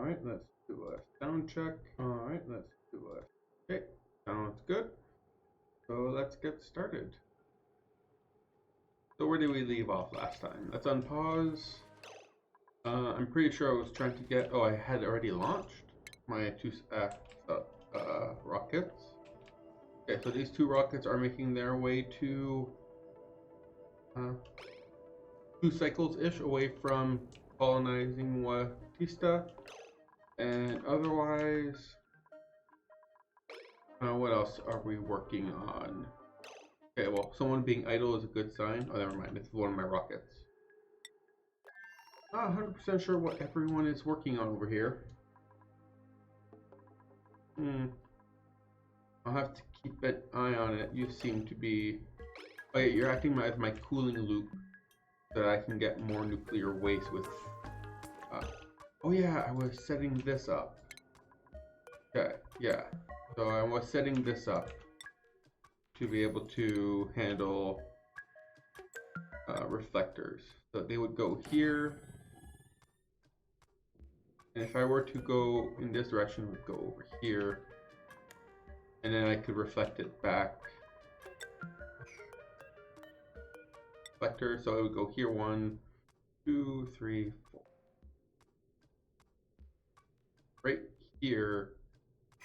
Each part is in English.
Alright, let's do a sound check. Alright, let's do a... Okay, sounds good. So let's get started. So where did we leave off last time? Let's unpause. I'm pretty sure I was trying to get... Oh, I had already launched my two rockets. Okay, so these two rockets are making their way to 2 cycles-ish away from colonizing Watista. And otherwise, what else are we working on? Okay, well, someone being idle is a good sign. Oh, never mind, it's one of my rockets. Not 100% sure what everyone is working on over here. I'll have to keep an eye on it. You seem to be... Oh yeah, you're acting as my cooling loop so that I can get more nuclear waste with... Oh yeah, I was setting this up. Okay, yeah. So I was setting this up to be able to handle reflectors. So they would go here. And if I were to go in this direction, it would go over here. And then I could reflect it back. Reflector, so it would go here, 1, 2, 3, 4. Right here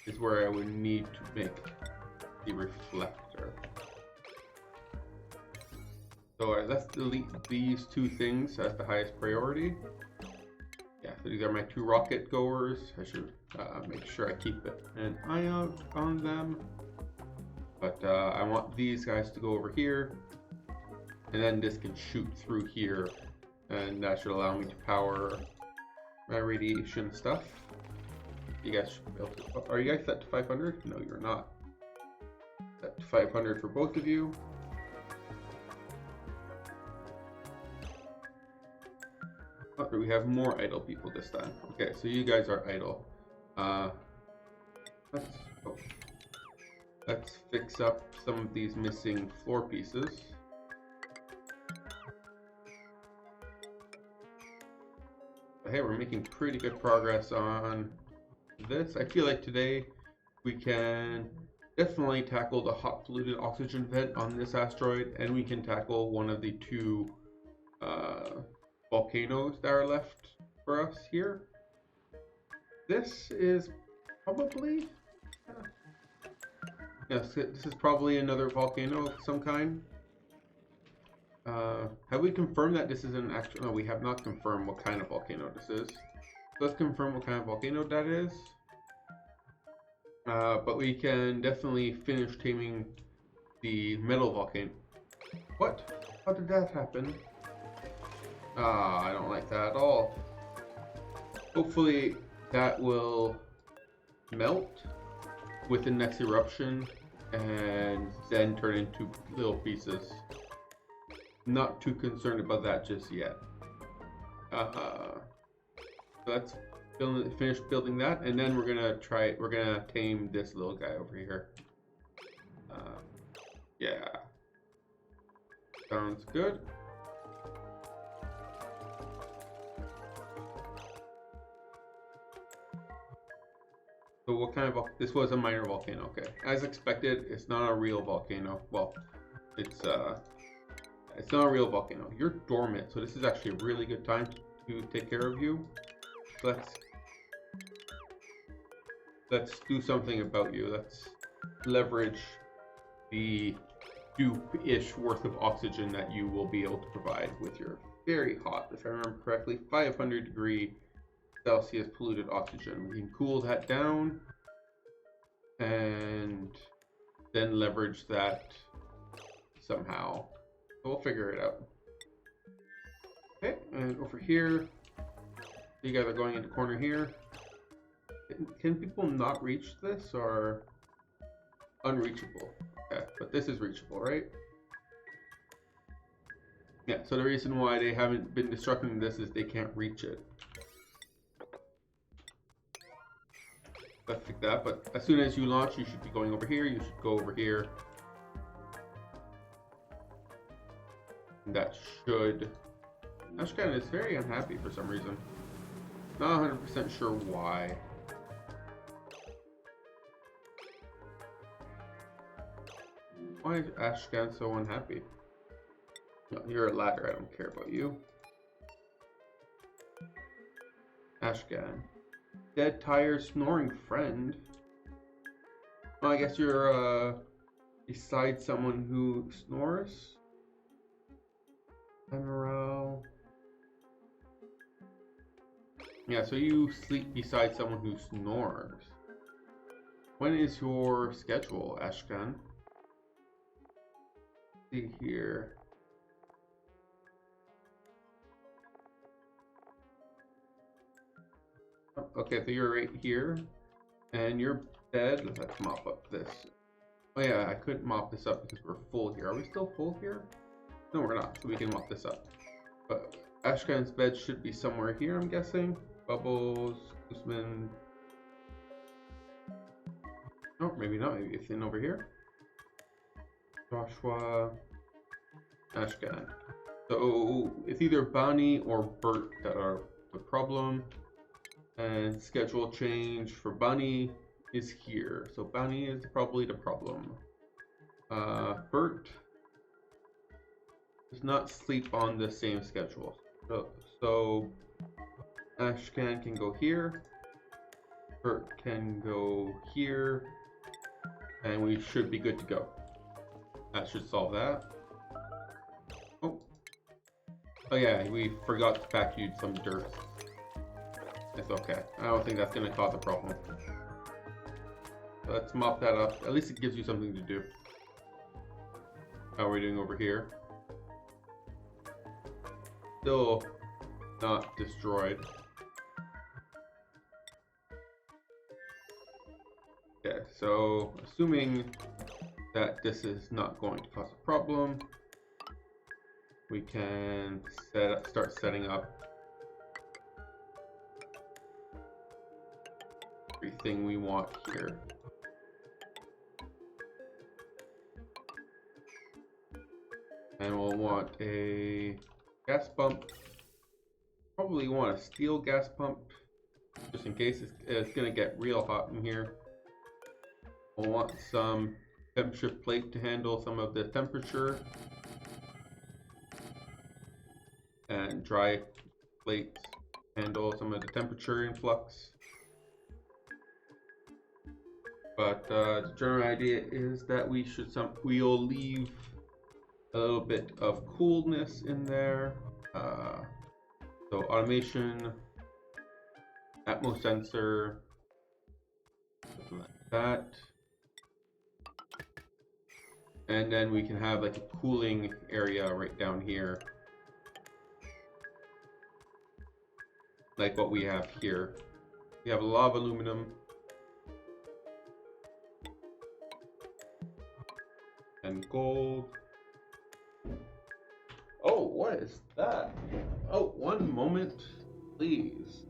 is where I would need to make the reflector. So let's delete these 2 things as the highest priority. Yeah, so these are my 2 rocket goers. I should make sure I keep an eye out on them. But I want these guys to go over here. And then this can shoot through here. And that should allow me to power my radiation stuff. You guys should be able to... Are you guys set to 500? No, you're not. Set to 500 for both of you. Oh, we have more idle people this time. Okay, so you guys are idle. Let's fix up some of these missing floor pieces. But hey, we're making pretty good progress on this. I feel like today we can definitely tackle the hot polluted oxygen vent on this asteroid, and we can tackle one of the 2 volcanoes that are left for us here. This is probably yes, this is probably another volcano of some kind. Have we confirmed that this is an actual... No, we have not confirmed what kind of volcano this is. Let's confirm what kind of volcano that is. But we can definitely finish taming the metal volcano. What? How did that happen? I don't like that at all. Hopefully that will melt with the next eruption and then turn into little pieces. Not too concerned about that just yet. So let's finish building that, and then we're gonna tame this little guy over here. Yeah. Sounds good. So what kind of... This was a minor volcano, okay. As expected, it's not a real volcano. Well, it's not a real volcano. You're dormant, so this is actually a really good time to take care of you. So let's do something about you. Let's leverage the dupe-ish worth of oxygen that you will be able to provide with your very hot, if I remember correctly, 500-degree Celsius polluted oxygen. We can cool that down and then leverage that somehow. So we'll figure it out. Okay, and over here, you guys are going into the corner here. Can people not reach this, or unreachable? Okay, but this is reachable, right? Yeah, so the reason why they haven't been destructing this is they can't reach it. Let's fix that, but as soon as you launch, you should be going over here. You should go over here. And that should... Ashkan is very unhappy for some reason. Not 100% sure why. Why is Ashcan so unhappy? No, you're a ladder, I don't care about you. Ashcan. Dead, tired, snoring friend. Well, I guess you're beside someone who snores. Morale. Yeah, so you sleep beside someone who snores. When is your schedule, Ashkan? See here. Oh, okay, so you're right here, and your bed. Let's mop up this. Oh yeah, I couldn't mop this up because we're full here. Are we still full here? No, we're not, so we can mop this up. But Ashkan's bed should be somewhere here, I'm guessing. Bubbles, Guzman. Oh, maybe not. Maybe it's in over here. Joshua, Ashkan. So it's either Bonnie or Bert that are the problem. And schedule change for Bonnie is here. So Bonnie is probably the problem. Bert does not sleep on the same schedule. So Ashkan can go here. Bert can go here. And we should be good to go. That should solve that. Oh. Oh yeah, we forgot to vacuum some dirt. It's okay. I don't think that's going to cause a problem. Let's mop that up. At least it gives you something to do. How are we doing over here? Still not destroyed. Okay, so assuming that this is not going to cause a problem, we can start setting up everything we want here. And we'll want a gas pump. Probably want a steel gas pump, just in case it's going to get real hot in here. We'll want some temperature plate to handle some of the temperature. And dry plates handle some of the temperature influx. But the general idea is that we'll leave a little bit of coolness in there. So automation, Atmos sensor, something like that. And then we can have like a cooling area right down here. Like what we have here. We have a lot of aluminum. And gold. Oh, what is that? Oh, one moment, please.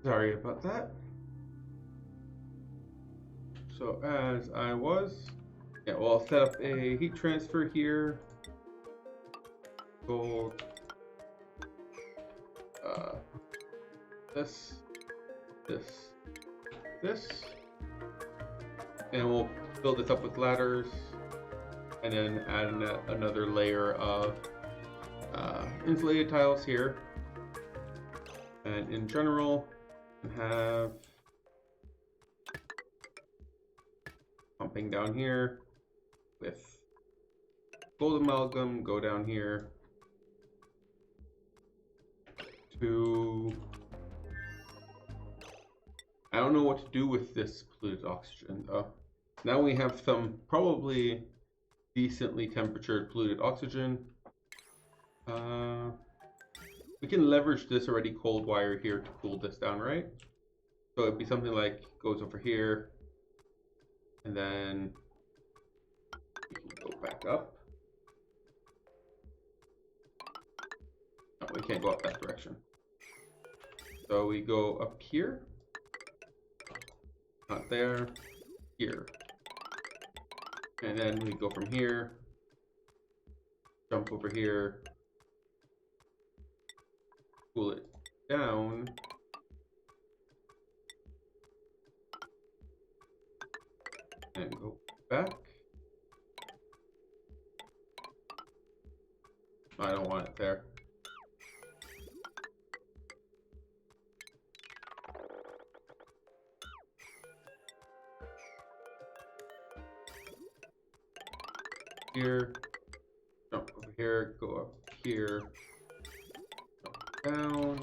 Sorry about that. So as I was, yeah, well, I'll set up a heat transfer here. Gold. This, this, and we'll build this up with ladders, and then add another layer of insulated tiles here, and in general, have pumping down here with gold amalgam, go down here to, I don't know what to do with this polluted oxygen though. Now we have some probably decently temperatured polluted oxygen. We can leverage this already cold wire here to cool this down, right? So it'd be something like goes over here, and then we can go back up. No, we can't go up that direction. So we go up here, not there, here. And then we go from here, jump over here, cool it down, and go back. I don't want it there. Here, jump over here, go up here, jump down,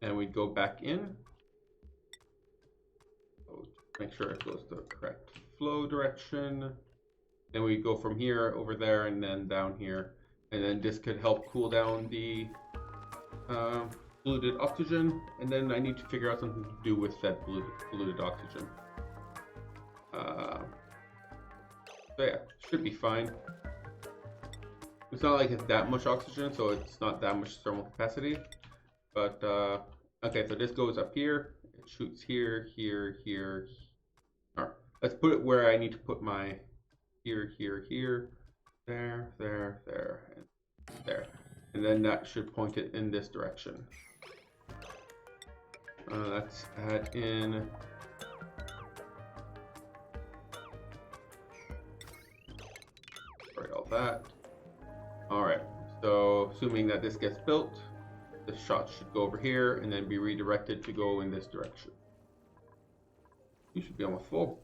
and we go back in. So make sure it goes the correct flow direction. Then we go from here over there and then down here, and then this could help cool down the polluted oxygen. And then I need to figure out something to do with that polluted oxygen. So yeah, should be fine. It's not like it's that much oxygen, so it's not that much thermal capacity. But okay, so this goes up here. It shoots here, here, here. All right, let's put it where I need to put my here, here, here, there, there, there, and there. And then that should point it in this direction. Let's add in all that. All right, so assuming that this gets built, the shot should go over here and then be redirected to go in this direction. You should be almost full.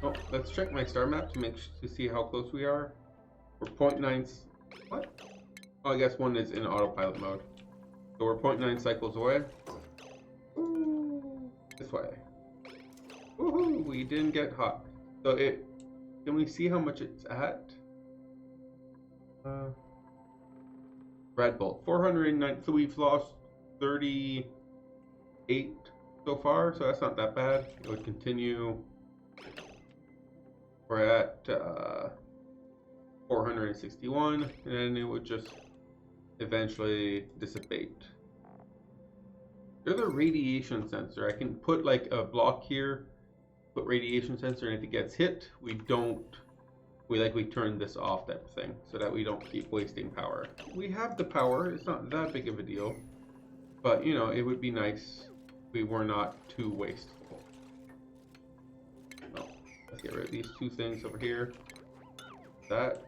Oh, let's check my star map to see how close we are. We're 0.9. What? Oh, I guess one is in autopilot mode. So we're 0.9 cycles away. Ooh, this way. Woohoo! We didn't get hot. So can we see how much it's at? Red Bolt 409. So we've lost 38 so far. So that's not that bad. It would continue. We're at 461, and then it would just eventually dissipate. There's a radiation sensor. I can put like a block here, put radiation sensor, and if it gets hit, we turn this off type of thing, so that we don't keep wasting power. We have the power. It's not that big of a deal, but you know, it would be nice if we were not too wasteful. Let's get rid of these two things over here. That.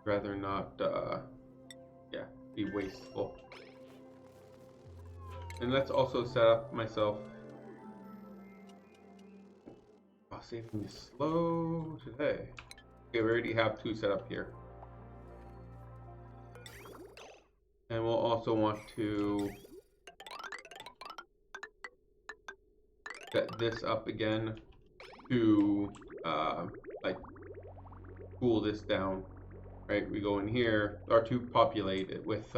Rather not, yeah, be wasteful. And let's also set up myself. Oh, saving me slow today. Okay, we already have two set up here. And we'll also want to set this up again to like cool this down, right? We go in here, or to populate it with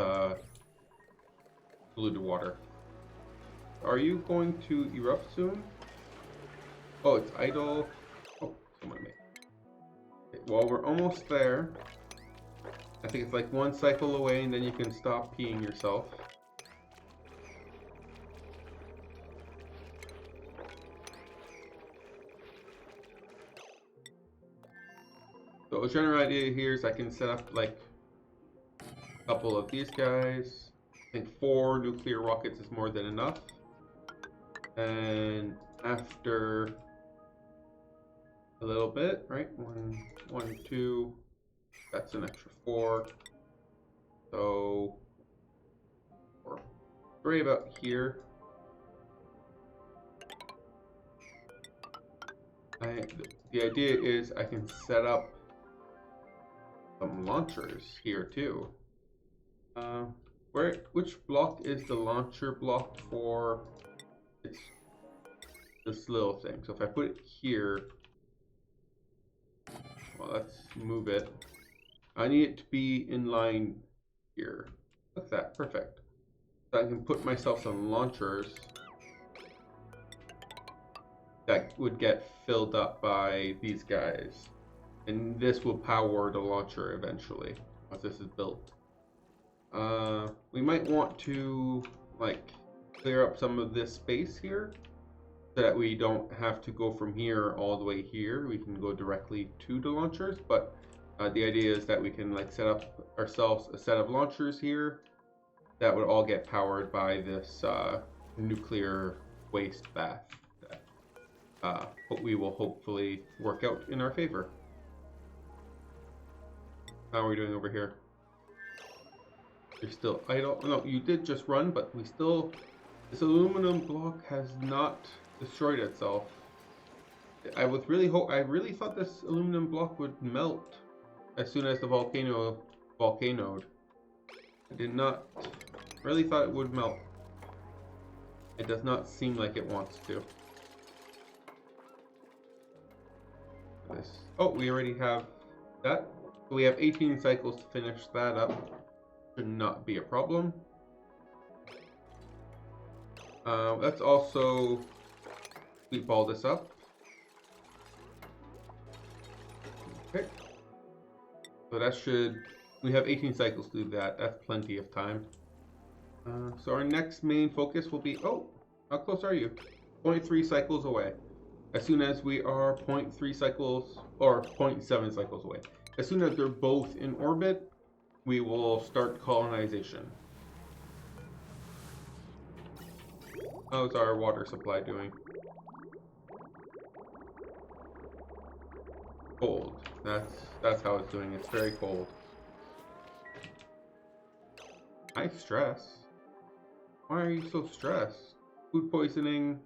polluted water. Are you going to erupt soon? Oh, it's idle. Oh, someone made. Okay, well, we're almost there. I think it's like one cycle away and then you can stop peeing yourself. So the general idea here is I can set up like a couple of these guys. I think 4 nuclear rockets is more than enough. And after a little bit, right? 1, 2, that's an extra 4. So 4, right about here. The idea is I can set up some launchers here too. Which block is the launcher block for? It's this little thing. So if I put it here, well, let's move it. I need it to be in line here. Look at that, perfect. So I can put myself some launchers that would get filled up by these guys. And this will power the launcher eventually, once this is built. We might want to, like, clear up some of this space here, so that we don't have to go from here all the way here. We can go directly to the launchers, but the idea is that we can like set up ourselves a set of launchers here that would all get powered by this nuclear waste bath that we will hopefully work out in our favor. How are we doing over here? You're still idle. No, you did just run, but we still... This aluminum block has not destroyed itself. I really thought this aluminum block would melt as soon as the volcanoed. I did not really thought it would melt. It does not seem like it wants to. Oh, we already have that. So we have 18 cycles to finish that up. Should not be a problem. Let's also ball this up. Okay. So that should... We have 18 cycles to do that. That's plenty of time. So our next main focus will be... Oh, how close are you? 0.3 cycles away. As soon as we are 0.3 cycles, or 0.7 cycles away. As soon as they're both in orbit, we will start colonization. How's our water supply doing? Cold. That's how it's doing. It's very cold. High stress? Why are you so stressed? Food poisoning,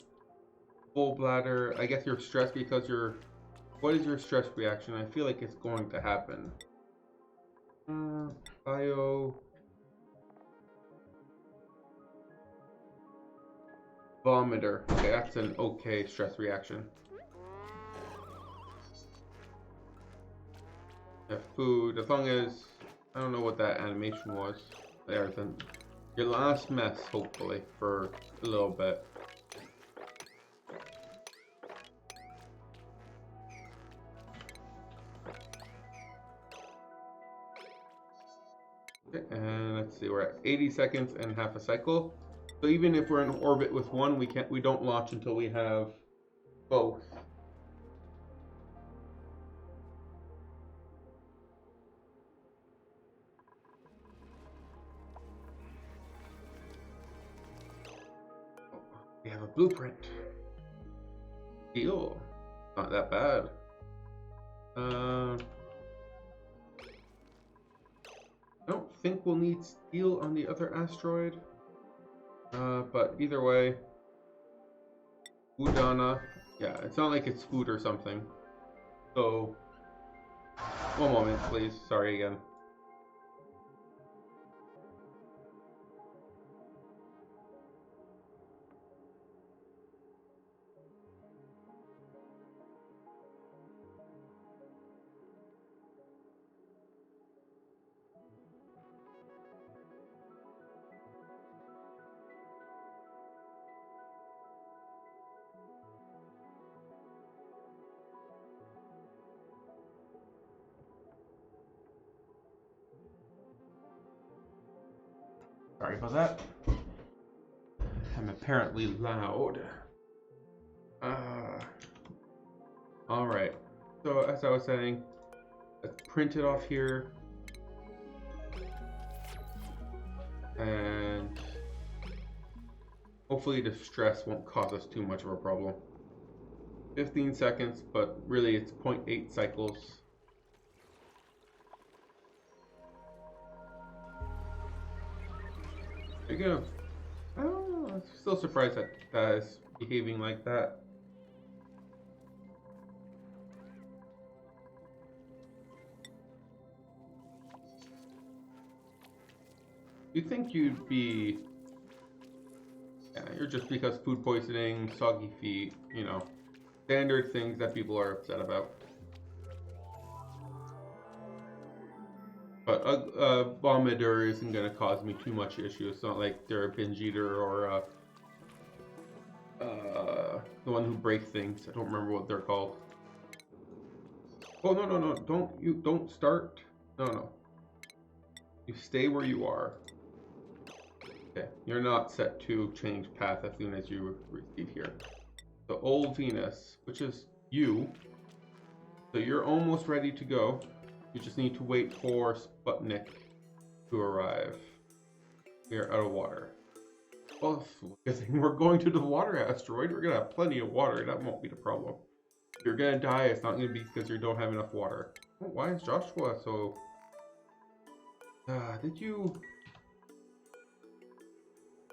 full bladder. I guess you're stressed because you're... What is your stress reaction? I feel like it's going to happen. Bio... Vomiter. Okay, that's an okay stress reaction. Yeah, food. As long as... I don't know what that animation was. There, then. Your last mess, hopefully, for a little bit. Okay, and let's see, we're at 80 seconds and half a cycle. So even if we're in orbit with one, we don't launch until we have both. We have a blueprint. Steel. Not that bad. I don't think we'll need steel on the other asteroid. But either way, Udana. Yeah, it's not like it's food or something. So, one moment, please. Sorry again. Sorry about that. I'm apparently loud. Alright. So as I was saying, let's print it off here. And hopefully the stress won't cause us too much of a problem. 15 seconds, but really it's 0.8 cycles. Again, I don't know, I'm still surprised that that is behaving like that. You think you'd be... Yeah, you're just because food poisoning, soggy feet, you know, standard things that people are upset about. But a vomiter isn't going to cause me too much issue. It's not like they're a binge eater or the one who breaks things. I don't remember what they're called. Oh, no. Don't start. No. You stay where you are. Okay, you're not set to change path as soon as you receive here. The old Venus, which is you. So you're almost ready to go. You just need to wait for Sputnik to arrive. We are out of water. Well, we're going to the water asteroid. We're going to have plenty of water. That won't be the problem. If you're going to die, it's not going to be because you don't have enough water. Oh, why is Joshua so... did you...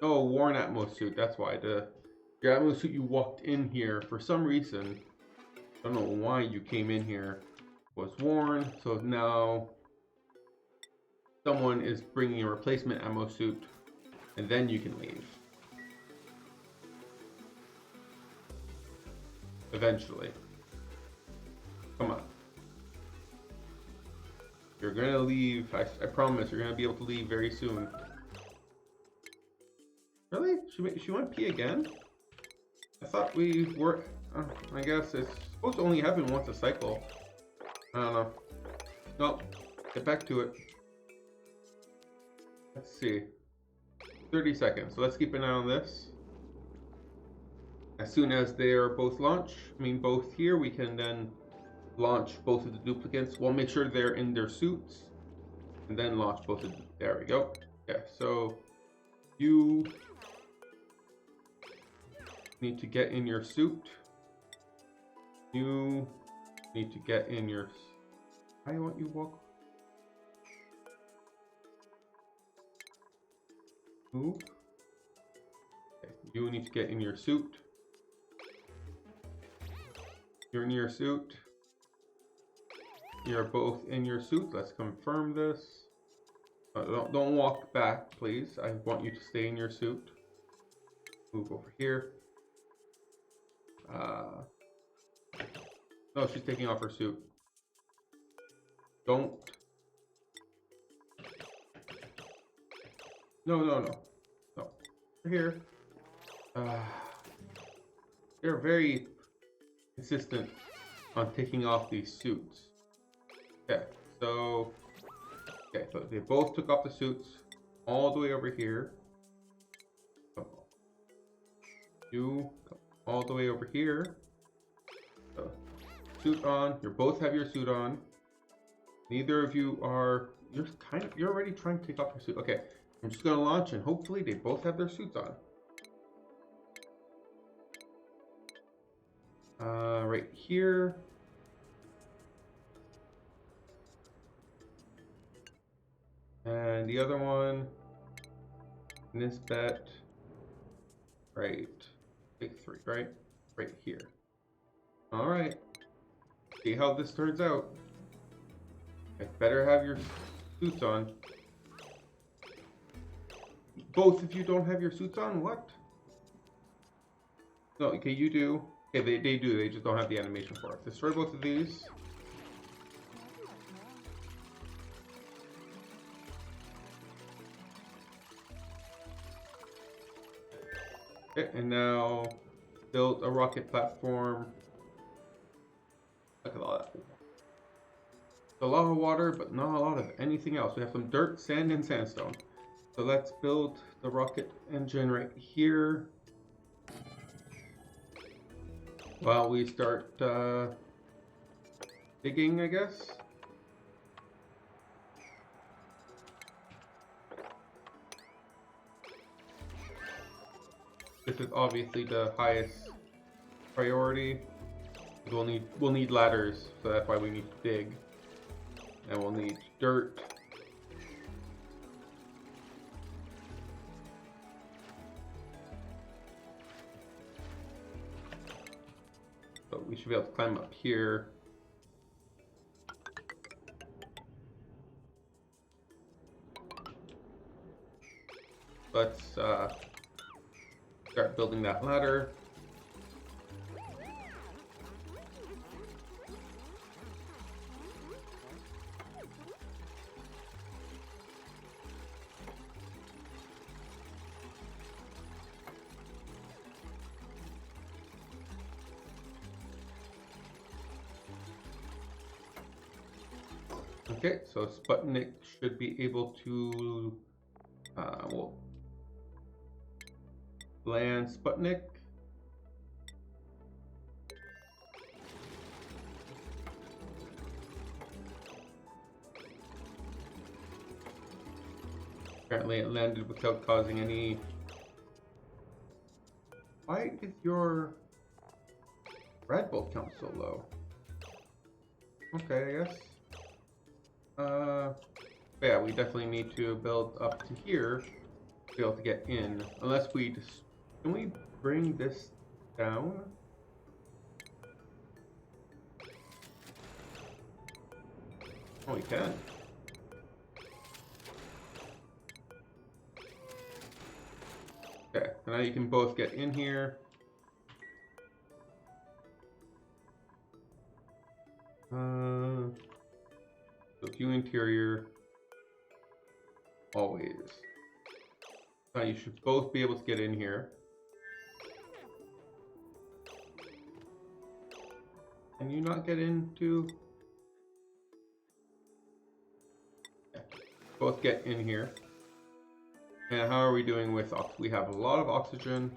Oh, worn Atmos suit. That's why. Your Atmos suit, you walked in here for some reason. I don't know why you came in here. Was worn, so now someone is bringing a replacement ammo suit, and then you can leave. Eventually. Come on. You're gonna leave. I promise you're gonna be able to leave very soon. Really? She went pee again? I thought we were... I guess it's supposed to only happen once a cycle. I don't know. Nope. Get back to it. Let's see. 30 seconds. So let's keep an eye on this. As soon as they are both both here, we can then launch both of the duplicates. We'll make sure they're in their suits. And then launch both of them. There we go. Yeah, so you need to get in your suit. You need to get in your... I want you walk. Move. Okay. You need to get in your suit. You're in your suit. You're both in your suit. Let's confirm this. Don't walk back, please. I want you to stay in your suit. Move over here. No, she's taking off her suit. Don't. No. Here. They're very insistent on taking off these suits. Okay, so they both took off the suits all the way over here. You come all the way over here. So, suit on. You both have your suit on. Neither of you are... You're already trying to take off your suit. Okay, I'm just going to launch and hopefully they both have their suits on. Right here. And the other one, in this bet, right, big 3, right? Right here. All right, see how this turns out. I better have your suits on. Both of you don't have your suits on? What? No, okay, you do. Okay, they do. They just don't have the animation for it. Destroy both of these. Okay, and now build a rocket platform. Look at all that. A lot of water, but not a lot of anything else. We have some dirt, sand, and sandstone. So let's build the rocket engine right here while we start digging, I guess. This is obviously the highest priority. We'll need ladders, so that's why we need to dig. And we'll need dirt. So we should be able to climb up here. Let's start building that ladder. Okay, so Sputnik should be able to well, land Sputnik. Apparently it landed without causing any... Why is your Red Bull count so low? Okay, I guess. Yeah, we definitely need to build up to here to be able to get in. Unless we just... Can we bring this down? Oh, we can. Okay, so now you can both get in here. So view interior. Always. Now you should both be able to get in here. Can you not get into? Yeah. Both get in here. And how are we doing with oxygen? We have a lot of oxygen.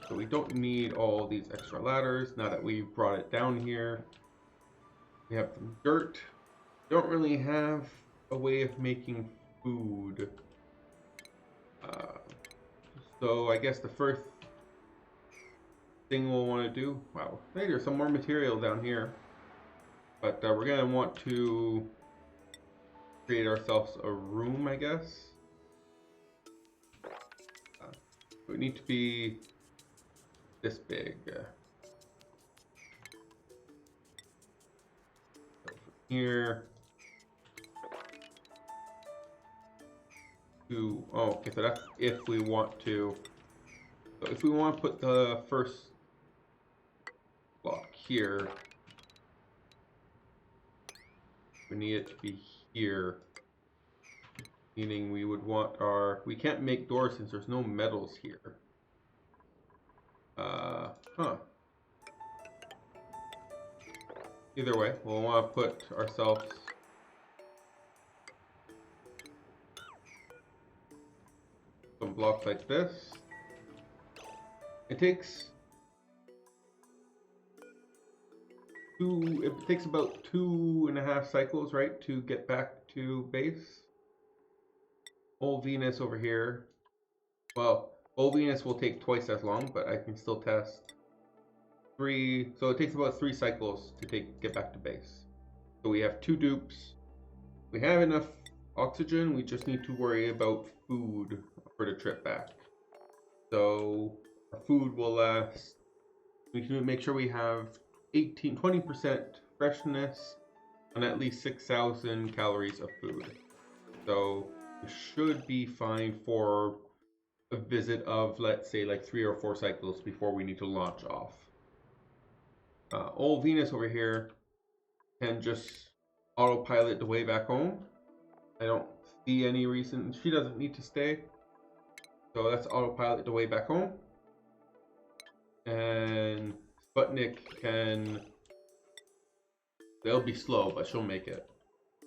So we don't need all these extra ladders now that we've brought it down here. We have some dirt. Don't really have a way of making food. So I guess the first thing we'll want to do... Wow, hey, there's some more material down here. But we're going to want to create ourselves a room, I guess. It would need to be this big. Here. To, oh, okay, so that's if we want to. So if we want to put the first block here, we need it to be here. Meaning we would want our, we can't make doors since there's no metals here. Either way, we'll want to put ourselves some blocks like this. It takes about 2.5 cycles, right, to get back to base. Old Venus over here. Well, Old Venus will take twice as long, but I can still test 3. So it takes about 3 cycles to get back to base. So we have 2 dupes. We have enough oxygen. We just need to worry about food for the trip back. So our food will last. We can make sure we have 20% freshness and at least 6,000 calories of food. So we should be fine for a visit of, let's say, like 3 or 4 cycles before we need to launch off. Old Venus over here can just autopilot the way back home. I don't see any reason. She doesn't need to stay. So let's autopilot the way back home. And Sputnik can... They'll be slow, but she'll make it.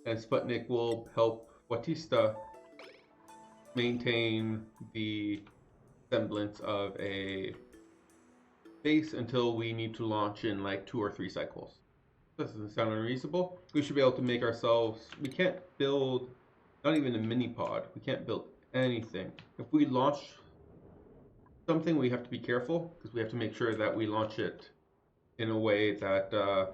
And Sputnik will help Watista maintain the semblance of a base until we need to launch in like 2 or 3 cycles. This doesn't sound unreasonable. We should be able to make ourselves, we can't build, not even a mini pod, we can't build anything. If we launch something, we have to be careful because we have to make sure that we launch it in a way that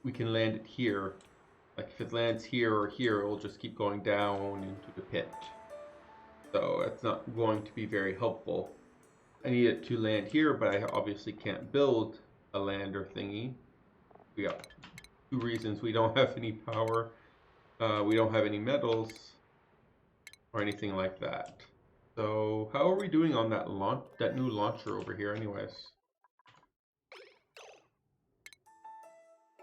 we can land it here. Like if it lands here or here, it will just keep going down into the pit. So it's not going to be very helpful. I need it to land here, but I obviously can't build a lander thingy. We got 2 reasons. We don't have any power. We don't have any metals or anything like that. So how are we doing on that new launcher over here anyways?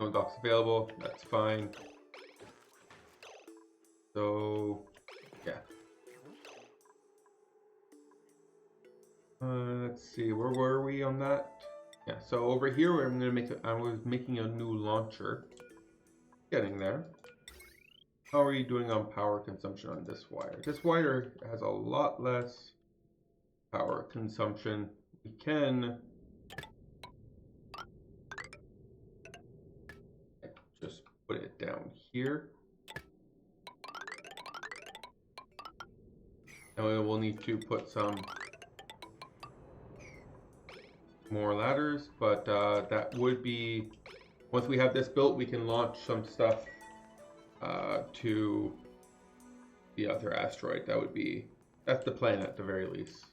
No docks available, that's fine. So yeah. Let's see, where were we on that? Yeah, so over here I'm gonna I was making a new launcher. Getting there. How are you doing on power consumption on this wire? This wire has a lot less power consumption. We can just put it down here. And we will need to put some more ladders, but that would be, once we have this built, we can launch some stuff to the other asteroid. That's the plan at the very least.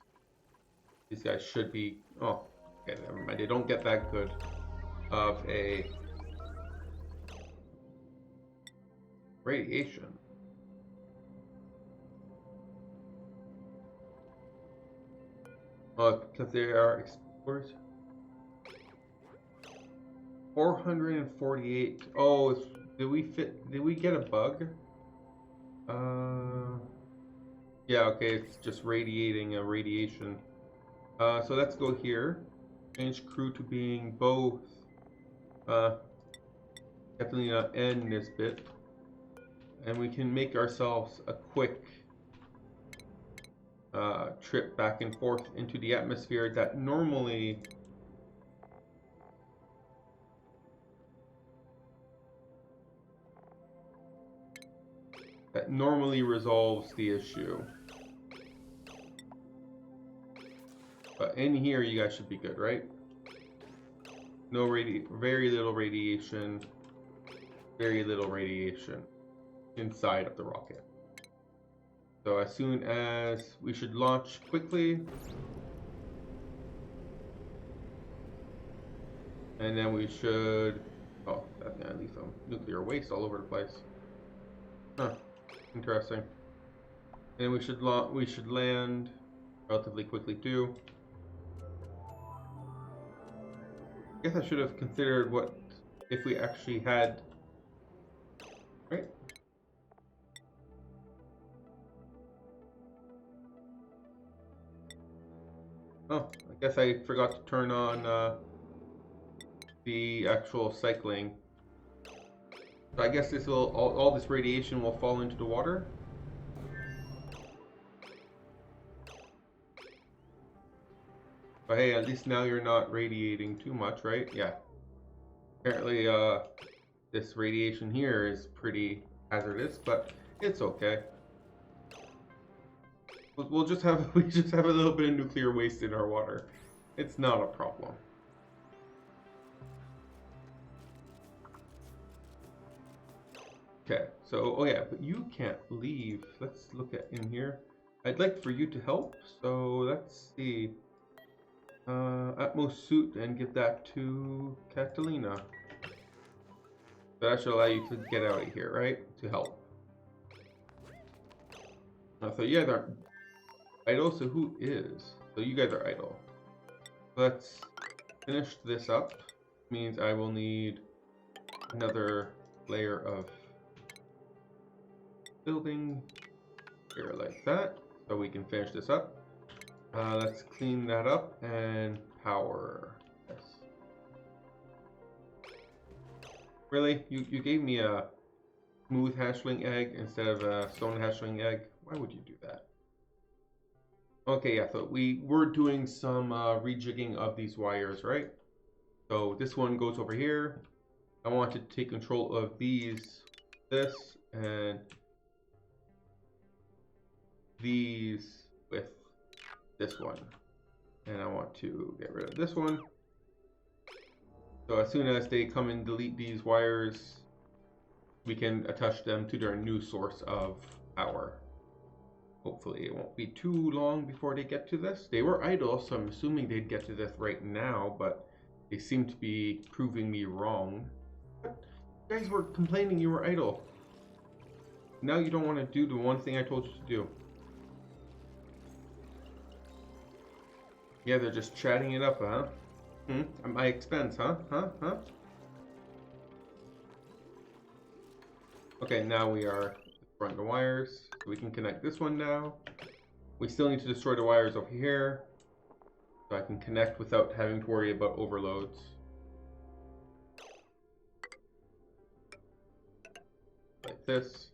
These guys should be, oh, okay, never mind. They don't get that good of a radiation. Oh, because they are explorers. 448. Oh, did we get a bug? Yeah, okay, it's just radiating a radiation. So let's go here. Change crew to being both definitely not end this bit. And we can make ourselves a quick trip back and forth into the atmosphere that normally resolves the issue. But in here, you guys should be good, right? No very little radiation inside of the rocket. So as soon as we should launch quickly, and then we should, oh, that's gonna leave some nuclear waste all over the place. Huh, interesting. And we should land relatively quickly too. I guess I should have considered what if we actually had, right? Oh, I guess I forgot to turn on the actual cycling. So I guess this will all this radiation will fall into the water. But hey, at least now you're not radiating too much, right? Yeah. Apparently, this radiation here is pretty hazardous, but it's okay. We just have a little bit of nuclear waste in our water. It's not a problem. Okay, so, oh yeah, but you can't leave. Let's look at in here. I'd like for you to help, so let's see. Atmos suit and give that to Catalina. So that should allow you to get out of here, right? To help. So you guys aren't idle, so who is? So you guys are idle. Let's finish this up. Means I will need another layer of building here like that, so we can finish this up. Let's clean that up and power. Yes. Really? You gave me a smooth hatchling egg instead of a stone hatchling egg? Why would you do that? Okay, yeah, so we were doing some rejigging of these wires, right? So this one goes over here. I want to take control of these, this, and these with this one. And I want to get rid of this one. So as soon as they come and delete these wires, we can attach them to their new source of power. Hopefully it won't be too long before they get to this. They were idle, so I'm assuming they'd get to this right now, but they seem to be proving me wrong. But you guys were complaining you were idle. Now you don't want to do the one thing I told you to do. Yeah, they're just chatting it up, huh? At my expense, huh? Huh? Okay, now we are running the wires. So we can connect this one now. We still need to destroy the wires over here, so I can connect without having to worry about overloads. Like this.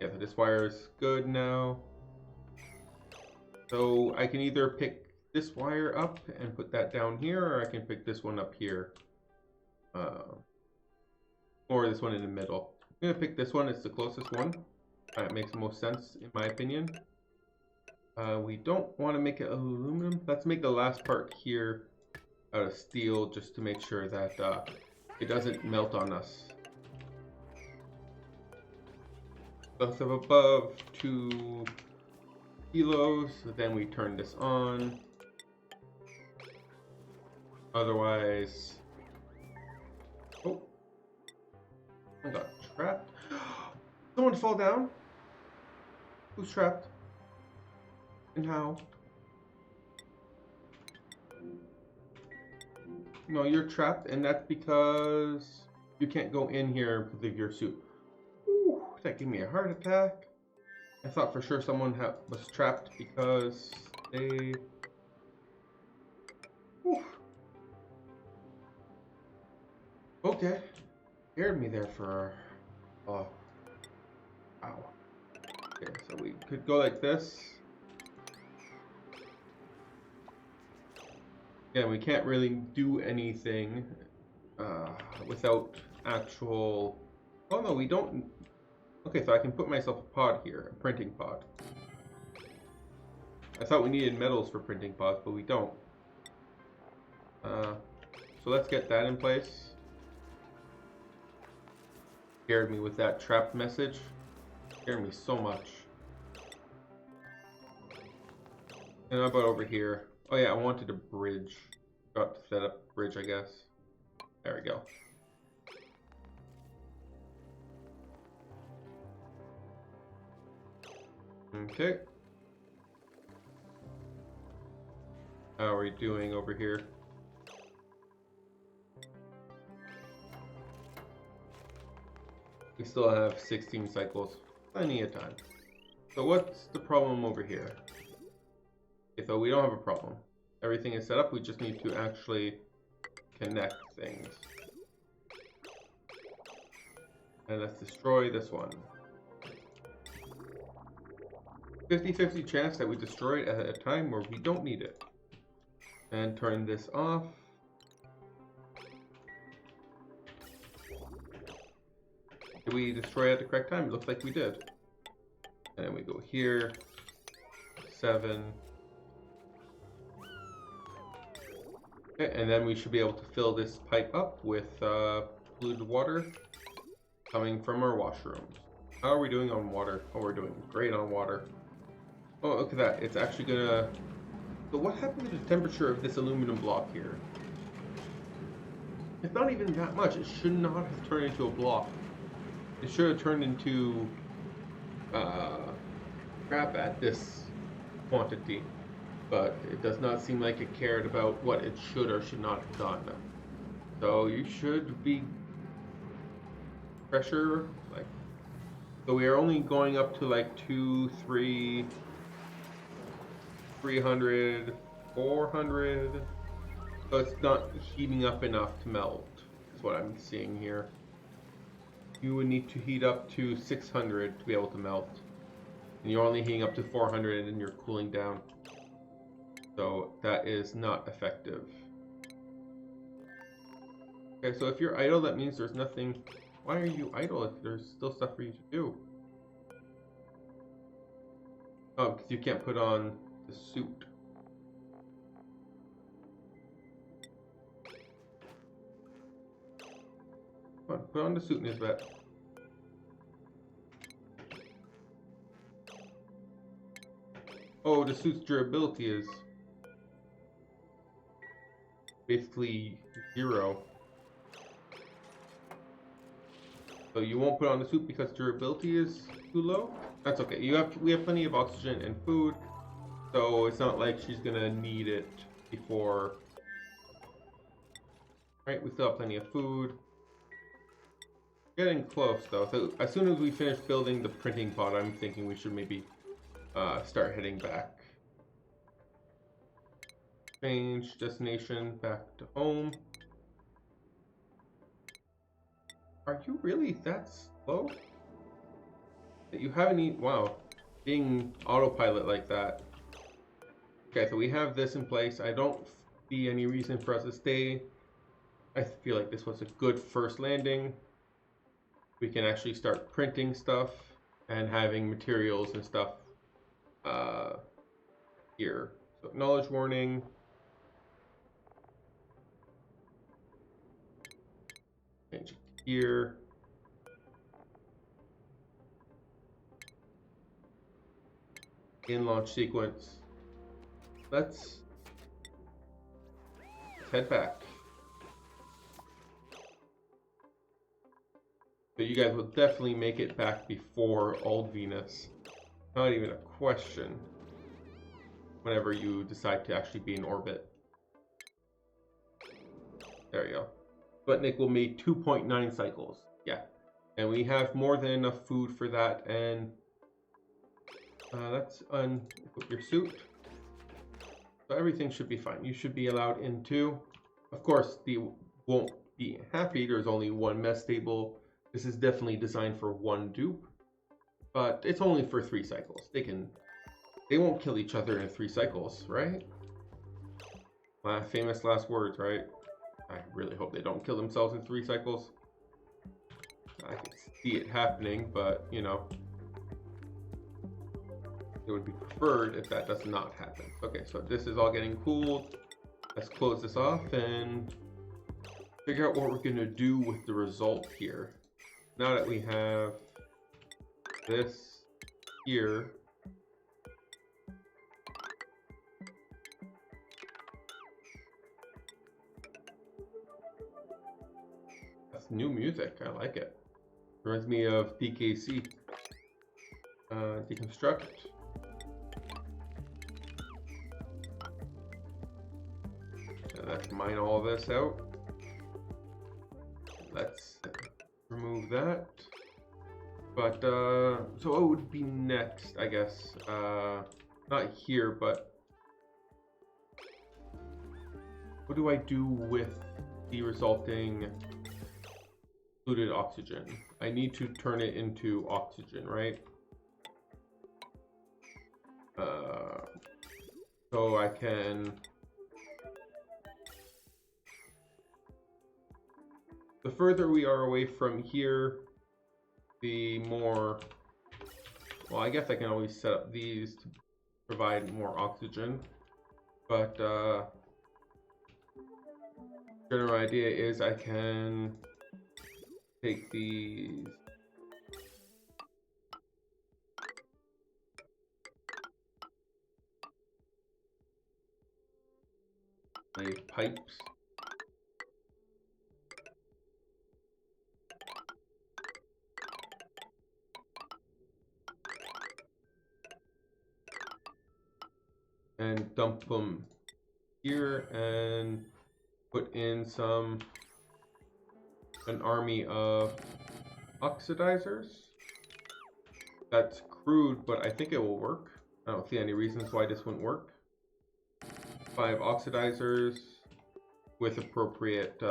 Yeah, so this wire is good now. So I can either pick this wire up and put that down here, or I can pick this one up here. Or this one in the middle. I'm going to pick this one, it's the closest one. It makes the most sense in my opinion. We don't want to make it aluminum. Let's make the last part here out of steel just to make sure that it doesn't melt on us. Plus of above 2 kilos, then we turn this on. Otherwise, oh, I got trapped. Someone fall down? Who's trapped? And how? No, you're trapped, and that's because you can't go in here because of your suit. Ooh, that gave me a heart attack. I thought for sure someone was trapped because they... Ooh. Okay. Scared me there for... Oh. Wow. Okay, so we could go like this. Yeah, we can't really do anything without actual... Oh no, we don't... Okay, so I can put myself a pod here, a printing pod. I thought we needed metals for printing pods, but we don't. So let's get that in place. Scared me with that trapped message. Scared me so much. And how about over here? Oh yeah, I wanted a bridge. Got to set up a bridge, I guess. There we go. Okay. How are we doing over here? We still have 16 cycles. Plenty of time. So what's the problem over here? Okay, so we don't have a problem. Everything is set up, we just need to actually connect things. And let's destroy this one. 50-50 chance that we destroy it at a time where we don't need it. And turn this off. Did we destroy it at the correct time? It looks like we did. And then we go here. 7. Okay, and then we should be able to fill this pipe up with polluted water coming from our washrooms. How are we doing on water? Oh, we're doing great on water. Oh, look at that. It's actually gonna... So what happened to the temperature of this aluminum block here? It's not even that much. It should not have turned into a block. It should have turned into crap at this quantity. But it does not seem like it cared about what it should or should not have done. So you should be pressure, like... So we are only going up to like 2, 3... 300, 400, so it's not heating up enough to melt. is what I'm seeing here. You would need to heat up to 600 to be able to melt. And you're only heating up to 400 and you're cooling down. So that is not effective. Okay, so if you're idle, that means there's nothing. Why are you idle if there's still stuff for you to do? Oh, because you can't put on the suit. Come on, put on the suit, Nisbet. Oh, the suit's durability is basically 0. So you won't put on the suit because durability is too low? That's okay. We have plenty of oxygen and food, so it's not like she's gonna need it before. Right, we still have plenty of food. Getting close though. So as soon as we finish building the printing pod, I'm thinking we should maybe start heading back. Change destination back to home. Are you really that slow? That you haven't eaten? Wow, being autopilot like that. Okay, so we have this in place. I don't see any reason for us to stay. I feel like this was a good first landing. We can actually start printing stuff and having materials and stuff here. So knowledge warning. Change it here. In launch sequence. Let's head back. But you guys will definitely make it back before old Venus. Not even a question. Whenever you decide to actually be in orbit. There you go. Sputnik will make 2.9 cycles. Yeah. And we have more than enough food for that. And let's unequip your suit. So everything should be fine. You should be allowed in too. Of course, they won't be happy. There's only one mess table. This is definitely designed for one dupe. But it's only for 3 cycles. They won't kill each other in 3 cycles, right? Famous last words, right? I really hope they don't kill themselves in 3 cycles. I can see it happening, but, you know, it would be preferred if that does not happen. Okay, so this is all getting cooled. Let's close this off and figure out what we're going to do with the result here. Now that we have this here, that's new music. I like it. Reminds me of DKC. Deconstruct. And let's mine all this out. Let's remove that. But so what would be next? I guess not here, but what do I do with the resulting fluid oxygen? I need to turn it into oxygen, right? So I can. The further we are away from here, the more. Well, I guess I can always set up these to provide more oxygen, but general idea is I can take these pipes and dump them here and put in an army of oxidizers. That's crude, but I think it will work. I don't see any reasons why this wouldn't work. 5 oxidizers with appropriate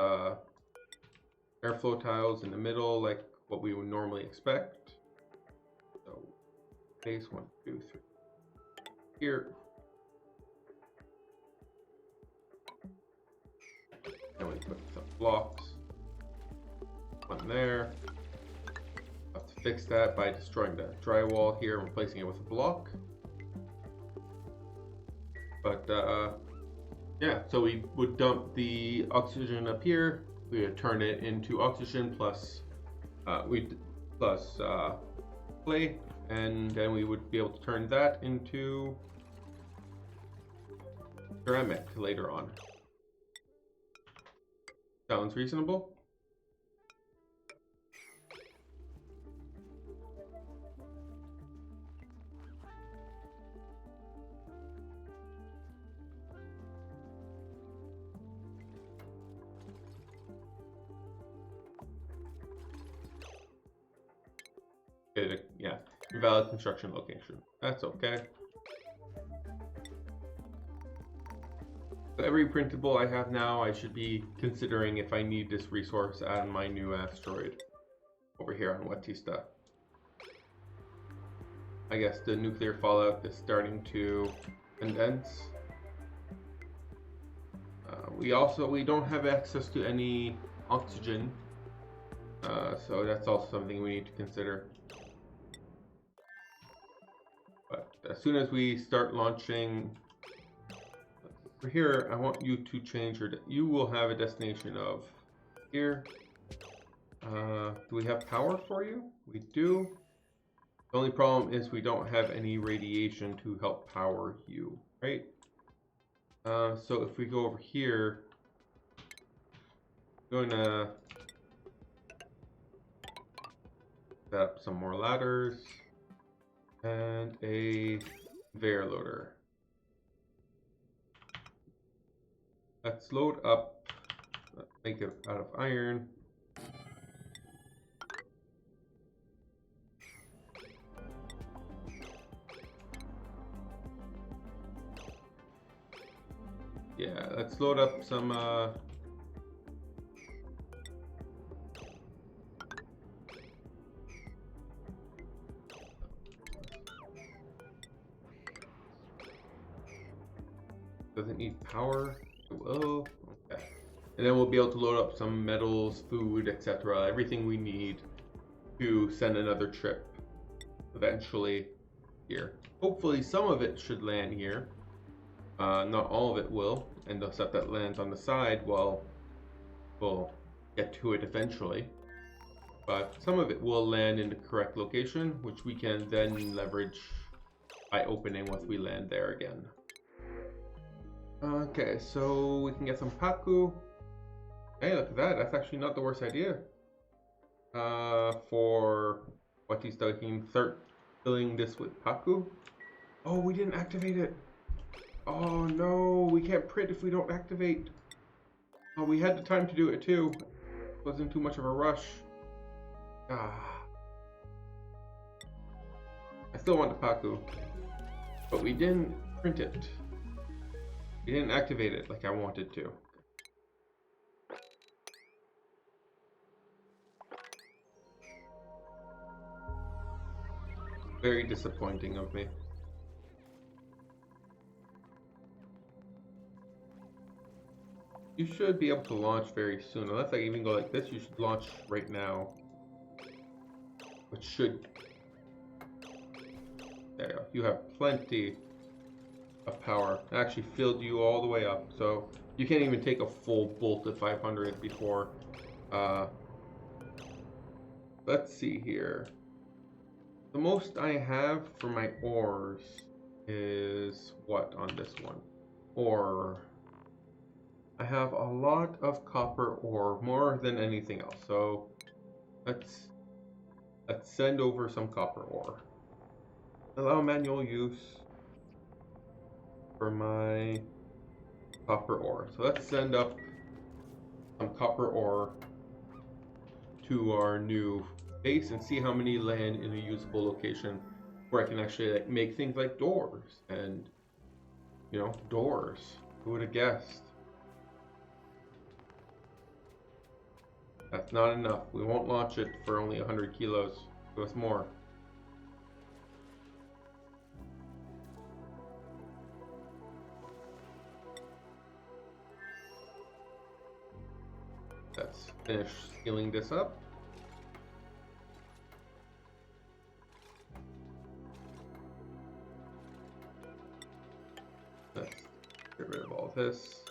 airflow tiles in the middle, like what we would normally expect. So base 1, 2, 3 here. And we put some blocks. One there. Have to fix that by destroying the drywall here and replacing it with a block. But yeah, so we would dump the oxygen up here. We would turn it into oxygen plus clay, and then we would be able to turn that into ceramic later on. Sounds reasonable? Yeah, invalid construction location. That's okay. So every printable I have now, I should be considering if I need this resource on my new asteroid over here on Watista. I guess the nuclear fallout is starting to condense. We don't have access to any oxygen, so that's also something we need to consider. But as soon as we start launching, for here, I want you to change you will have a destination of here. Do we have power for you? We do. The only problem is we don't have any radiation to help power you, right? So if we go over here, I'm going to set up some more ladders and a conveyor loader. Let's load up, let's make it out of iron. Yeah, let's load up some doesn't need power. It will. Okay. And then we'll be able to load up some metals, food, etc. Everything we need to send another trip eventually here. Hopefully some of it should land here. Not all of it will, and the stuff that lands on the side, well, we'll get to it eventually. But some of it will land in the correct location, which we can then leverage by opening once we land there again. Okay, so we can get some Paku. Hey, look at that. That's actually not the worst idea. For what he's doing, we can start filling this with Paku. Oh, we didn't activate it. Oh no, we can't print if we don't activate. Oh, we had the time to do it too. It wasn't too much of a rush. Ah. I still want the Paku, but we didn't print it. We didn't activate it like I wanted to. Very disappointing of me. You should be able to launch very soon. Unless I even go like this, you should launch right now. Which should... There you go. You have plenty of power. I actually filled you all the way up. So you can't even take a full bolt at 500 before... let's see here. The most I have for my ores is what on this one? Ore. I have a lot of copper ore, more than anything else. So let's send over some copper ore. Allow manual use for my copper ore. So let's send up some copper ore to our new base and see how many land in a usable location where I can actually like make things like doors and, you know, doors. Who would have guessed? That's not enough. We won't launch it for only 100 kilos. Give us more. Let's finish sealing this up. Let's get rid of all this.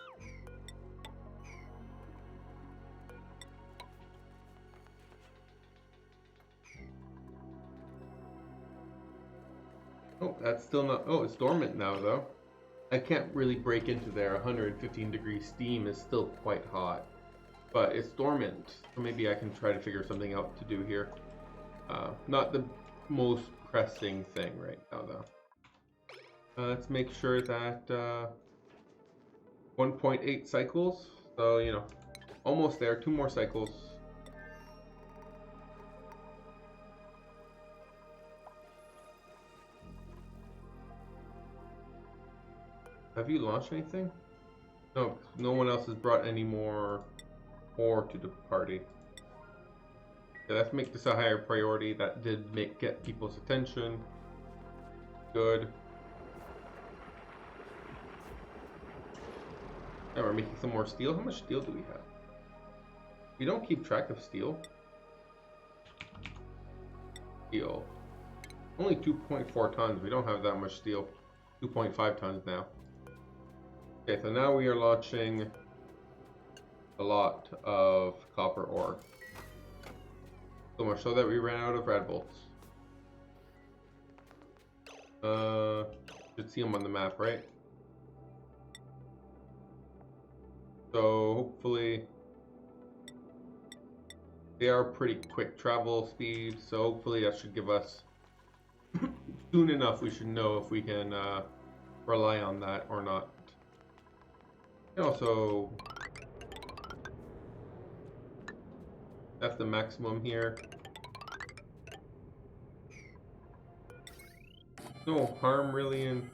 Oh, that's still not... Oh, it's dormant now, though. I can't really break into there. 115 degree steam is still quite hot. But it's dormant, so maybe I can try to figure something out to do here. Not the most pressing thing right now, though. Let's make sure that 1.8 cycles. So, you know, almost there. 2 more cycles. Have you launched anything? No, no one else has brought any more ore to the party. Okay, let's make this a higher priority. That did get people's attention. Good. And we're making some more steel. How much steel do we have? We don't keep track of steel. Steel. Only 2.4 tons. We don't have that much steel. 2.5 tons now. Okay, so now we are launching a lot of copper ore. So much so that we ran out of rad bolts. Should see them on the map, right? So hopefully they are pretty quick travel speed, so hopefully that should give us soon enough we should know if we can rely on that or not. And also that's the maximum here. No harm really in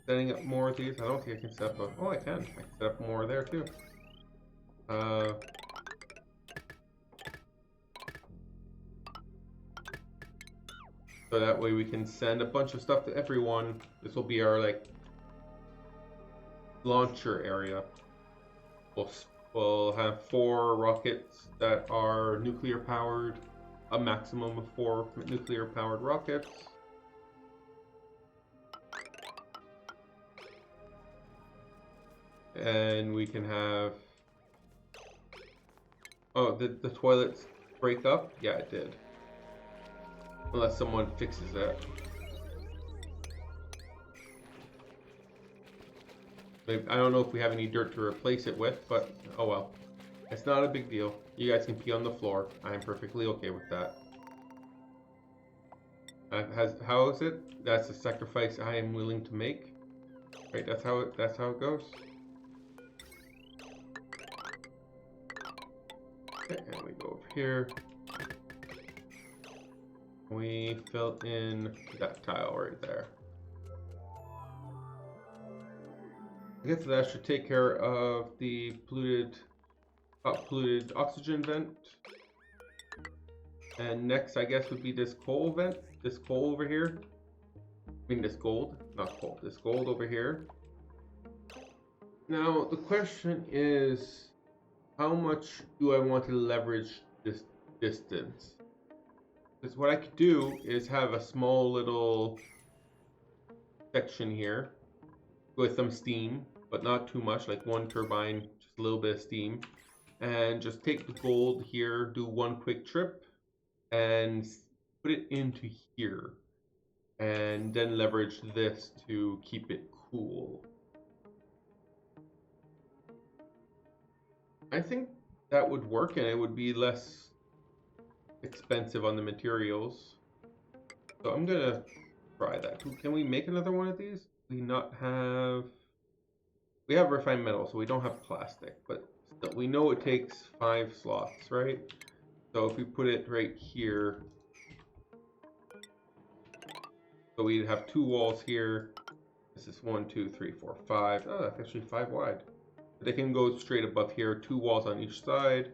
setting up more of these. I don't think I can set up a... Oh, I can. I can set up more there too. So that way we can send a bunch of stuff to everyone. This will be our like launcher area. We'll have 4 rockets that are nuclear powered, a maximum of 4 nuclear powered rockets. And we can have... Oh, did the toilets break up? Yeah, it did. Unless someone fixes it. Maybe, I don't know if we have any dirt to replace it with, but oh well. It's not a big deal. You guys can pee on the floor. I am perfectly okay with that. How is it? That's a sacrifice I am willing to make. Right, that's how it goes. Okay, and we go over here. We fill in that tile right there. I guess that should take care of the polluted oxygen vent. And next, I guess, would be this coal vent. This coal over here. I mean, this gold. Not coal. This gold over here. Now, the question is, how much do I want to leverage this distance? Because what I could do is have a small little section here with some steam, but not too much, like 1 turbine, just a little bit of steam. And just take the gold here, do 1 quick trip, and put it into here. And then leverage this to keep it cool. I think that would work, and it would be less expensive on the materials. So I'm gonna try that. Can we make another one of these? We have refined metal, so we don't have plastic, but still, we know it takes 5 slots, right? So if we put it right here, so we'd have 2 walls here. This is 1, 2, 3, 4, 5. Oh, that's actually 5 wide. They can go straight above here, 2 walls on each side.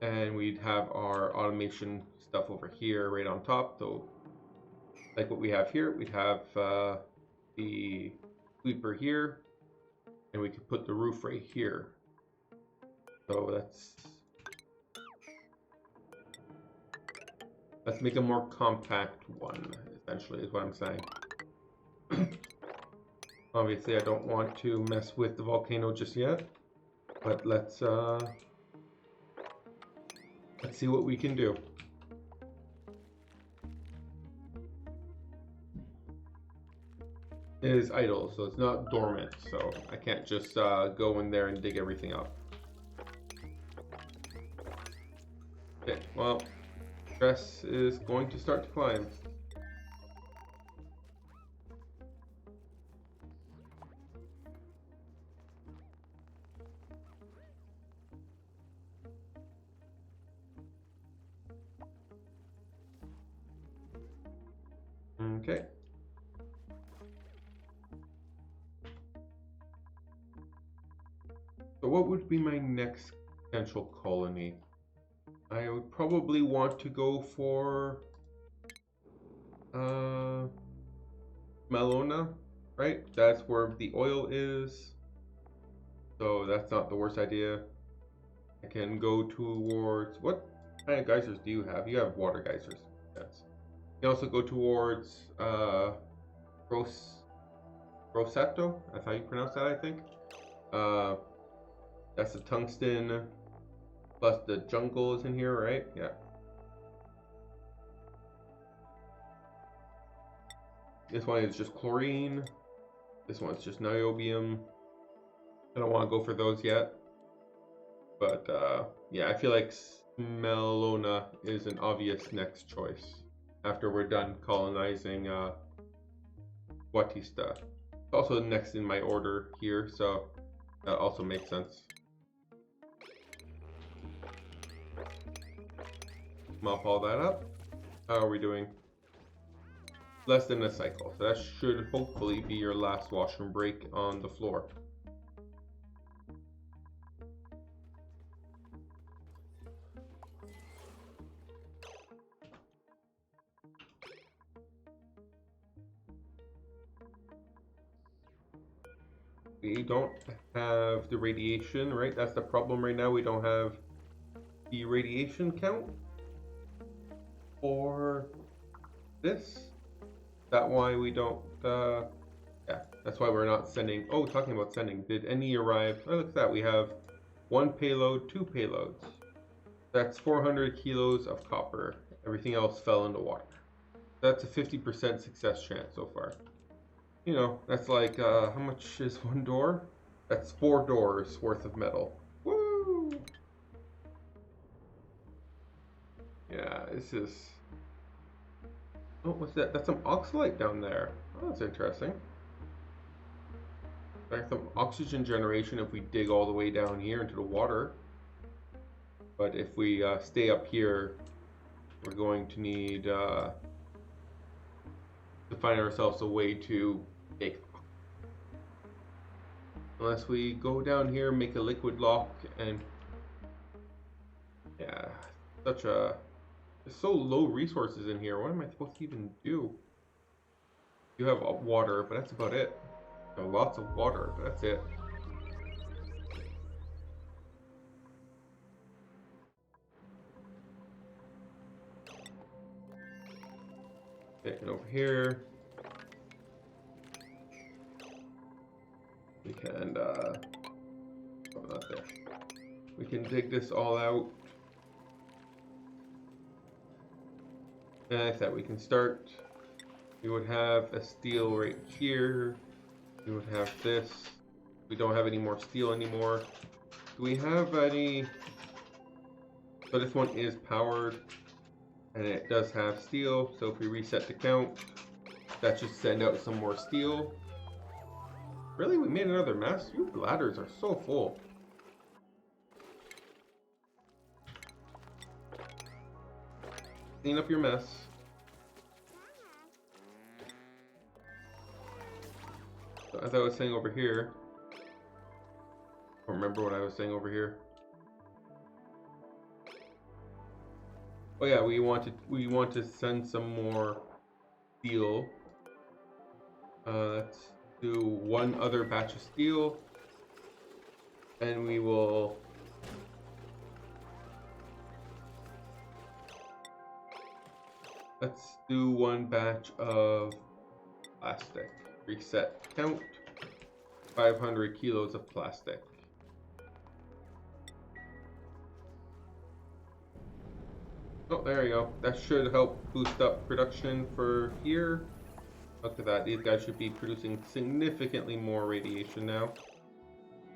And we'd have our automation stuff over here right on top. So like what we have here, we'd have the sweeper here, and we could put the roof right here. So let's make a more compact one, essentially, is what I'm saying. Obviously, I don't want to mess with the volcano just yet, but let's see what we can do. It is idle, so it's not dormant, so I can't just go in there and dig everything up. Okay, well, stress is going to start to climb. Okay. So what would be my next potential colony? I would probably want to go for Melona, right? That's where the oil is. So that's not the worst idea. I can go towards, what kind of geysers do you have? You have water geysers. Yes. You can also go towards Rosetto. That's how you pronounce that, I think. That's the tungsten. Plus the jungle is in here, right? Yeah. This one is just chlorine. This one's just niobium. I don't want to go for those yet. But yeah, I feel like Melona is an obvious next choice after we're done colonizing Watista. It's also next in my order here, so that also makes sense. Mop all that up. How are we doing? Less than a cycle. So that should hopefully be your last washroom break on the floor. We don't have the radiation, right? That's the problem right now. We don't have the radiation count for this. That's why we don't, yeah, that's why we're not sending. Oh, talking about sending, did any arrive? Oh, look at that, we have 1 payload, 2 payloads. That's 400 kilos of copper. Everything else fell into water. That's a 50% success chance so far. You know, that's like, how much is one door? That's 4 doors worth of metal. Woo! Yeah, this is... Oh, what's that? That's some oxalite down there. Oh, that's interesting. There's some oxygen generation if we dig all the way down here into the water. But if we stay up here, we're going to need to find ourselves a way to make. Unless we go down here, make a liquid lock, and yeah, such a... There's so low resources in here. What am I supposed to even do? You have water, but that's about it. You have lots of water, but that's it. Okay, and over here, we can, oh, not there. We can dig this all out. And I said we can start. We would have a steel right here. We would have this. We don't have any more steel anymore. Do we have any? So this one is powered, and it does have steel. So if we reset the count, that should send out some more steel. Really, we made another mess? You ladders are so full. Clean up your mess. So as I was saying over here, I don't remember what I was saying over here. Oh yeah, we want to send some more steel. Let's do one other batch of steel, and we will. Let's do one batch of plastic. Reset count. 500 kilos of plastic. Oh, there you go. That should help boost up production for here. Look at that. These guys should be producing significantly more radiation now.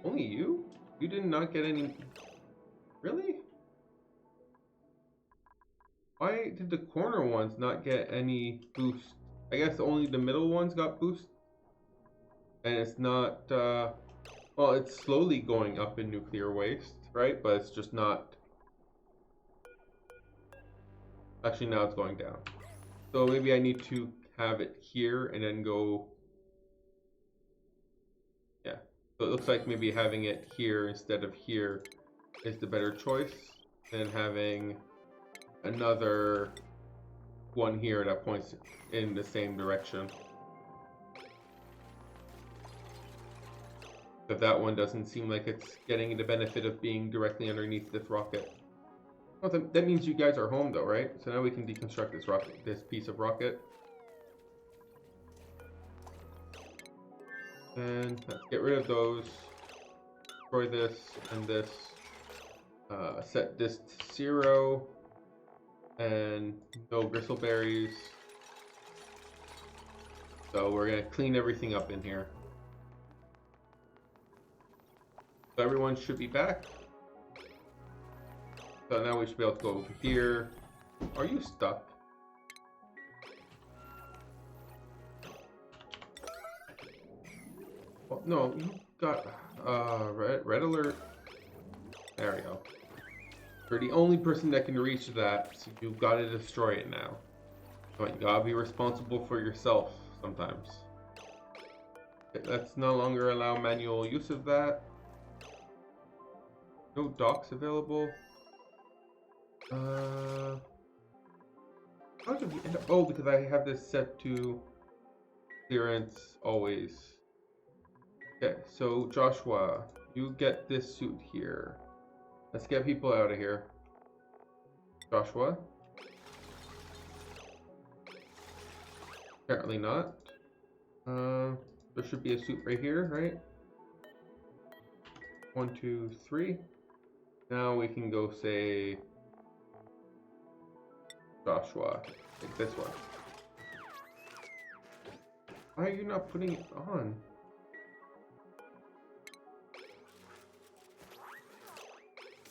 Only you? You did not get any... Really? Why did the corner ones not get any boost? I guess only the middle ones got boost. And it's not... well, it's slowly going up in nuclear waste, right? But it's just not... Actually, now it's going down. So maybe I need to have it here and then go... Yeah. So it looks like maybe having it here instead of here is the better choice than having another one here that points in the same direction. But that one doesn't seem like it's getting the benefit of being directly underneath this rocket. Well, that means you guys are home though, right? So now we can deconstruct this rocket, this piece of rocket. And let's get rid of those. Destroy this and this. Set this to 0. And no bristleberries. So we're going to clean everything up in here. So everyone should be back. So now we should be able to go over here. Are you stuck? Well, no, you got red alert. There we go. You're the only person that can reach that, so you've got to destroy it now. But you gotta be responsible for yourself sometimes. Okay, let's no longer allow manual use of that. No docks available. How did we end up? Oh, because I have this set to clearance always. Okay, so Joshua, you get this suit here. Let's get people out of here. Joshua? Apparently not. There should be a suit right here, right? 1, 2, 3. Now we can go say Joshua. Take this one. Why are you not putting it on?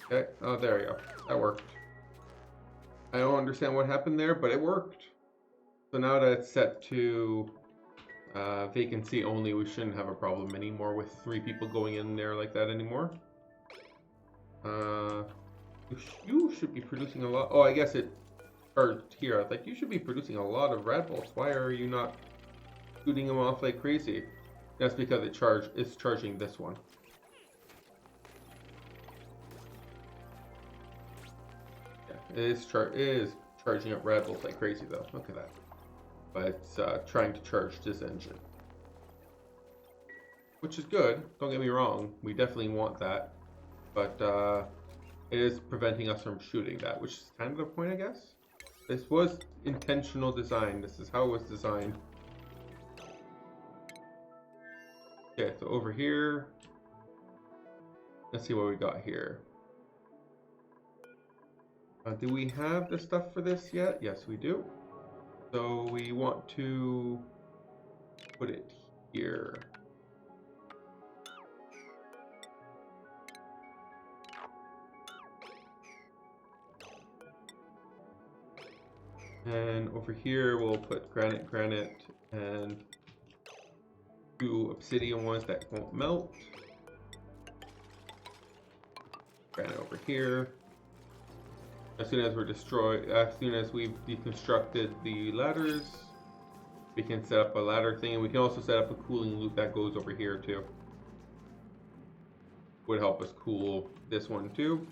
Okay, oh there we go. That worked. I don't understand what happened there, but it worked. So now that it's set to vacancy only, we shouldn't have a problem anymore with 3 people going in there like that anymore. You should be producing a lot. Oh, I guess it charged here. I was like, you should be producing a lot of rad bolts. Why are you not shooting them off like crazy? That's because it's charging this one. Yeah, it is charging up rad bolts like crazy though. Look at that. But it's trying to charge this engine, which is good. Don't get me wrong. We definitely want that, but it is preventing us from shooting that, which is kind of the point, I guess. This was intentional design. This is how it was designed. Okay, so over here, let's see what we got here. Do we have the stuff for this yet? Yes, we do. So we want to put it here. And over here we'll put granite, and 2 obsidian ones that won't melt. Granite over here. As soon as we've deconstructed the ladders, we can set up a ladder thing, and we can also set up a cooling loop that goes over here too. Would help us cool this one too.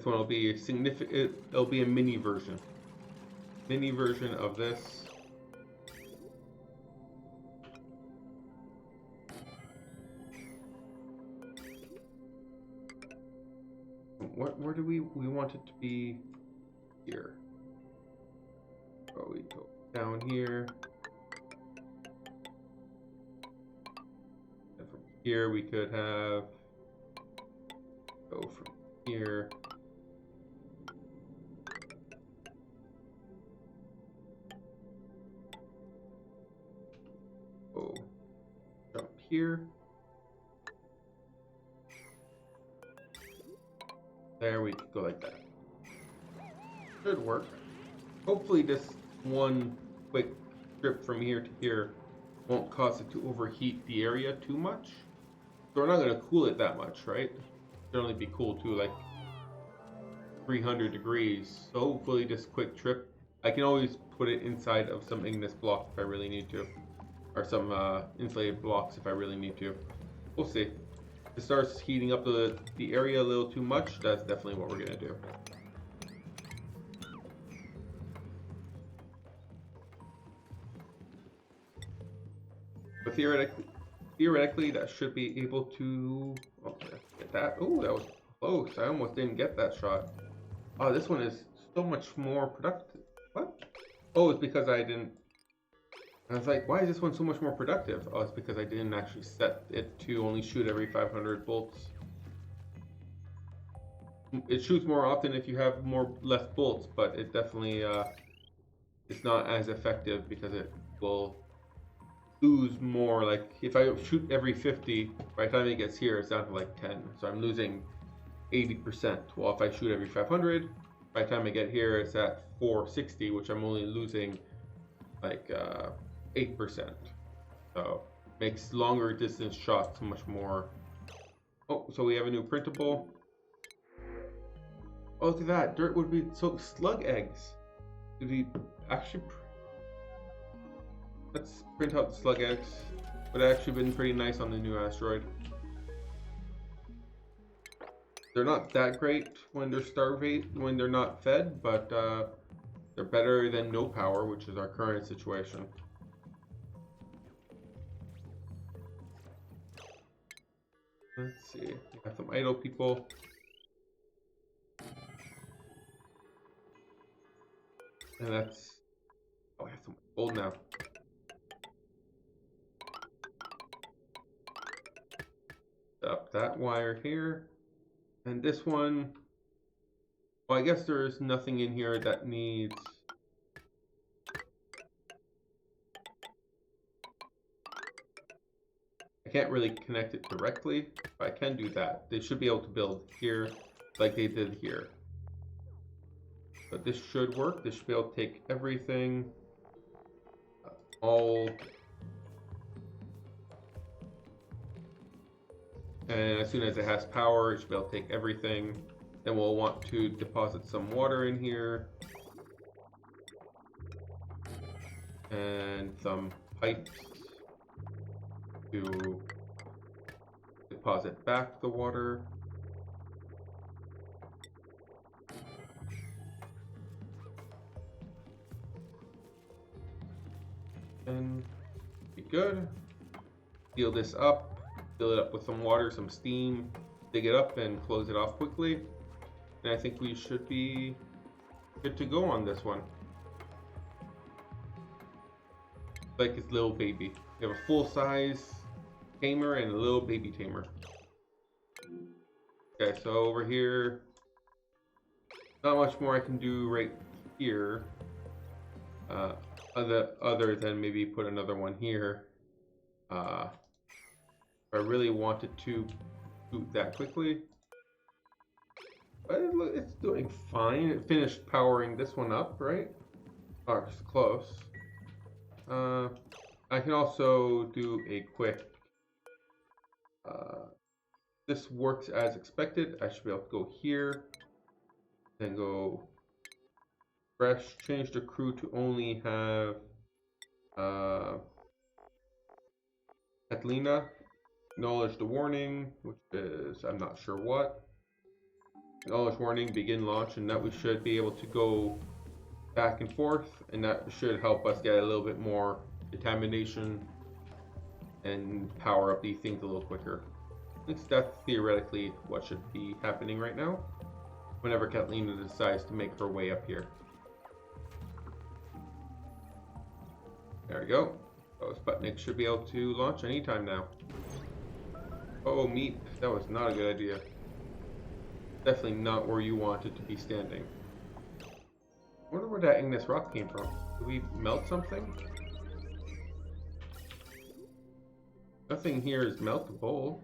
one will be a significant, it'll be a mini version. Mini version of this. Where do we want it to be? Here. Oh, we go down here. And from here we could have go from here. Go jump here. There we go like that. Should work. Hopefully this one quick trip from here to here won't cause it to overheat the area too much. So we're not going to cool it that much, right? It'll only be cool to like 300 degrees. So hopefully this quick trip, I can always put it inside of some igneous block if I really need to. Or some insulated blocks if I really need to. We'll see. If it starts heating up the area a little too much, that's definitely what we're going to do. But theoretically, that should be able to get that. Oh, that was close. I almost didn't get that shot. Oh, this one is so much more productive. What? Oh, it's because I didn't. I was like, why is this one so much more productive? Oh, it's because I didn't actually set it to only shoot every 500 bolts. It shoots more often if you have less bolts, but it definitely it's not as effective because it will lose more. Like if I shoot every 50, by the time it gets here, it's down to like 10. So I'm losing 80%. Well, if I shoot every 500, by the time I get here, it's at 460, which I'm only losing like 8%. So makes longer distance shots much more. Oh, so we have a new printable. Oh, look at that. Dirt would be so slug eggs. Do we actually? Let's print out the slug eggs. Would have actually been pretty nice on the new asteroid. They're not that great when they're when they're not fed, but they're better than no power, which is our current situation. Let's see. We have some idle people. And that's... Oh, I have some gold now. Up that wire here. And this one... Well, I guess there's nothing in here that needs... I can't really connect it directly, but I can do that. They should be able to build here like they did here. But this should work. This should be able to take everything, all, and as soon as it has power, it should be able to take everything. Then we'll want to deposit some water in here, and some pipes to deposit back the water. And be good. Seal this up, fill it up with some water, some steam, dig it up and close it off quickly. And I think we should be good to go on this one. Like his little baby. We have a full-size tamer and a little baby tamer. Okay, so over here, not much more I can do right here. Other than maybe put another one here. If I really wanted to shoot that quickly. But it's doing fine. It finished powering this one up, right? Oh, it's close. I can also do a quick... this works as expected. I should be able to go here. Then go... fresh, change the crew to only have Catalina, acknowledge the warning, which is I'm not sure what. Acknowledge warning, begin launch, and that we should be able to go back and forth, and that should help us get a little bit more contamination and power up these things a little quicker. That's theoretically what should be happening right now, whenever Catalina decides to make her way up here. There we go. So Sputnik should be able to launch anytime now. Oh, meat. That was not a good idea. Definitely not where you wanted to be standing. I wonder where that igneous rock came from. Did we melt something? Nothing here is meltable.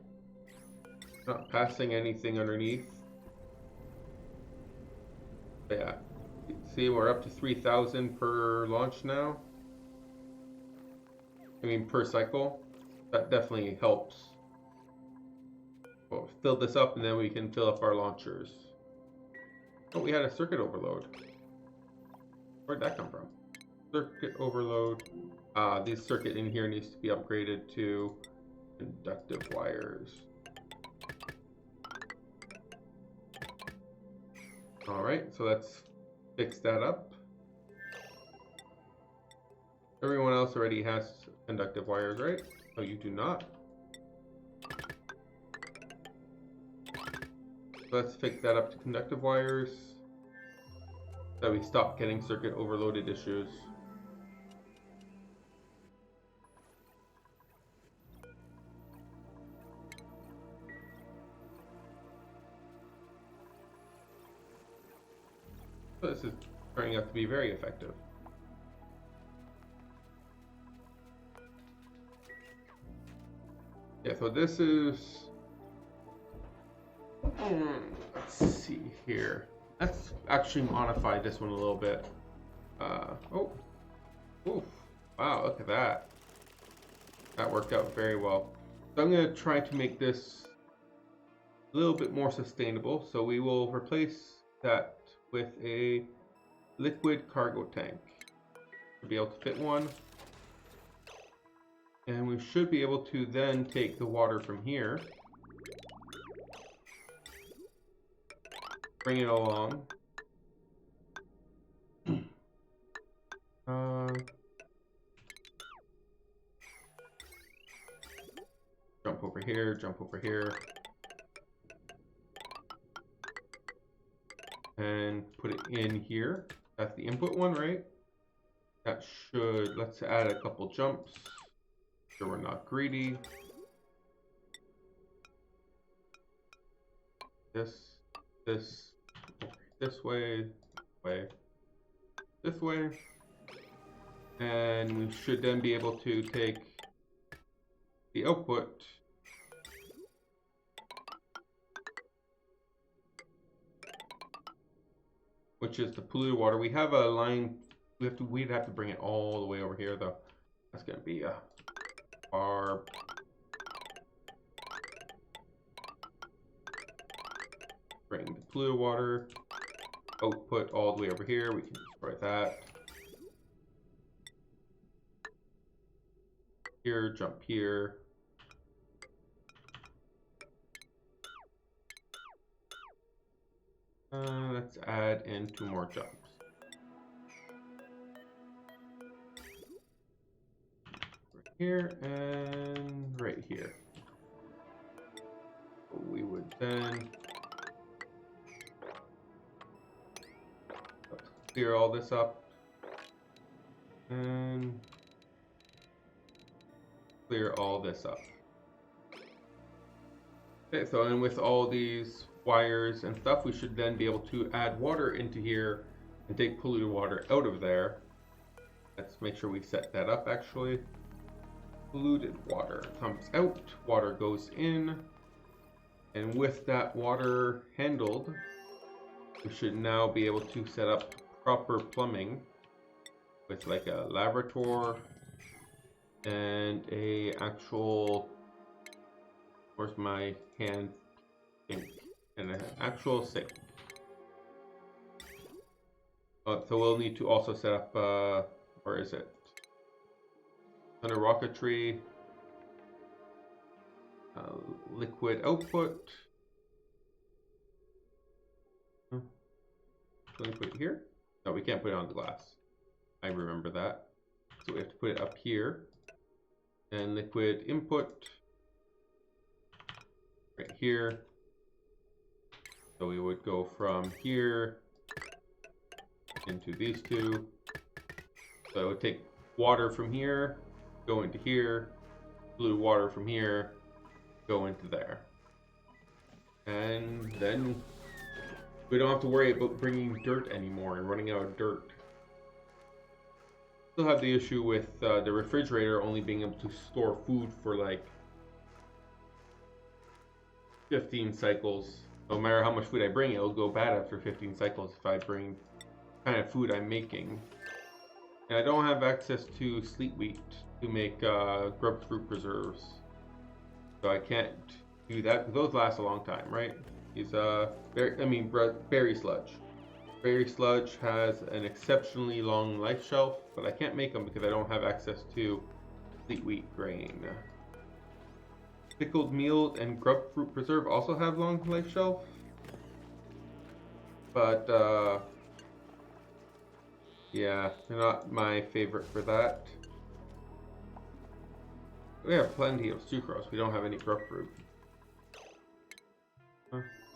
Not passing anything underneath. But yeah. See, we're up to 3,000 per launch now. I mean, per cycle. That definitely helps. We'll fill this up and then we can fill up our launchers. Oh, we had a circuit overload. Where'd that come from? Circuit overload. This circuit in here needs to be upgraded to conductive wires. Alright, so let's fix that up. Everyone else already has conductive wires, right? Oh, you do not? Let's fix that up to conductive wires so we stop getting circuit overloaded issues. So this is turning out to be very effective. Yeah, so this is... let's see here. Let's actually modify this one a little bit. Oh. Oof. Wow, look at that. That worked out very well. So I'm going to try to make this a little bit more sustainable. So we will replace that with a liquid cargo tank. To be able to fit one. And we should be able to then take the water from here. Bring it along. Jump over here, jump over here. And put it in here. That's the input one, right? That should, let's add a couple jumps. So we're not greedy. This way, this way. And we should then be able to take the output which is the polluted water. We have a line, we'd have to bring it all the way over here though. That's gonna be a far. Bring the polluted water output all the way over here. We can destroy that. Here, jump here. Let's add in 2 more jumps. Right here and right here. We would then clear all this up and clear all this up. Okay, so then with all these wires and stuff, we should then be able to add water into here and take polluted water out of there. Let's make sure we set that up actually. Polluted water comes out, water goes in, and with that water handled, we should now be able to set up proper plumbing with like a lavatory and a actual, where's my hand sink, and an actual sink. So we'll need to also set up, where is it? Under rocketry, liquid output, Can we put it here? No, we can't put it on the glass. I remember that. So we have to put it up here. And liquid input right here. So we would go from here into these two. So it would take water from here, go into here, blue water from here, go into there. And then we don't have to worry about bringing dirt anymore and running out of dirt. Still have the issue with the refrigerator only being able to store food for like 15 cycles. No matter how much food I bring, it'll go bad after 15 cycles if I bring the kind of food I'm making. And I don't have access to sleet wheat to make grub fruit preserves. So I can't do that. Those last a long time, right? These berry sludge. Berry sludge has an exceptionally long life shelf, but I can't make them because I don't have access to sleet wheat grain. Pickled meal and grub fruit preserve also have long life shelf, but yeah, they're not my favorite for that. We have plenty of sucrose. We don't have any grub fruit.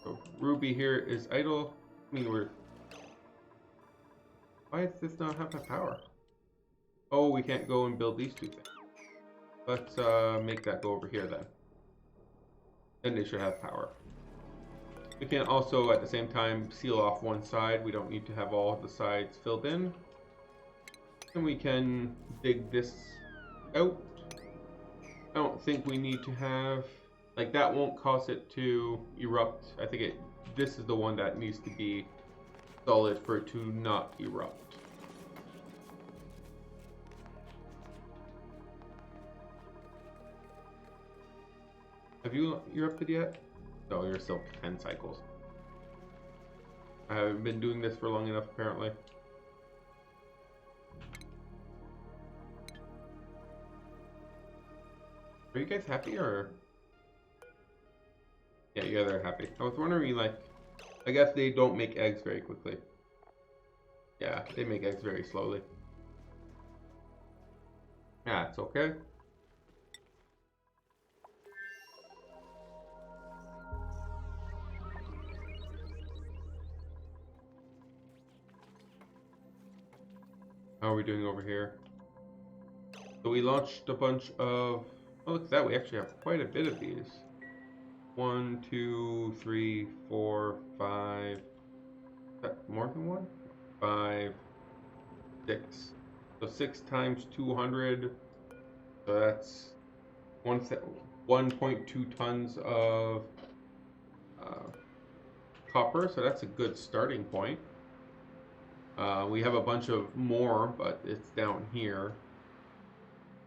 So Ruby here is idle. I mean, why does this not have the power? Oh, we can't go and build these two things. Let's make that go over here then. Then they should have power. We can also at the same time seal off one side. We don't need to have all of the sides filled in. And we can dig this out. I don't think we need to have, like, that won't cause it to erupt. I think this is the one that needs to be solid for it to not erupt. Have you erupted yet? No, you're still 10 cycles. I haven't been doing this for long enough, apparently. Are you guys happy, or? Yeah, you guys are happy. I was wondering, like, I guess they don't make eggs very quickly. Yeah, they make eggs very slowly. Yeah, it's okay. How are we doing over here? So we launched a bunch of... Oh, look at that. We actually have quite a bit of these. 1, 2, 3, 4, 5. Is that more than one? 5, 6. So 6 times 200. So that's 1.2 tons of copper. So that's a good starting point. We have a bunch of more, but it's down here.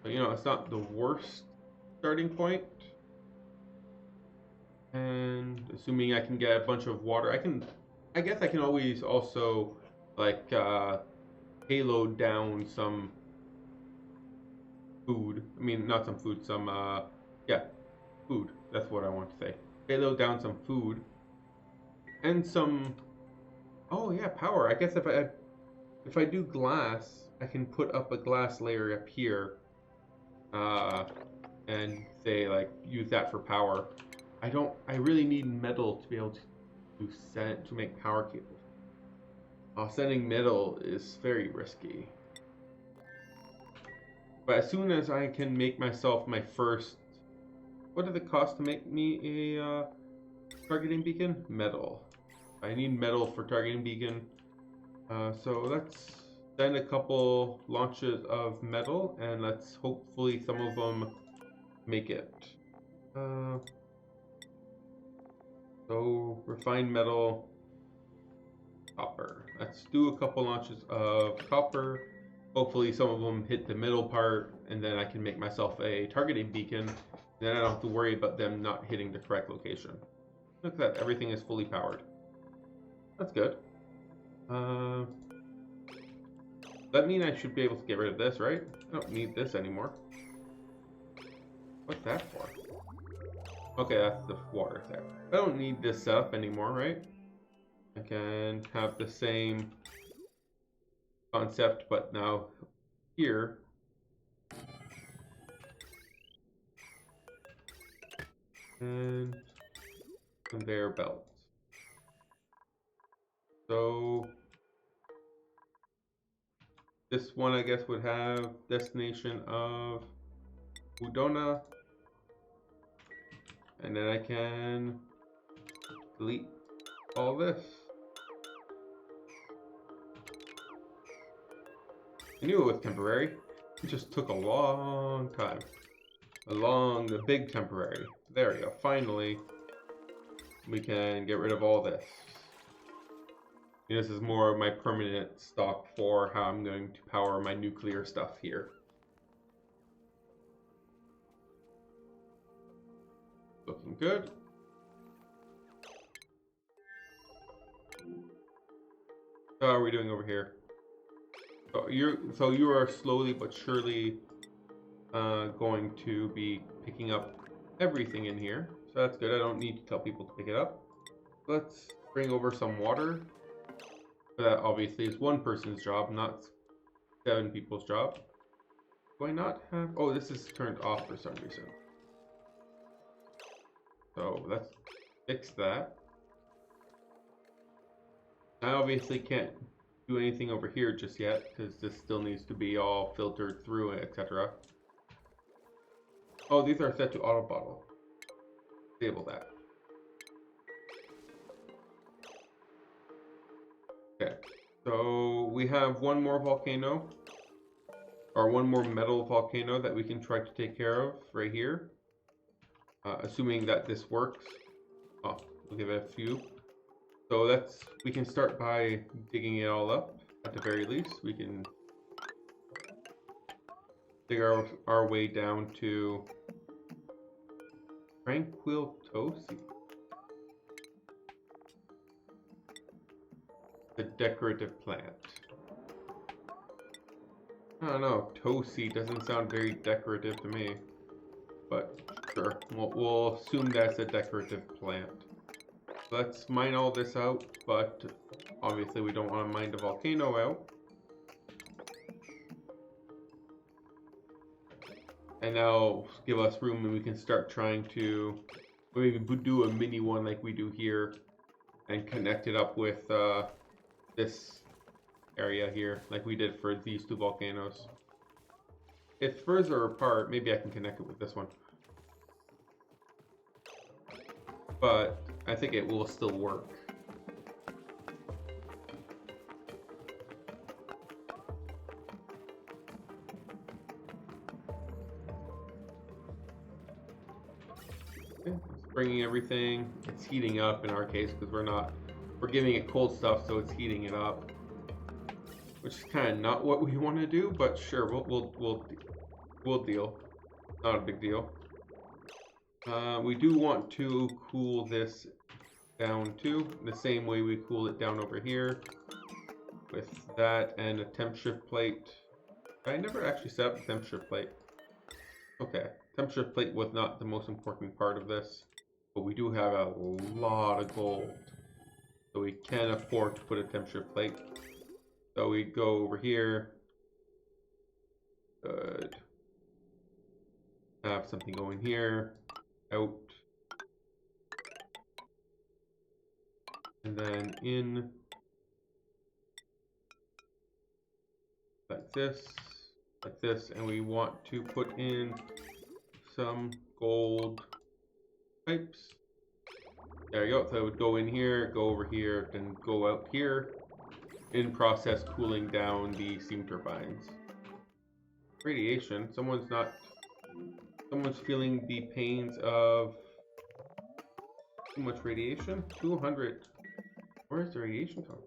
So, you know, it's not the worst starting point. And assuming I can get a bunch of water, I guess I can always also, like, payload down some food. I mean, not some food, some, yeah, food. That's what I want to say. Payload down some food. And some, oh yeah, power. I guess if I do glass, I can put up a glass layer up here, and say, like, use that for power. I really need metal to be able to make power cables. Sending metal is very risky. But as soon as I can make myself my first, what did it cost to make me a targeting beacon? Metal. I need metal for targeting beacon. So let's send a couple launches of metal, and let's hopefully some of them make it. So refined metal, copper. Let's do a couple launches of copper. Hopefully some of them hit the middle part, and then I can make myself a targeting beacon. Then I don't have to worry about them not hitting the correct location. Look at that, everything is fully powered. That's good. That means I should be able to get rid of this, right? I don't need this anymore. What's that for? Okay, that's the water there. I don't need this setup anymore, right? I can have the same concept, but now here. And conveyor belts. So this one, I guess, would have destination of Udona. And then I can delete all this. I knew it was temporary. It just took a long time. The big temporary. There we go. Finally, we can get rid of all this. This is more of my permanent stock for how I'm going to power my nuclear stuff here. Looking good. How are we doing over here? So you are slowly but surely going to be picking up everything in here. So that's good. I don't need to tell people to pick it up. Let's bring over some water. That obviously is one person's job, not 7 people's job. Do I not have... Oh, this is turned off for some reason. So let's fix that. I obviously can't do anything over here just yet, because this still needs to be all filtered through, etc. Oh, these are set to auto bottle. Disable that. Okay, so we have one more volcano, or one more metal volcano that we can try to take care of right here. Assuming that this works. Oh, we'll give it a few. So we can start by digging it all up. At the very least, we can dig our way down to Tranquil Tosi. The decorative plant. I don't know, Tosi doesn't sound very decorative to me. But sure, we'll assume that's a decorative plant. Let's mine all this out, but obviously we don't want to mine the volcano out. And that'll give us room and we can start trying to maybe do a mini one like we do here and connect it up with this area here like we did for these 2 volcanoes. If further apart, maybe I can connect it with this one. But I think it will still work. Okay, it's bringing everything. It's heating up in our case because we're giving it cold stuff, so it's heating it up. Which is kind of not what we want to do, but sure, we'll deal. Not a big deal. We do want to cool this down too, the same way we cool it down over here with that and a temp shift plate. I never actually set up the temp shift plate. Okay, temp shift plate was not the most important part of this, but we do have a lot of gold, so we can afford to put a temp shift plate. So we go over here. Good. Have something going here. Out. And then in. Like this. Like this. And we want to put in some gold pipes. There we go. So it would go in here, go over here, then go out here. In process cooling down the steam turbines. Radiation. Someone's feeling the pains of too much radiation. 200. Where's the radiation from?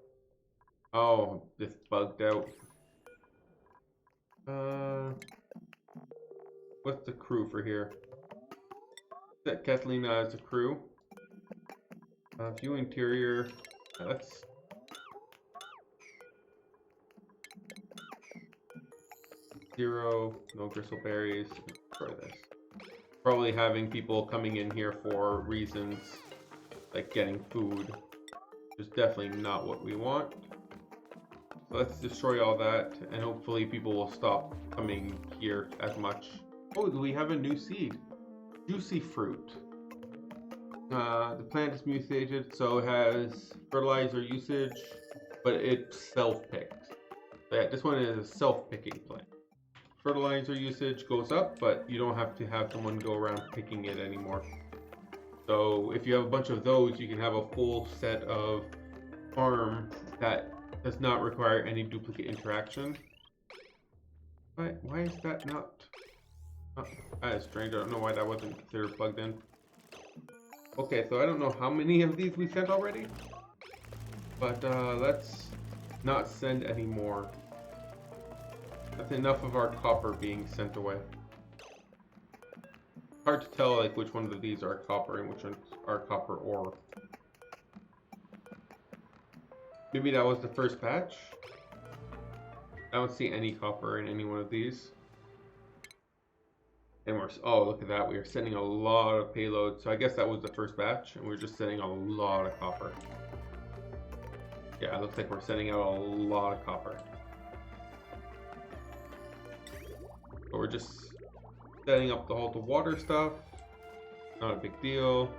Oh, this bugged out. What's the crew for here? Set Catalina as a crew. View interior. Let's. Zero, no bristleberries. Try this. Probably having people coming in here for reasons like getting food. Which is definitely not what we want. So let's destroy all that, and hopefully people will stop coming here as much. Oh, do we have a new seed? Juicy fruit. The plant is mutated, so it has fertilizer usage, but it self-picks. Yeah, this one is a self-picking plant. Fertilizer usage goes up, but you don't have to have someone go around picking it anymore. So if you have a bunch of those, you can have a full set of farm that does not require any duplicate interaction. Why is that not? That is strange. I don't know why that wasn't considered plugged in. Okay, so I don't know how many of these we sent already, but let's not send any more. That's enough of our copper being sent away. Hard to tell like which ones of these are copper and which ones are copper ore. Maybe that was the first batch. I don't see any copper in any one of these. And oh, look at that. We are sending a lot of payload. So I guess that was the first batch, and we're just sending a lot of copper. Yeah, it looks like we're sending out a lot of copper. But we're just setting up all the water stuff. Not a big deal.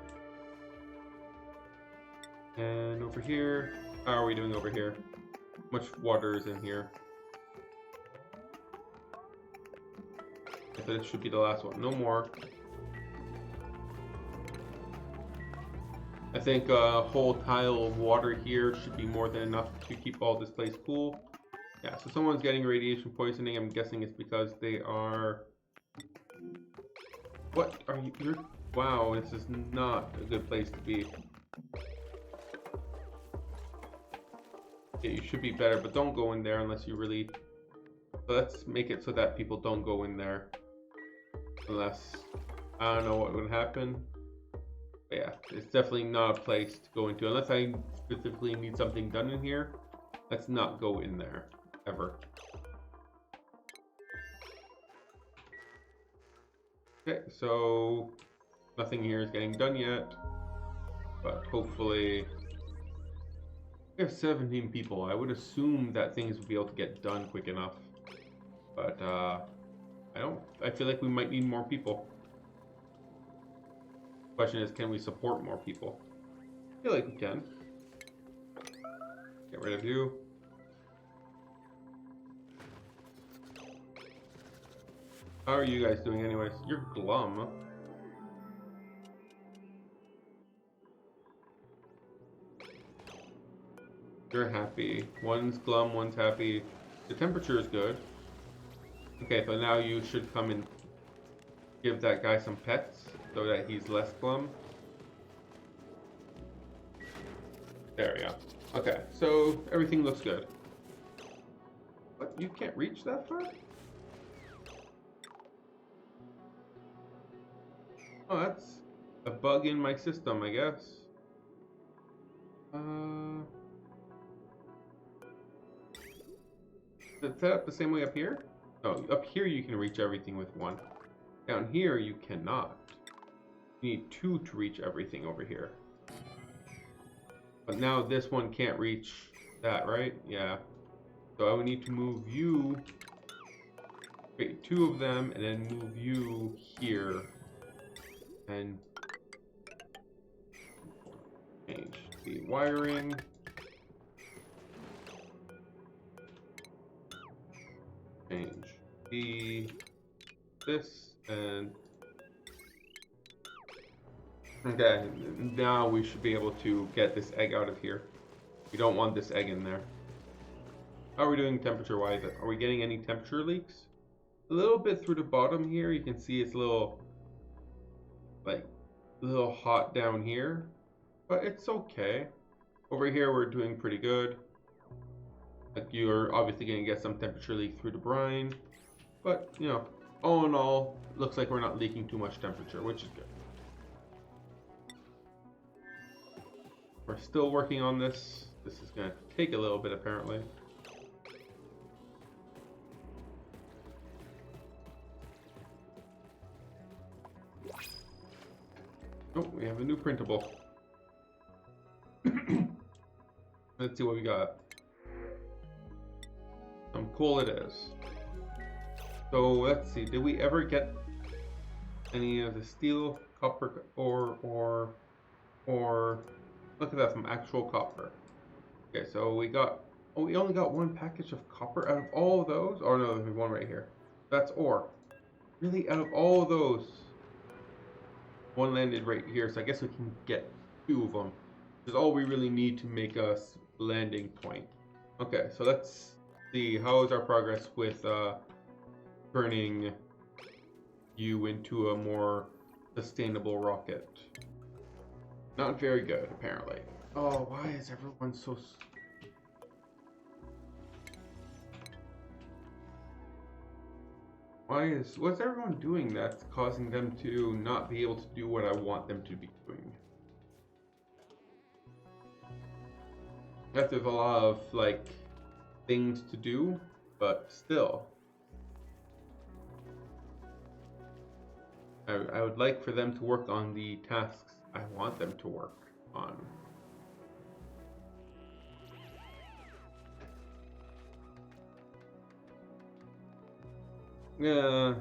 And over here, how are we doing over here? How much water is in here? This should be the last one. No more. I think a whole tile of water here should be more than enough to keep all this place cool. Yeah, so someone's getting radiation poisoning. I'm guessing it's because they are... What are you... You're... Wow, this is not a good place to be. Yeah, you should be better, but don't go in there unless you really... So let's make it so that people don't go in there. Unless... I don't know what would happen. But yeah, it's definitely not a place to go into. Unless I specifically need something done in here, let's not go in there. Ever. Okay, so... Nothing here is getting done yet. But hopefully... We have 17 people. I would assume that things would be able to get done quick enough. But, I feel like we might need more people. Question is, can we support more people? I feel like we can. Get rid of you. How are you guys doing anyways? You're glum. You're happy. One's glum, one's happy. The temperature is good. Okay, so now you should come and give that guy some pets so that he's less glum. There we go. Okay, so everything looks good. What? You can't reach that far? Oh, that's a bug in my system, I guess. Is it set up the same way up here? Oh, up here you can reach everything with one. Down here you cannot. You need two to reach everything over here. But now this one can't reach that, right? Yeah. So I would need to move you, create two of them, and then move you here. And change the wiring. Change this and okay, now we should be able to get this egg out of here. We don't want this egg in there. How are we doing temperature wise? Are we getting any temperature leaks? A little bit through the bottom here, you can see it's a little hot down here, but it's okay. Over here we're doing pretty good. Like you're obviously going to get some temperature leak through the brine, but you know, all in all, looks like we're not leaking too much temperature, which is good. We're still working on this. This is going to take a little bit apparently. Oh, we have a new printable. Let's see what we got. Some coal it is. So let's see. Did we ever get any of the steel, copper, or look at that, some actual copper. Okay, so we got. Oh, we only got one package of copper out of all of those. Oh no, there's one right here. That's ore. Really, out of all of those, one landed right here. So I guess we can get two of them. Which is all we really need to make a landing point. Okay, so let's see. How is our progress with turning you into a more sustainable rocket? Not very good, apparently. Oh, why is everyone so... What's everyone doing that's causing them to not be able to do what I want them to be doing? That there's a lot of, like, things to do, but still. I would like for them to work on the tasks I want them to work on. Yeah,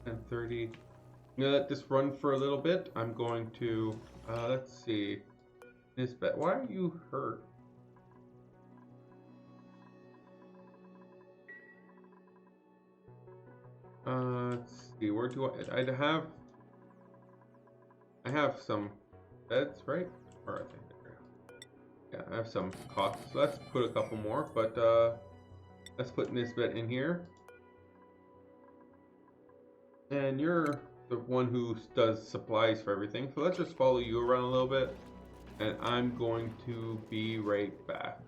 10:30. I'm gonna let this run for a little bit. I'm going to, let's see. Nisbet, why are you hurt? Let's see. Where do I have some beds, right? Or I think yeah, I have some costs. So let's put a couple more, but let's put Nisbet in here. And you're the one who does supplies for everything, so let's just follow you around a little bit. And I'm going to be right back.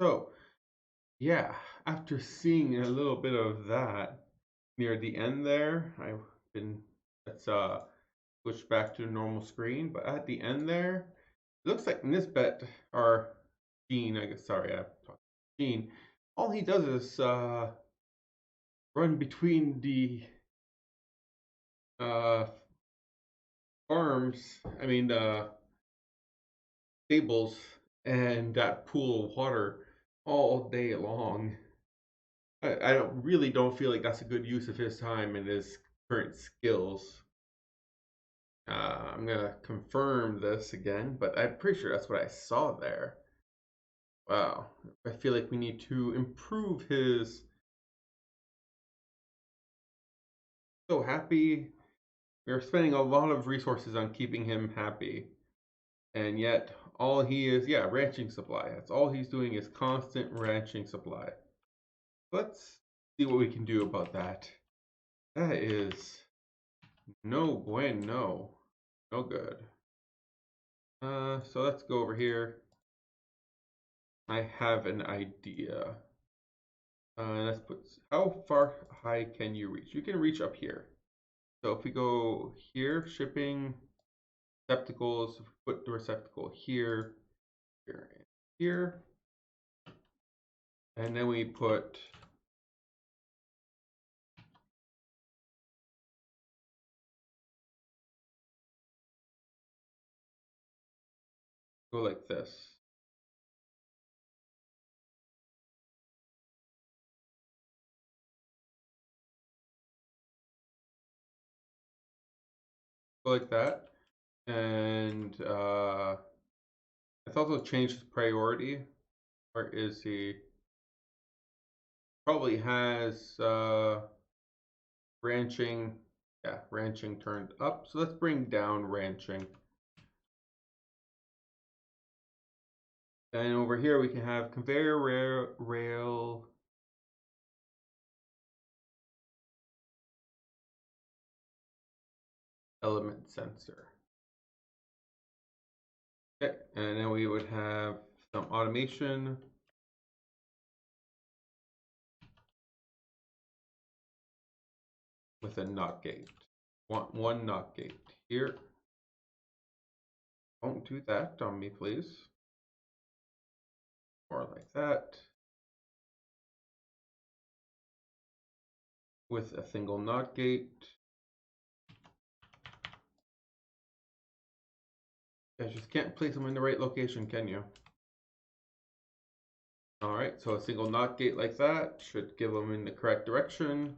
So, yeah, after seeing a little bit of that near the end there, I've been let's switch back to the normal screen. But at the end there, it looks like in this bet, our Gene, I guess, sorry, I'm talking Gene, all he does is run between the uh, farms, I mean, the stables, and that pool of water all day long. I really don't feel like that's a good use of his time and his current skills. I'm gonna confirm this again, but I'm pretty sure that's what I saw there. Wow, I feel like we need to improve his. So happy. We're spending a lot of resources on keeping him happy, and yet all he is, yeah, ranching supply. That's all he's doing is constant ranching supply. Let's see what we can do about that. That is no bueno, no good. So let's go over here. I have an idea. Let's put, how far high can you reach? You can reach up here. So if we go here, shipping, receptacles, put the receptacle here, here, and here. And then we put go like this. Go like that. And let's also change his priority. Where is he? Probably has ranching. Yeah, ranching turned up. So let's bring down ranching. Then over here we can have conveyor rail element sensor. Okay, and then we would have some automation. With a NOT gate. One NOT gate here. Don't do that on me, please. Or like that. With a single NOT gate. You just can't place them in the right location, can you? Alright, so a single NOT gate like that should give them in the correct direction.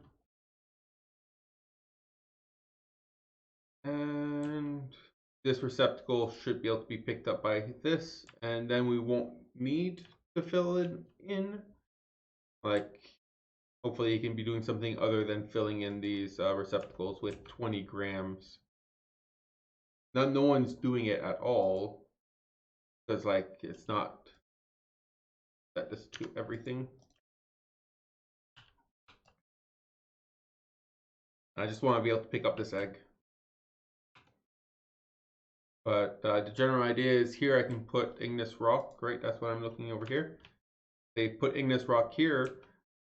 And this receptacle should be able to be picked up by this, and then we won't need to fill it in. Like, hopefully he can be doing something other than filling in these receptacles with 20 grams. No one's doing it at all, because like it's not set this to everything. I just want to be able to pick up this egg. But the general idea is here I can put igneous rock, right? That's what I'm looking over here. They put igneous rock here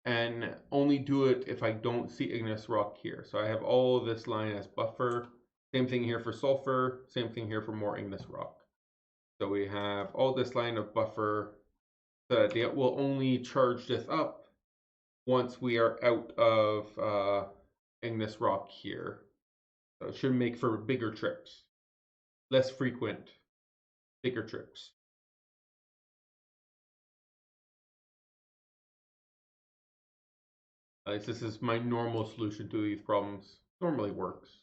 and only do it if I don't see igneous rock here. So I have all of this line as buffer. Same thing here for sulfur, same thing here for more igneous rock. So we have all this line of buffer so that it will only charge this up once we are out of igneous rock here. So it should make for bigger trips. Less frequent, bigger trips. This is my normal solution to these problems. Normally works.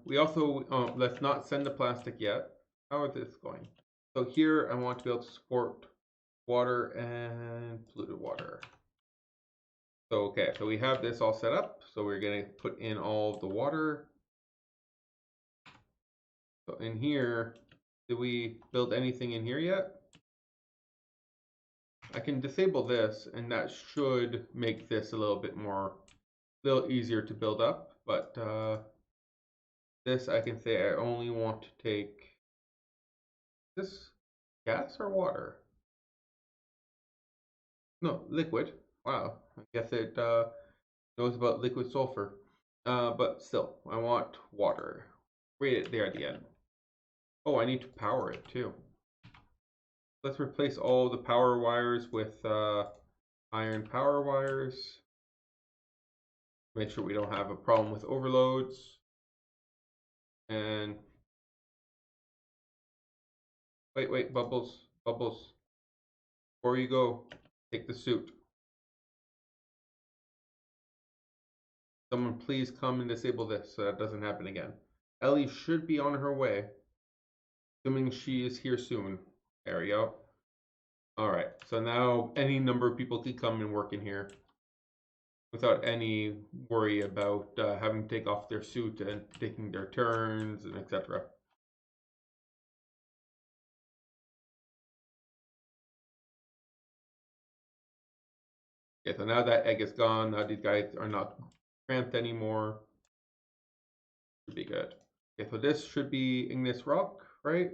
We also, let's not send the plastic yet. How is this going? So here I want to be able to support water and polluted water. So, okay, so we have this all set up. So we're going to put in all of the water. So in here, did we build anything in here yet? I can disable this, and that should make this a little bit more, a little easier to build up. But this I can say I only want to take This gas or water? No, liquid. Wow. I guess it knows about liquid sulfur. But still, I want water. Right there at the end. Oh, I need to power it too. Let's replace all the power wires with iron power wires. Make sure we don't have a problem with overloads. And wait, Bubbles. Bubbles. Before you go, take the suit. Someone please come and disable this so that doesn't happen again. Ellie should be on her way. Assuming she is here soon. There we go. Alright, so now any number of people can come and work in here without any worry about having to take off their suit and taking their turns and etc. Okay, so now that egg is gone. Now these guys are not cramped anymore. Should be good. Okay, so this should be igneous rock, right?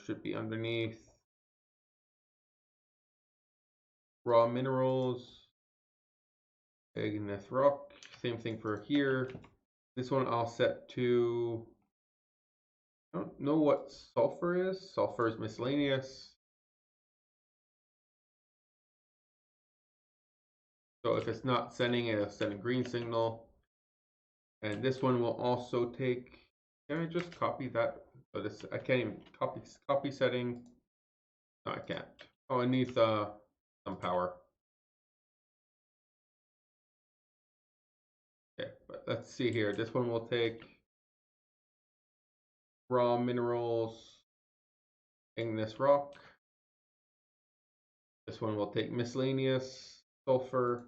Should be underneath raw minerals, igneous rock. Same thing for here. This one I'll set to, I don't know what sulfur is. Sulfur is miscellaneous. So if it's not sending it, it'll send a green signal. And this one will also take, can I just copy that? So this, I can't even copy setting. No, I can't. Oh, it needs some power. Okay, but let's see here. This one will take raw minerals, igneous rock. This one will take miscellaneous, sulfur.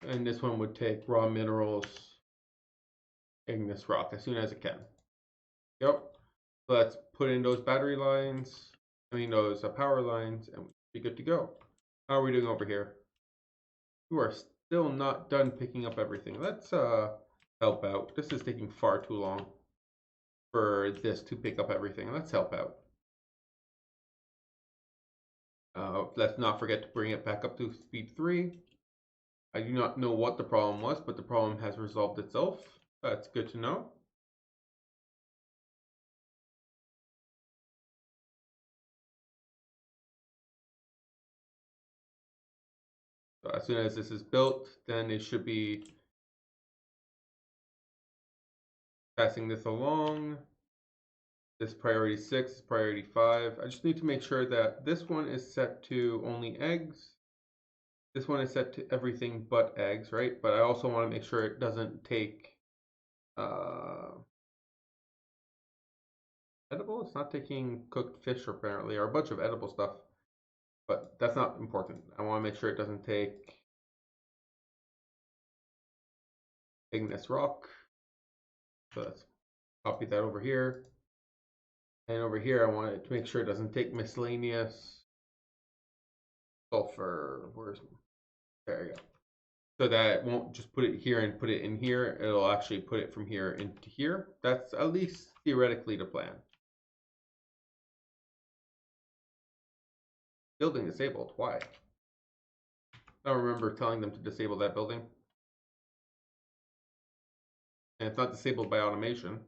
And this one would take raw minerals, igneous rock as soon as it can. Yep. So let's put in those battery lines. I mean those power lines, and we'll be good to go. How are we doing over here? You are still not done picking up everything. Let's help out. This is taking far too long for this to pick up everything. Let's help out. Let's not forget to bring it back up to speed 3. I do not know what the problem was, but the problem has resolved itself. That's good to know. So as soon as this is built, then it should be passing this along. This priority 6, priority 5. I just need to make sure that this one is set to only eggs. This one is set to everything but eggs, right? But I also want to make sure it doesn't take edible. It's not taking cooked fish apparently, or a bunch of edible stuff. But that's not important. I want to make sure it doesn't take igneous rock. So let's copy that over here. And over here, I want it to make sure it doesn't take miscellaneous sulfur. There you go. So that it won't just put it here and put it in here. It'll actually put it from here into here. That's at least theoretically the plan. Building disabled. Why? I don't remember telling them to disable that building. And it's not disabled by automation.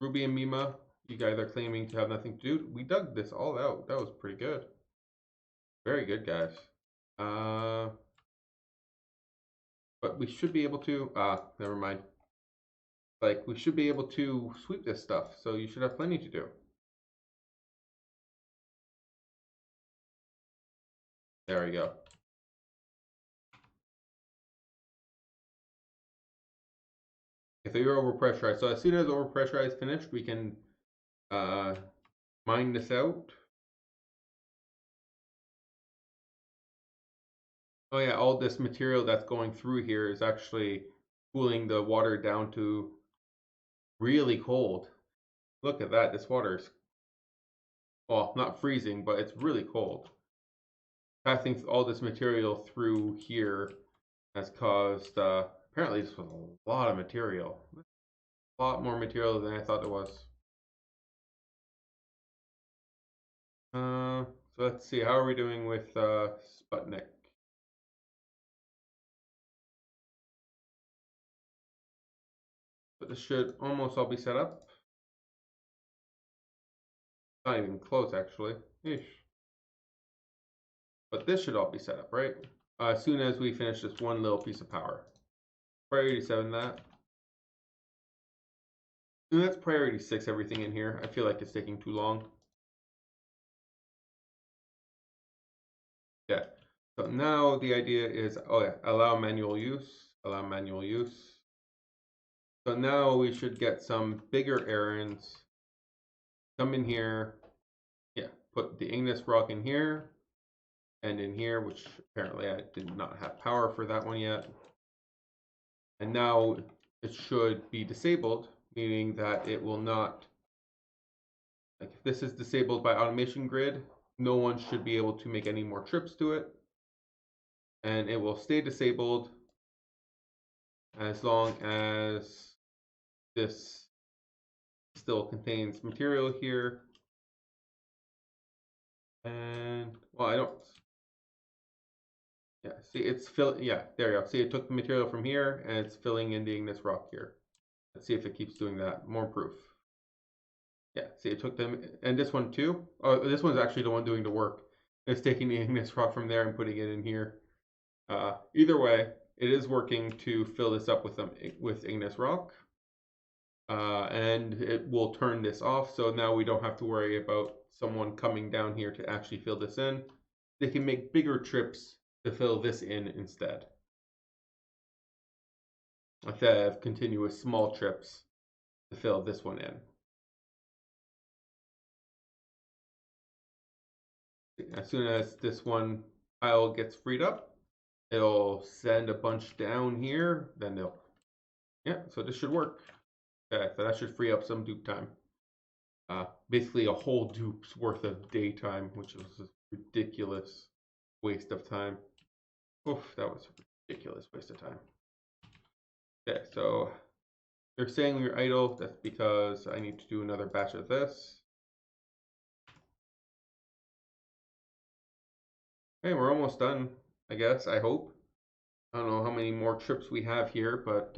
Ruby and Mima, you guys are claiming to have nothing to do. We dug this all out. That was pretty good. Very good, guys. But we should be able to, never mind. Like, we should be able to sweep this stuff, so you should have plenty to do. There we go. Okay, so you're overpressurized. So as soon as overpressurized finished, we can mine this out. Oh yeah, all this material that's going through here is actually cooling the water down to really cold. Look at that, this water's, well, not freezing, but it's really cold. Passing all this material through here has caused, apparently this was a lot of material. a lot more material than I thought it was. So let's see, how are we doing with Sputnik? But this should almost all be set up. Not even close, actually. Eesh. But this should all be set up, right? As soon as we finish this one little piece of power. Priority 7 that. And that's priority 6 everything in here. I feel like it's taking too long. Yeah. So now the idea is, oh yeah, allow manual use. Allow manual use. So now we should get some bigger errands. Come in here. Yeah, put the Ignis rock in here. And in here, which apparently I did not have power for that one yet. And now it should be disabled, meaning that it will not, like if this is disabled by automation grid, no one should be able to make any more trips to it. And it will stay disabled as long as this still contains material here. And, well, I don't, yeah, see it's filling, yeah, there you go. See, it took the material from here and it's filling in the Ignis rock here. Let's see if it keeps doing that. More proof. Yeah, see, it took them, and this one too. Oh, this one's actually the one doing the work. It's taking the Ignis rock from there and putting it in here. Either way, it is working to fill this up with Ignis rock. And it will turn this off, so now we don't have to worry about someone coming down here to actually fill this in. They can make bigger trips to fill this in instead of continuous small trips to fill this one in. As soon as this one pile gets freed up, it'll send a bunch down here, then they'll, yeah, so this should work. Okay, so that should free up some dupe time. Basically a whole dupe's worth of daytime, which is a ridiculous waste of time. Oof, that was a ridiculous waste of time. Okay, so you're saying you're idle, that's because I need to do another batch of this. Hey, we're almost done, I guess, I hope. I don't know how many more trips we have here, but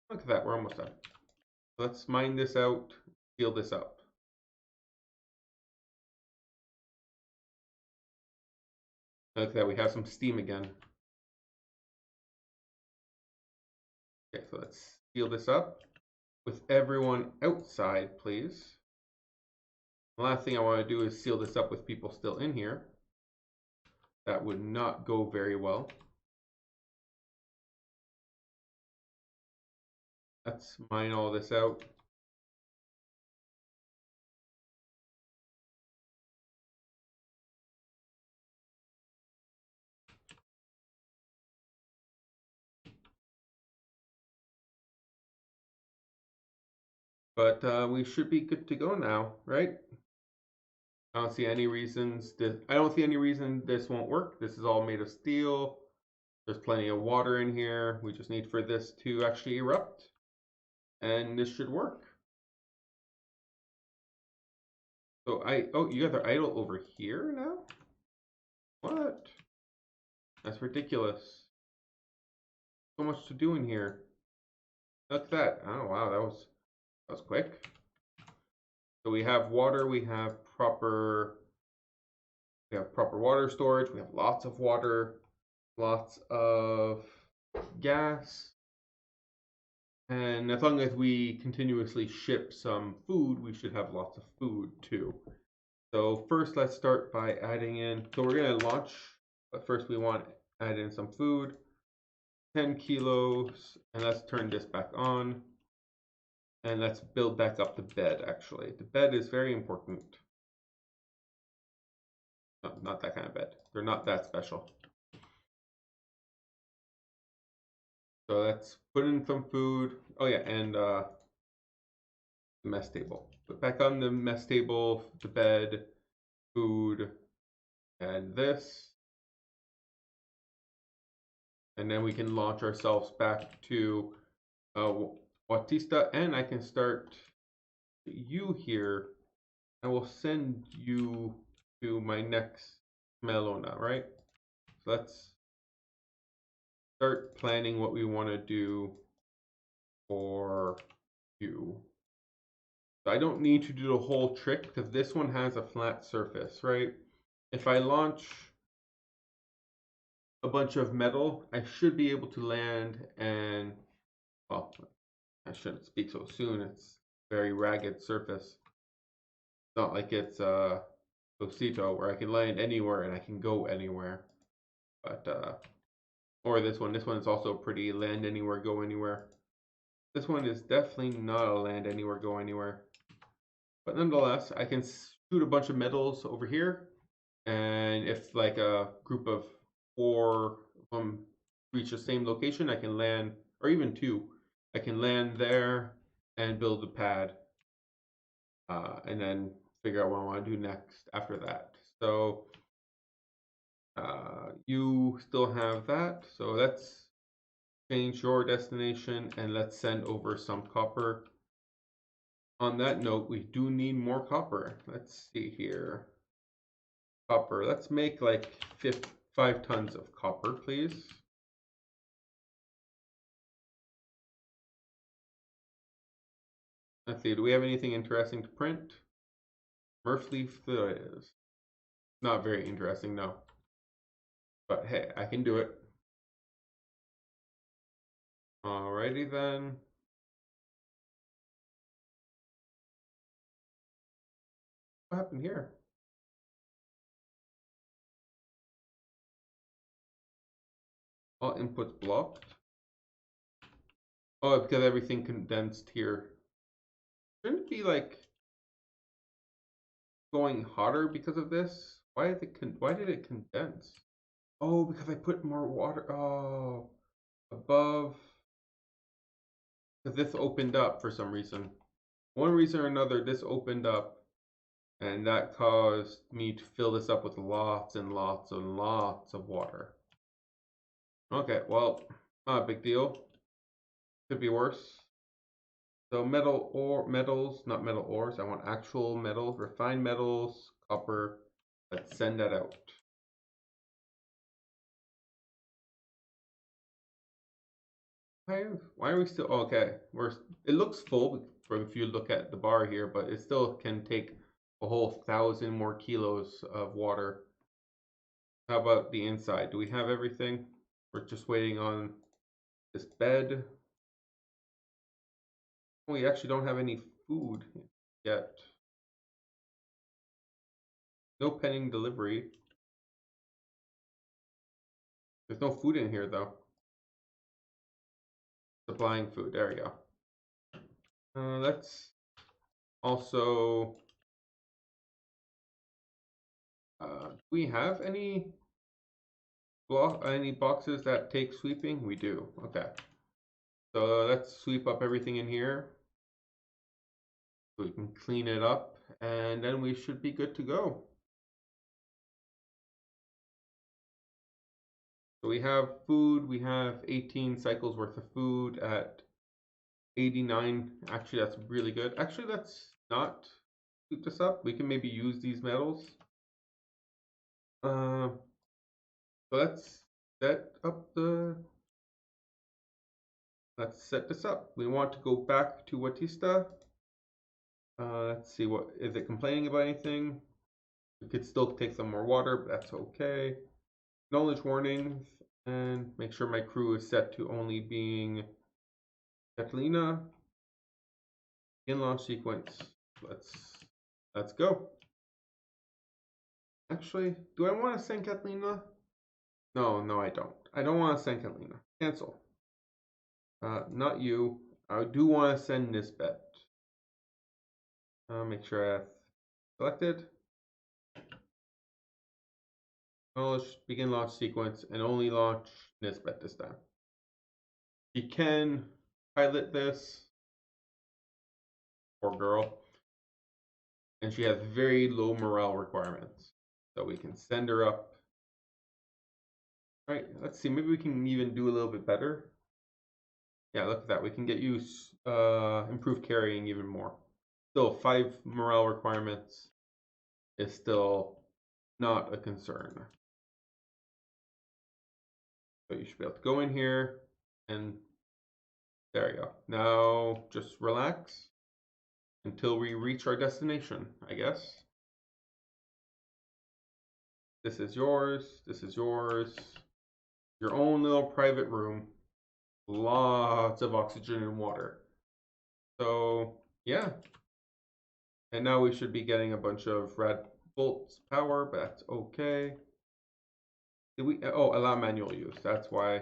look at that, we're almost done. Let's mine this out, seal this up. Look at that, we have some steam again. Okay, so let's seal this up with everyone outside, please. The last thing I want to do is seal this up with people still in here. That would not go very well. Let's mine all this out. But we should be good to go now, right? I don't see any reasons I don't see any reason this won't work. This is all made of steel. There's plenty of water in here. We just need for this to actually erupt. And this should work. So oh, you guys are idle over here now? What? That's ridiculous. So much to do in here. Look at that. Oh wow, that was quick. So we have water, we have proper water storage, we have lots of water, lots of gas. And as long as we continuously ship some food, we should have lots of food too. So first let's start by adding in, so we're gonna launch, but first we want to add in some food, 10 kilos, and let's turn this back on. And let's build back up the bed actually. The bed is very important. No, not that kind of bed. They're not that special. So let's put in some food. Oh yeah, and the mess table. Put back on the mess table, the bed, food, and this. And then we can launch ourselves back to Bautista, and I can start you here. I will send you to my next Melona, right? So let's start planning what we want to do for you. So I don't need to do the whole trick because this one has a flat surface, right? If I launch a bunch of metal, I should be able to land and, well, I shouldn't speak so soon. It's very ragged surface. It's not like it's Osito where I can land anywhere and I can go anywhere. But or this one is also pretty land anywhere, go anywhere. This one is definitely not a land anywhere, go anywhere. But nonetheless, I can shoot a bunch of metals over here, and if like a group of 4 of them reach the same location, I can land, or even 2, I can land there and build a pad, and then figure out what I want to do next after that. So you still have that, so let's change your destination and let's send over some copper. On that note, we do need more copper. Let's see here. Copper. Let's make like 5 tons of copper, please. Let's see. Do we have anything interesting to print? Murph-leaf is not very interesting, no. But hey, I can do it. Alrighty then. What happened here? All inputs blocked. Oh, because everything condensed here. Shouldn't it be like going hotter because of this? Why did it condense? Oh, because I put more water. Oh, above. Because this opened up for some reason. One reason or another, this opened up, and that caused me to fill this up with lots and lots and lots of water. Okay, well, not a big deal. Could be worse. So metals, not metal ores. I want actual metals, refined metals, copper. Let's send that out. Why are we still okay? It looks full from if you look at the bar here, but it still can take a whole 1,000 more kilos of water. How about the inside? Do we have everything? We're just waiting on this bed. We actually don't have any food yet. No pending delivery. There's no food in here though. Supplying food. There we go. Let's also. Do we have any boxes that take sweeping? We do. Okay. So let's sweep up everything in here so we can clean it up, and then we should be good to go. So we have food. We have 18 cycles worth of food at 89. Actually, that's really good. Actually, let's not sweep this up. We can maybe use these metals. So let's set up the. Let's set this up. We want to go back to Watista. Let's see, what is it complaining about anything? We could still take some more water, but that's okay. Knowledge warnings, and make sure my crew is set to only being Catalina. In launch sequence. Let's go. Actually, do I want to send Catalina? No, I don't. I don't want to send Catalina. Cancel. Not you. I do want to send Nisbet. Make sure I've selected. Begin launch sequence, and only launch Nisbet this time. You can pilot this. Poor girl. And she has very low morale requirements. So we can send her up. All right, let's see. Maybe we can even do a little bit better. Yeah, look at that. We can get you improved carrying even more. Still, 5 morale requirements is still not a concern. So you should be able to go in here and there you go. Now just relax until we reach our destination, I guess. This is yours. This is yours. Your own little private room. Lots of oxygen and water. So, yeah. And now we should be getting a bunch of red bolts power, but that's okay. Did we? Oh, allow manual use. That's why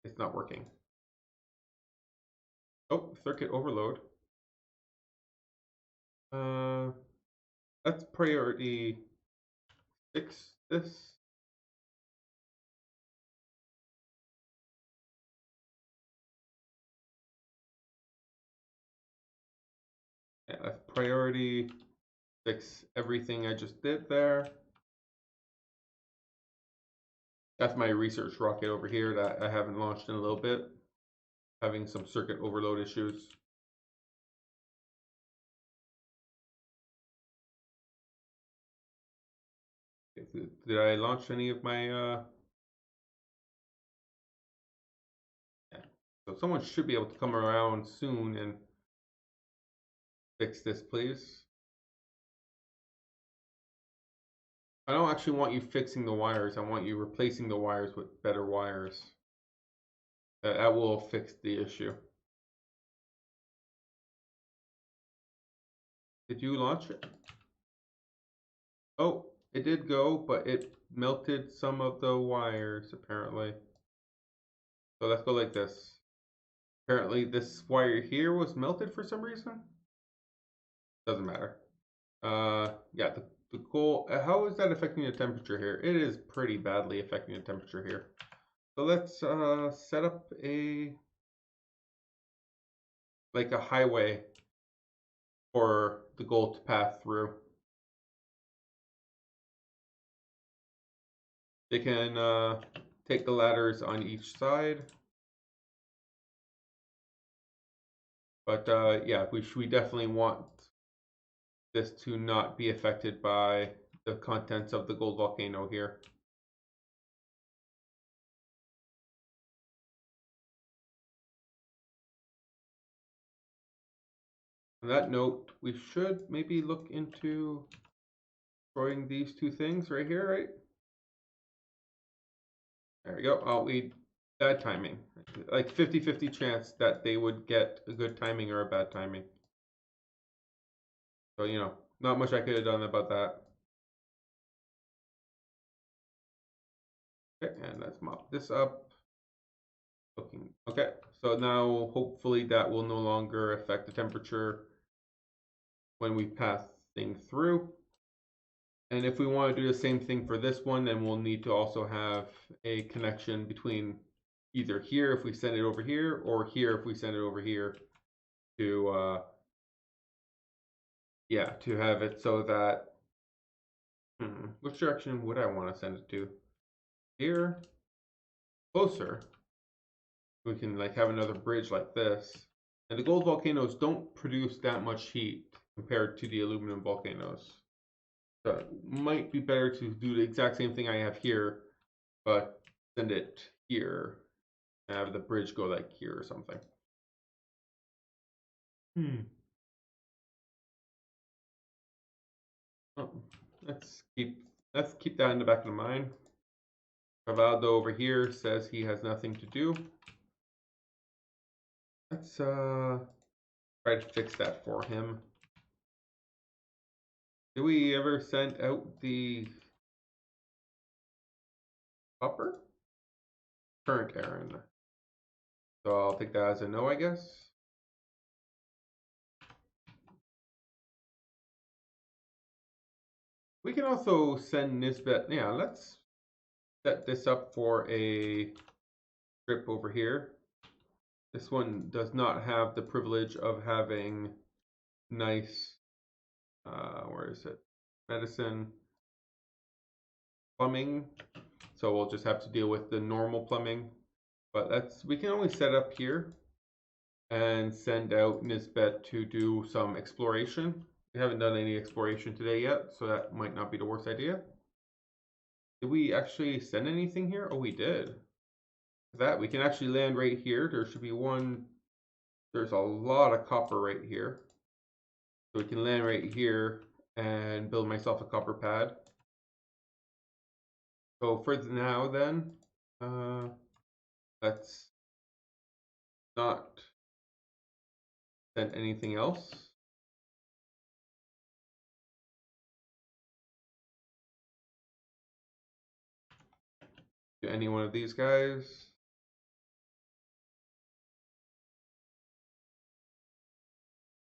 it's not working. Oh, circuit overload. Uh, let's priority fix this. Yeah, let's priority fix everything I just did there. That's my research rocket over here that I haven't launched in a little bit. Having some circuit overload issues. Did I launch any of my yeah. So someone should be able to come around soon and fix this, please. I don't actually want you fixing the wires. I want you replacing the wires with better wires. That will fix the issue. Did you launch it? Oh, it did go, but it melted some of the wires, apparently. So let's go like this. Apparently this wire here was melted for some reason. Doesn't matter. Yeah, the coal, how is that affecting the temperature here? It is pretty badly affecting the temperature here. So let's set up like a highway for the gold to pass through. They can take the ladders on each side. But yeah, we definitely want this to not be affected by the contents of the gold volcano here. On that note, we should maybe look into destroying these two things right here, right? There we go. Oh, bad timing. Like 50-50 chance that they would get a good timing or a bad timing. So, you know, not much I could have done about that. Okay, and let's mop this up. Okay, so now hopefully that will no longer affect the temperature when we pass things through. And if we want to do the same thing for this one, then we'll need to also have a connection between either here if we send it over here, or here if we send it over here to yeah, to have it so that which direction would I want to send it to? Here, closer. We can like have another bridge like this. And the gold volcanoes don't produce that much heat compared to the aluminum volcanoes. So it might be better to do the exact same thing I have here, but send it here and have the bridge go like here or something. Oh, let's keep that in the back of the mind. Cavaldo over here says he has nothing to do. Let's try to fix that for him. Did we ever send out the copper? Current errand. So I'll take that as a no, I guess. We can also send Nisbet. Yeah, let's set this up for a trip over here. This one does not have the privilege of having nice, where is it? Medicine, plumbing. So we'll just have to deal with the normal plumbing. But we can only set up here. and send out Nisbet to do some exploration. We haven't done any exploration today yet, so that might not be the worst idea. Did we actually send anything here? Oh, we did. That we can actually land right here. There should be one. There's a lot of copper right here. So we can land right here and build myself a copper pad. So for now then, let's not send anything else. To any one of these guys.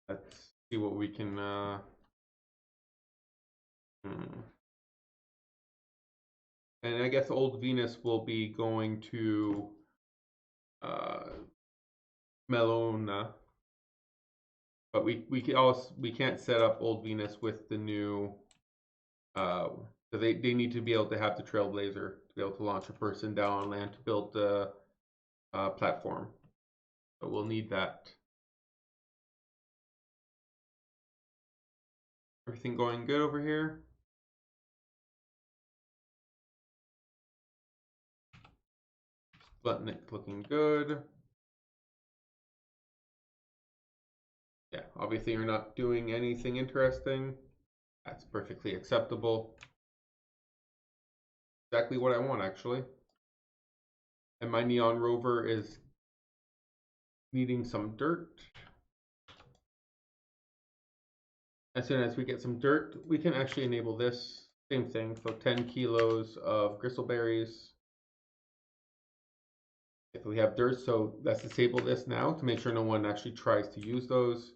Let's see what we can And I guess old Venus will be going to uh, Melona, but we can't set up old Venus with the new. So they need to be able to have the Trailblazer to be able to launch a person down on land to build the platform. So we'll need that. Everything going good over here? Sputnik looking good. Yeah, obviously you're not doing anything interesting. That's perfectly acceptable. Exactly what I want, actually. And my Neon Rover is needing some dirt. As soon as we get some dirt, we can actually enable this. Same thing, so 10 kilos of gristleberries. If we have dirt, so let's disable this now to make sure no one actually tries to use those.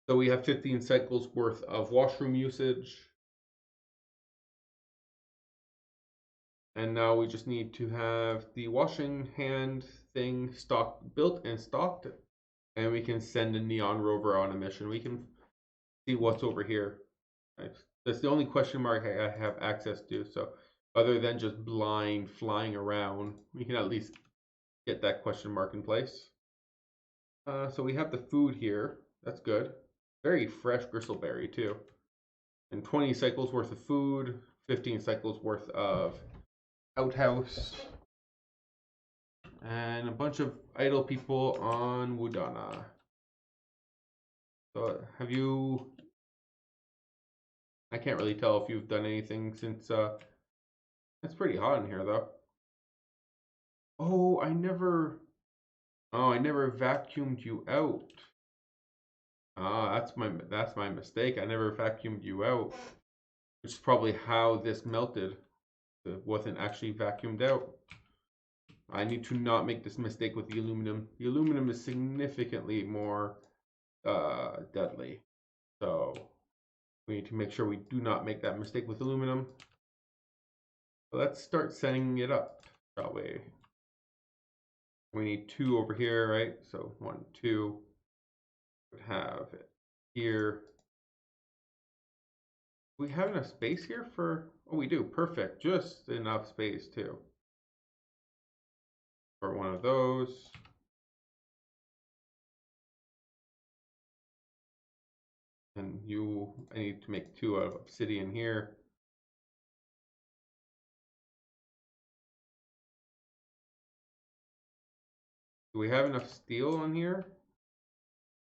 So we have 15 cycles worth of washroom usage. And now we just need to have the washing hand thing built and stocked. And we can send a Neon Rover on a mission. We can see what's over here. That's the only question mark I have access to. So other than just blind flying around, we can at least get that question mark in place. So we have the food here. That's good. Very fresh bristleberry too. And 20 cycles worth of food, 15 cycles worth of outhouse, and a bunch of idle people on Wudana. So have you... I can't really tell if you've done anything since... it's pretty hot in here though. Oh, I never vacuumed you out. Ah, that's my mistake. I never vacuumed you out. Which is probably how this melted. It wasn't actually vacuumed out. I need to not make this mistake with the aluminum. The aluminum is significantly more deadly. So we need to make sure we do not make that mistake with aluminum. So let's start setting it up, shall we? We need 2 over here, right? So 1, 2. Would have it here. We have enough space here for... Oh, we do. Perfect. Just enough space, too. For one of those. And I need to make 2 out of obsidian here. Do we have enough steel on here?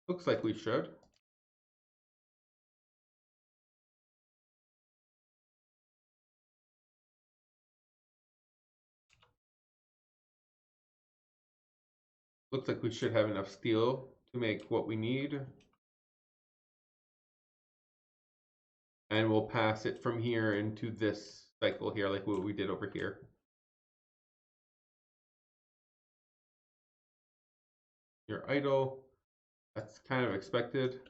Looks like we should. Looks like we should have enough steel to make what we need. And we'll pass it from here into this cycle here, like what we did over here. You're idle. That's kind of expected.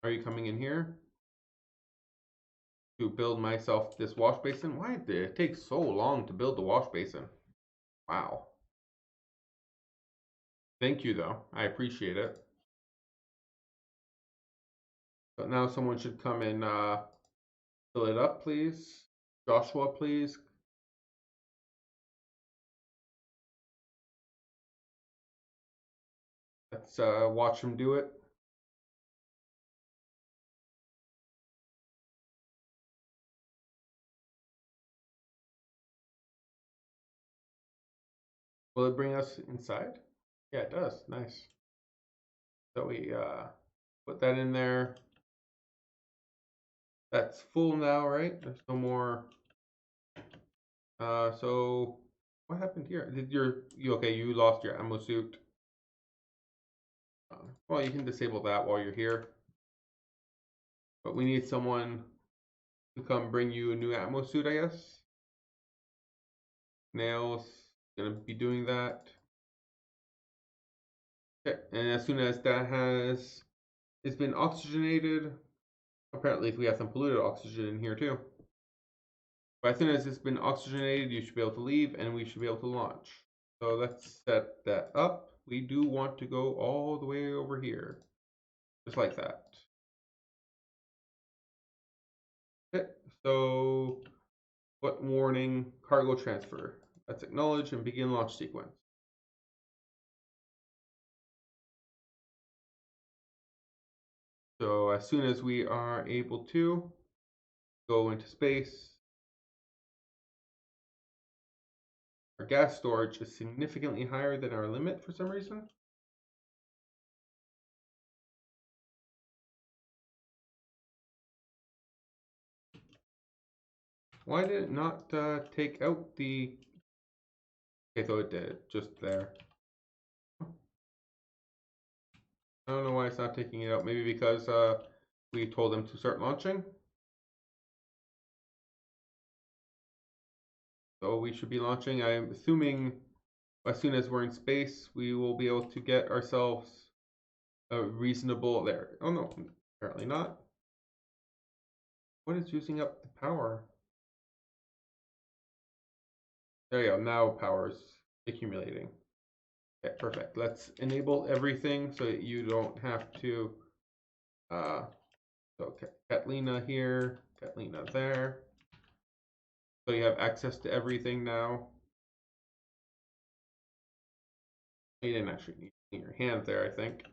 Are you coming in here? To build myself this wash basin? Why did it take so long to build the wash basin? Wow. Thank you though. I appreciate it. But now someone should come and fill it up, please. Joshua, please. Let's watch him do it. Will it bring us inside? Yeah, it does. Nice. So we put that in there. That's full now, right? There's no more. So what happened here? Did you okay? You lost your ammo suit. Well, you can disable that while you're here. But we need someone to come bring you a new ammo suit, I guess. Nails gonna be doing that. Okay, and as soon as that has it's been oxygenated, apparently we have some polluted oxygen in here too. But as soon as it's been oxygenated, you should be able to leave and we should be able to launch. So let's set that up. We do want to go all the way over here. Just like that. Okay, so what warning? Cargo transfer. Let's acknowledge and begin launch sequence. So as soon as we are able to go into space, our gas storage is significantly higher than our limit for some reason. Why did it not take out the... Okay, so it did, just there. I don't know why it's not taking it out. Maybe because we told them to start launching. So we should be launching. I'm assuming as soon as we're in space, we will be able to get ourselves a reasonable there. Oh no, apparently not. What is using up the power? There you go. Now power's accumulating. Okay, perfect. Let's enable everything so that you don't have to. So Catalina here, Catalina there. So you have access to everything now. You didn't actually need your hand there, I think.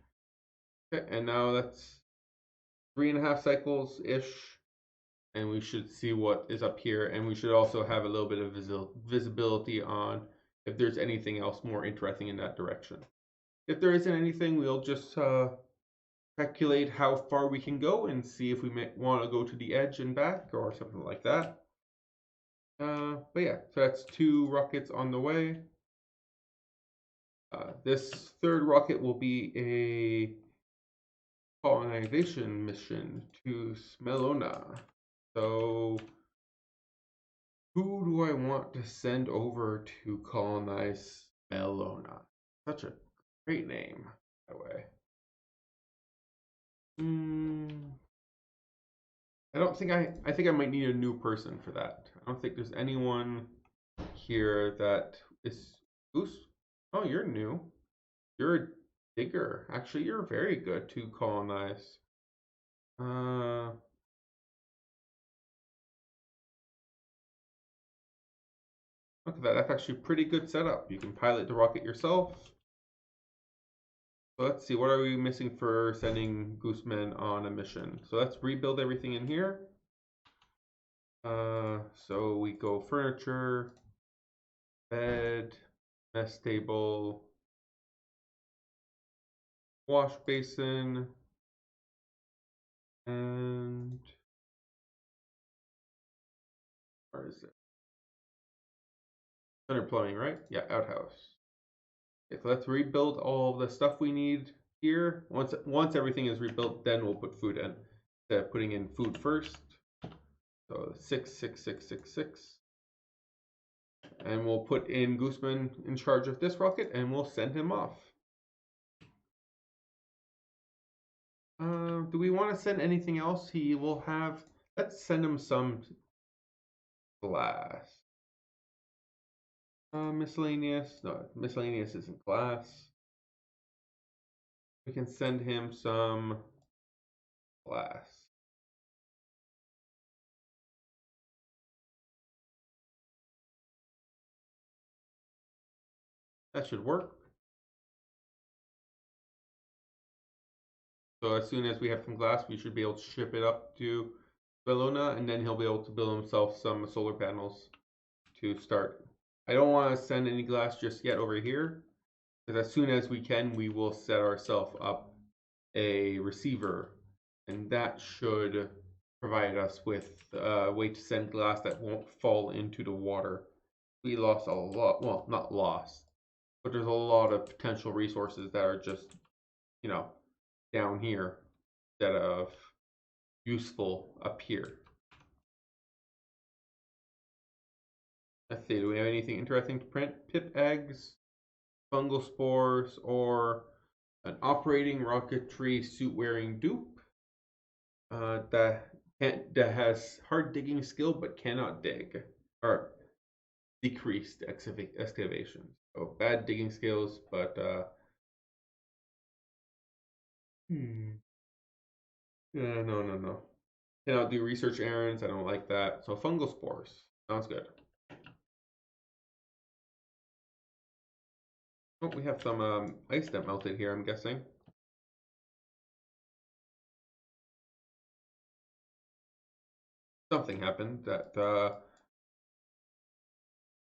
Okay, and now that's 3.5 cycles ish, and we should see what is up here, and we should also have a little bit of visibility on if there's anything else more interesting in that direction. If there isn't anything, we'll just calculate how far we can go and see if we may want to go to the edge and back or something like that. But yeah, so that's 2 rockets on the way. This 3rd rocket will be a colonization mission to Smelona. So who do I want to send over to colonize Smelona? Such a great name, by the way. I don't think I think I might need a new person for that. I don't think there's anyone here that is Goose. Oh, you're new. You're a digger. Actually, you're very good to colonize. Look at that. That's actually a pretty good setup. You can pilot the rocket yourself. So let's see. What are we missing for sending Gooseman on a mission? So let's rebuild everything in here. So we go furniture, bed, mess table, wash basin, and where is it? Under plumbing, right? Yeah, outhouse. Okay, so let's rebuild all the stuff we need here. Once everything is rebuilt, then we'll put food in. Instead of putting in food first. So 6, 6, 6, 6, 6. And we'll put in Gooseman in charge of this rocket and we'll send him off. Do we want to send anything else? He will have, let's send him some glass. Miscellaneous, no, miscellaneous isn't glass. We can send him some glass. That should work. So as soon as we have some glass, we should be able to ship it up to Bellona, and then he'll be able to build himself some solar panels to start. I don't want to send any glass just yet over here, because as soon as we can, we will set ourselves up a receiver, and that should provide us with a way to send glass that won't fall into the water. We lost a lot, well, not lost, but there's a lot of potential resources that are just, you know, down here instead of useful up here. Let's see, do we have anything interesting to print? Pip eggs, fungal spores, or an operating rocketry suit-wearing dupe that has hard digging skill but cannot dig, or decreased excavation. So bad digging skills, but no. Cannot do research errands. I don't like that. So fungal spores sounds good. Oh, we have some ice that melted here, I'm guessing. Something happened that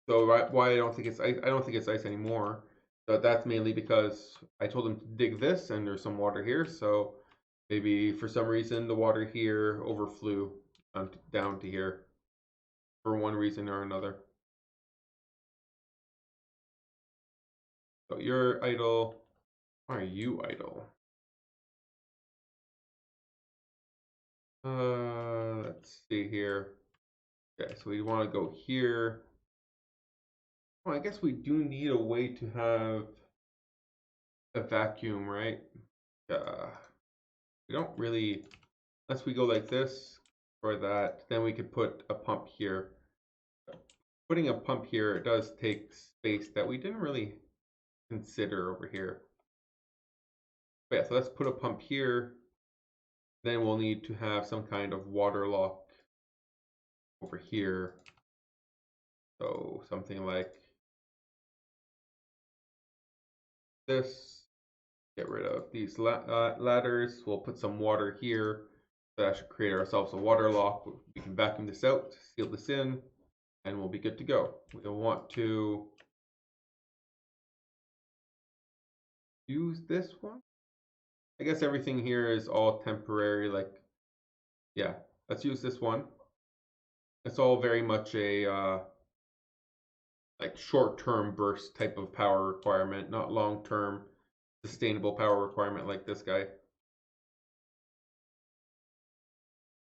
so why I don't think it's ice, I don't think it's ice anymore. But that's mainly because I told him to dig this and there's some water here, so maybe for some reason the water here overflew down to here for one reason or another. So you're idle. Why are you idle? Let's see here. Okay, so we want to go here. Well, I guess we do need a way to have a vacuum, right? We don't really, unless we go like this or that, then we could put a pump here. Putting a pump here, it does take space that we didn't really consider over here. But yeah, so let's put a pump here. Then we'll need to have some kind of water lock over here. So something like this. Get rid of these ladders. We'll put some water here. That should create ourselves a water lock. We can vacuum this out, seal this in, and we'll be good to go. We'll want to use this one. I guess everything here is all temporary, like, yeah, let's use this one. It's all very much a like short-term burst type of power requirement, not long-term sustainable power requirement like this guy.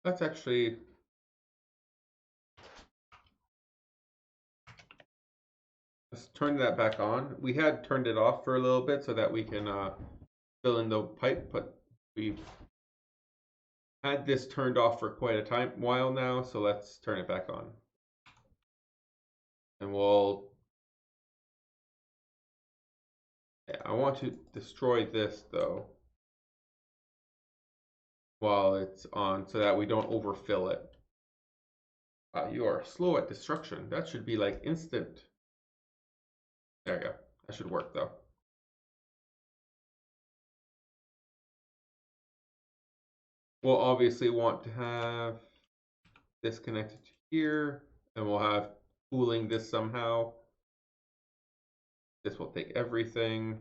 Let's actually let's turn that back on. We had turned it off for a little bit so that we can fill in the pipe, but we've had this turned off for quite a while now, so let's turn it back on. And we'll, yeah, I want to destroy this though while it's on so that we don't overfill it. You are slow at destruction. That should be like instant. There you go. That should work though. We'll obviously want to have this connected to here, and we'll have cooling this somehow. This will take everything.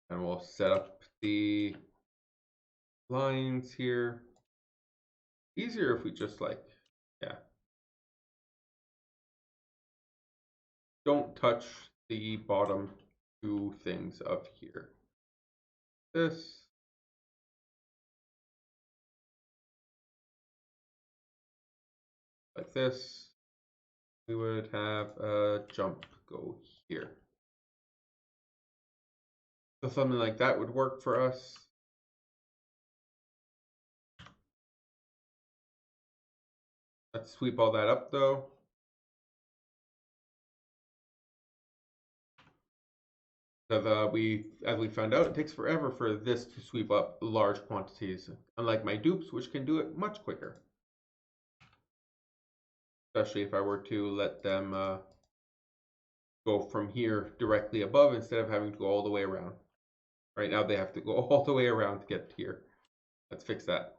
And we'll set up the lines here. Easier if we just like, yeah. Don't touch the bottom two things up here. This. Like this. We would have a jump go here. So something like that would work for us. Let's sweep all that up though. Because as we found out, it takes forever for this to sweep up large quantities, unlike my dupes, which can do it much quicker. Especially if I were to let them go from here directly above instead of having to go all the way around. Right now they have to go all the way around to get here. Let's fix that.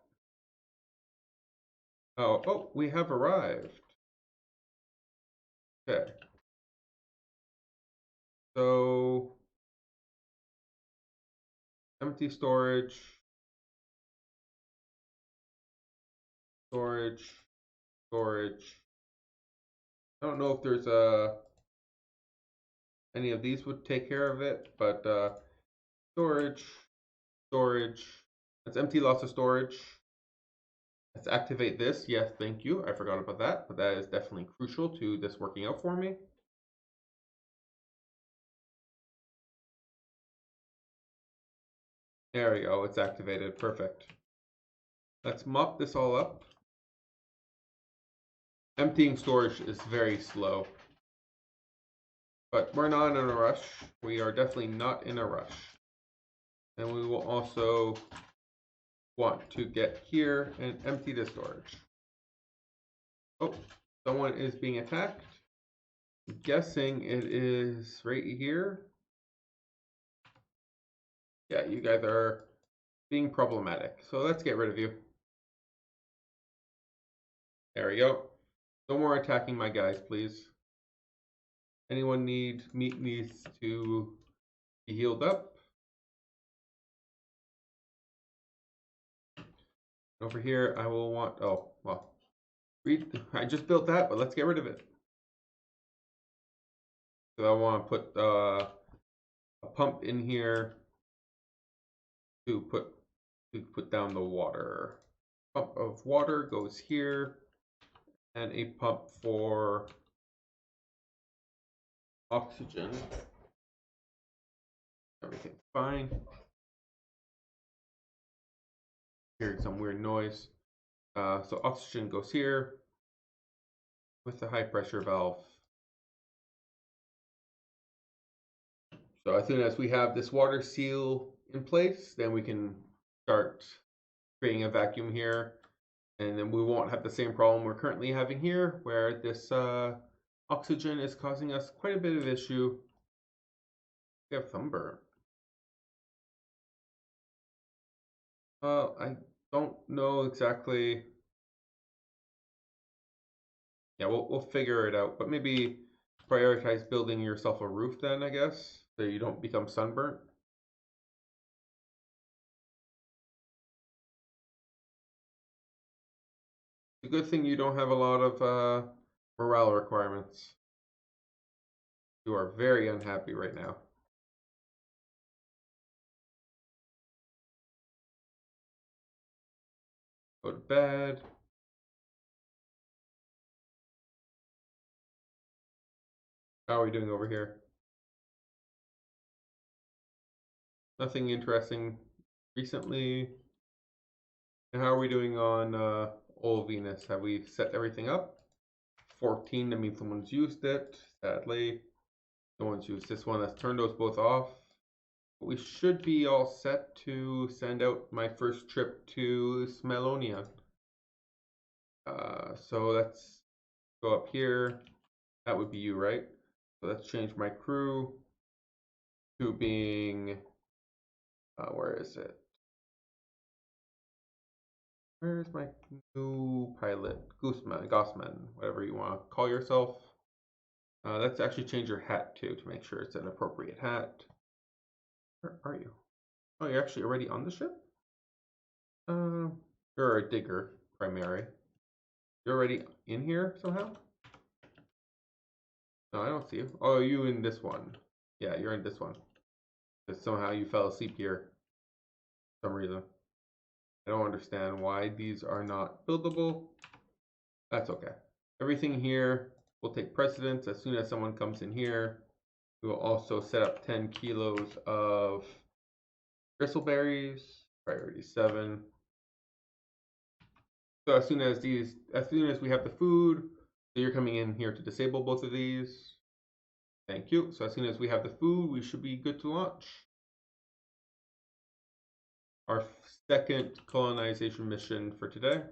Oh, we have arrived. Okay. So, empty storage, storage, storage. I don't know if there's any of these would take care of it, but storage, storage. Let's empty lots of storage. Let's activate this. Yes, thank you. I forgot about that, but that is definitely crucial to this working out for me. There we go. It's activated. Perfect. Let's mop this all up. Emptying storage is very slow, but we're not in a rush. We are definitely not in a rush. And we will also want to get here and empty the storage. Oh, someone is being attacked. I'm guessing it is right here. Yeah, you guys are being problematic. So let's get rid of you. There we go. No more attacking my guys, please. Anyone need meat needs to be healed up. Over here, I will want, oh, well, I just built that, but let's get rid of it. So I want to put a pump in here to put down the water. Pump of water goes here, and a pump for oxygen. Everything's fine. Hearing some weird noise. So oxygen goes here with the high pressure valve. So as soon as we have this water seal in place, then we can start creating a vacuum here. And then we won't have the same problem we're currently having here, where this oxygen is causing us quite a bit of issue. We have sunburn. I don't know exactly. Yeah, we'll figure it out, but maybe prioritize building yourself a roof then, I guess, so you don't become sunburnt. It's a good thing you don't have a lot of morale requirements. You are very unhappy right now. Go to bed. How are we doing over here? Nothing interesting recently. And how are we doing on old Venus? Have we set everything up? 14, that means someone's used it. Sadly, no one's used this one. Let's turn those both off. We should be all set to send out my first trip to Smelonia. So let's go up here. That would be you, right? So let's change my crew to being, where is it? Where's my new pilot? Gossman, whatever you want to call yourself. Let's actually change your hat too to make sure it's an appropriate hat. Where are you? Oh, you're actually already on the ship? You're a digger, primary. You're already in here somehow? No, I don't see you. Oh, you in this one. Yeah, you're in this one. Because somehow you fell asleep here for some reason. I don't understand why these are not buildable. That's okay. Everything here will take precedence as soon as someone comes in here. We will also set up 10 kilos of bristleberries, priority 7. So as soon as we have the food, so you're coming in here to disable both of these. Thank you. So as soon as we have the food, we should be good to launch. Our second colonization mission for today.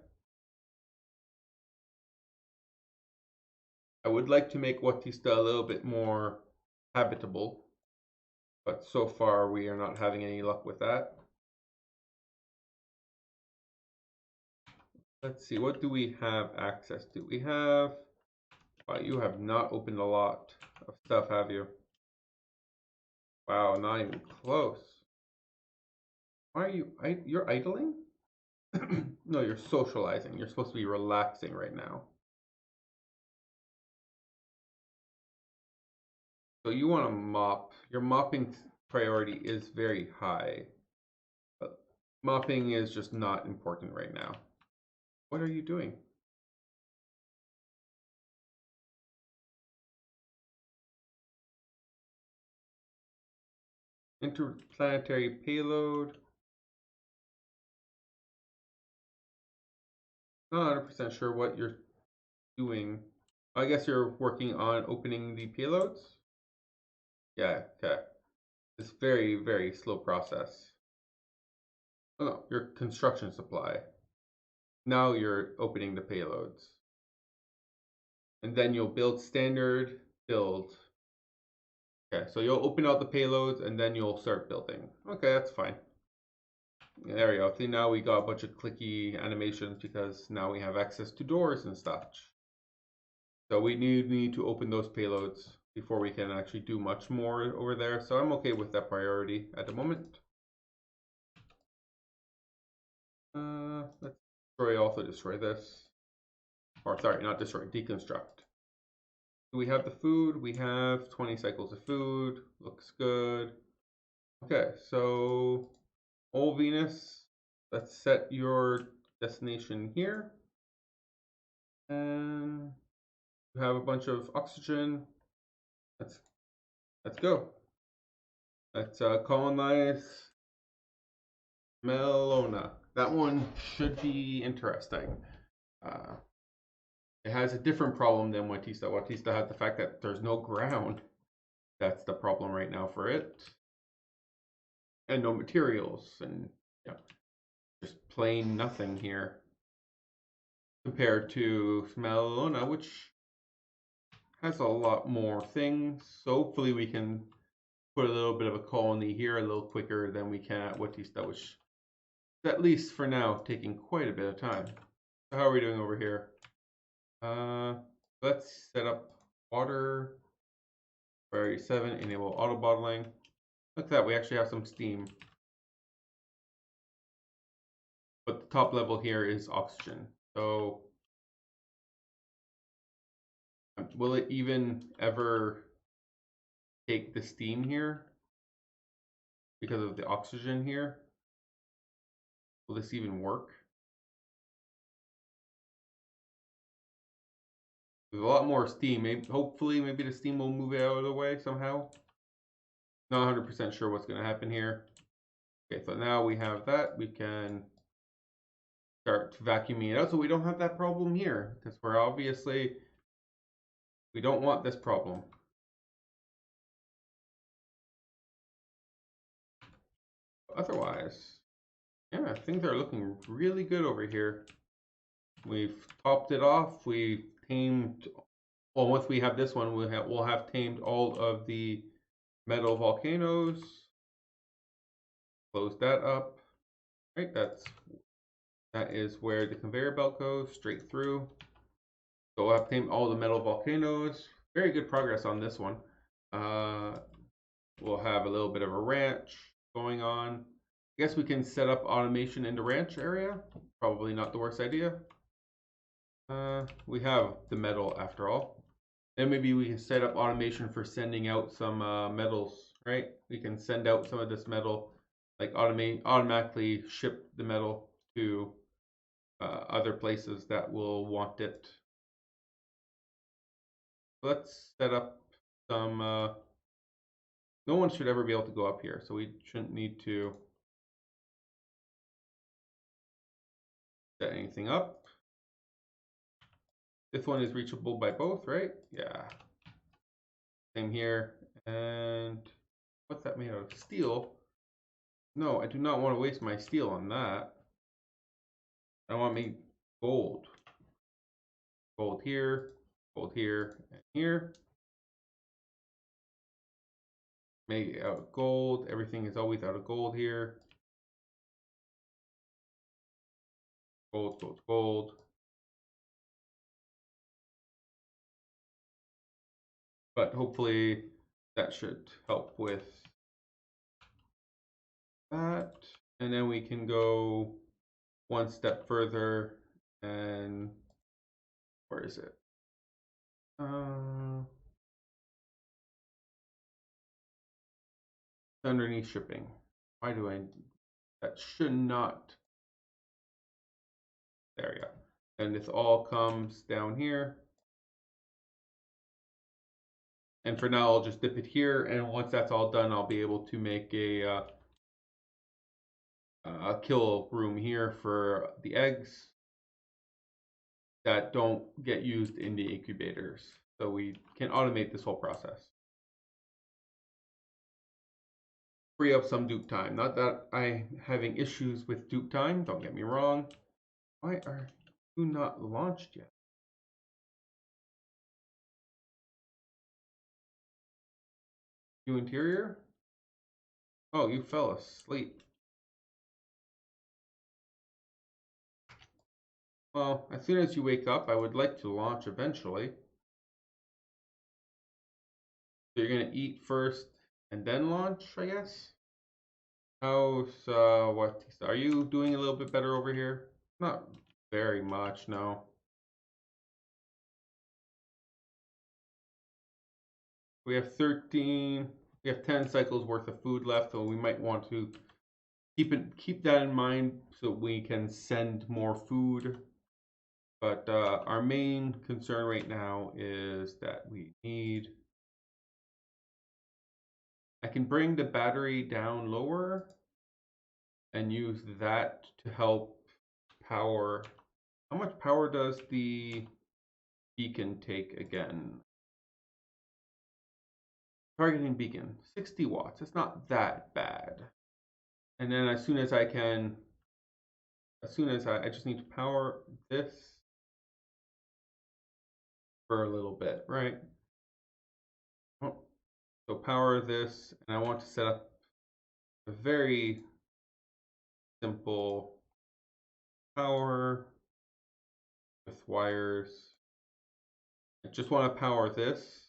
I would like to make Watista a little bit more habitable. But so far, we are not having any luck with that. Let's see, what do we have access to? We have... Wow, you have not opened a lot of stuff, have you? Wow, not even close. Why are you... You're idling? No, you're socializing. You're supposed to be relaxing right now. So you want to mop. Your mopping priority is very high. But mopping is just not important right now. What are you doing? Interplanetary payload. Not 100% sure what you're doing. I guess you're working on opening the payloads? Yeah, okay. It's very, very slow process. Oh no, your construction supply. Now you're opening the payloads. And then you'll build standard, build. Okay, so you'll open out the payloads and then you'll start building. Okay, that's fine. There we go. See, now we got a bunch of clicky animations because now we have access to doors and such. So we need to open those payloads before we can actually do much more over there. So I'm okay with that priority at the moment. Let's destroy this. Or sorry, not destroy, deconstruct. Do we have the food? We have 20 cycles of food. Looks good. Okay, so old Venus, let's set your destination here. And you have a bunch of oxygen. Let's go. Let's colonize Melona. That one should be interesting. It has a different problem than Watista. Watista had the fact that there's no ground. That's the problem right now for it. And no materials. And yeah, just plain nothing here. Compared to Melona, which has a lot more things. So hopefully we can put a little bit of a colony here a little quicker than we can at Watista, which is at least for now taking quite a bit of time. So how are we doing over here? Let's set up water. Priority 7, enable auto bottling. Look at that, we actually have some steam. But the top level here is oxygen. So will it even ever take the steam here? Because of the oxygen here? Will this even work? There's a lot more steam. Maybe, hopefully, maybe the steam will move it out of the way somehow. Not 100% sure what's going to happen here. Okay, so now we have that. We can start vacuuming it out so we don't have that problem here. Because we're obviously, we don't want this problem. Otherwise, yeah, things are looking really good over here. We've topped it off. We've tamed, well, once we have this one, we'll have tamed all of the metal volcanoes. Close that up. Right, that is where the conveyor belt goes, straight through. So we'll have tamed all the metal volcanoes. Very good progress on this one. We'll have a little bit of a ranch going on. I guess we can set up automation in the ranch area. Probably not the worst idea. We have the metal after all. And maybe we can set up automation for sending out some metals, right? We can send out some of this metal, like automatically ship the metal to other places that will want it. Let's set up some, no one should ever be able to go up here, so we shouldn't need to set anything up. This one is reachable by both, right? Yeah. Same here. And what's that made out of? Steel? No, I do not want to waste my steel on that. I want to make gold. Gold here, and here. Made out of gold. Everything is always out of gold here. Gold, gold, gold. But hopefully that should help with that. And then we can go one step further and where is it? Underneath shipping. Why do I? That should not. There we go. And this all comes down here. And for now, I'll just dip it here. And once that's all done, I'll be able to make a kill room here for the eggs that don't get used in the incubators. So we can automate this whole process. Free up some dupe time. Not that I'm having issues with dupe time, don't get me wrong. Why are you not launched yet? You interior? Oh, you fell asleep. Well, as soon as you wake up, I would like to launch eventually. So you're gonna eat first and then launch, I guess? How's what are you doing a little bit better over here? Not very much, no. We have 13, we have 10 cycles worth of food left, so we might want to keep that in mind so we can send more food. But our main concern right now is that we need. I can bring the battery down lower and use that to help power. How much power does the beacon take again? Targeting beacon, 60 watts. It's not that bad. And then as soon as I can, I just need to power this for a little bit, right? Oh, so power this, and I want to set up a very simple power with wires. I just want to power this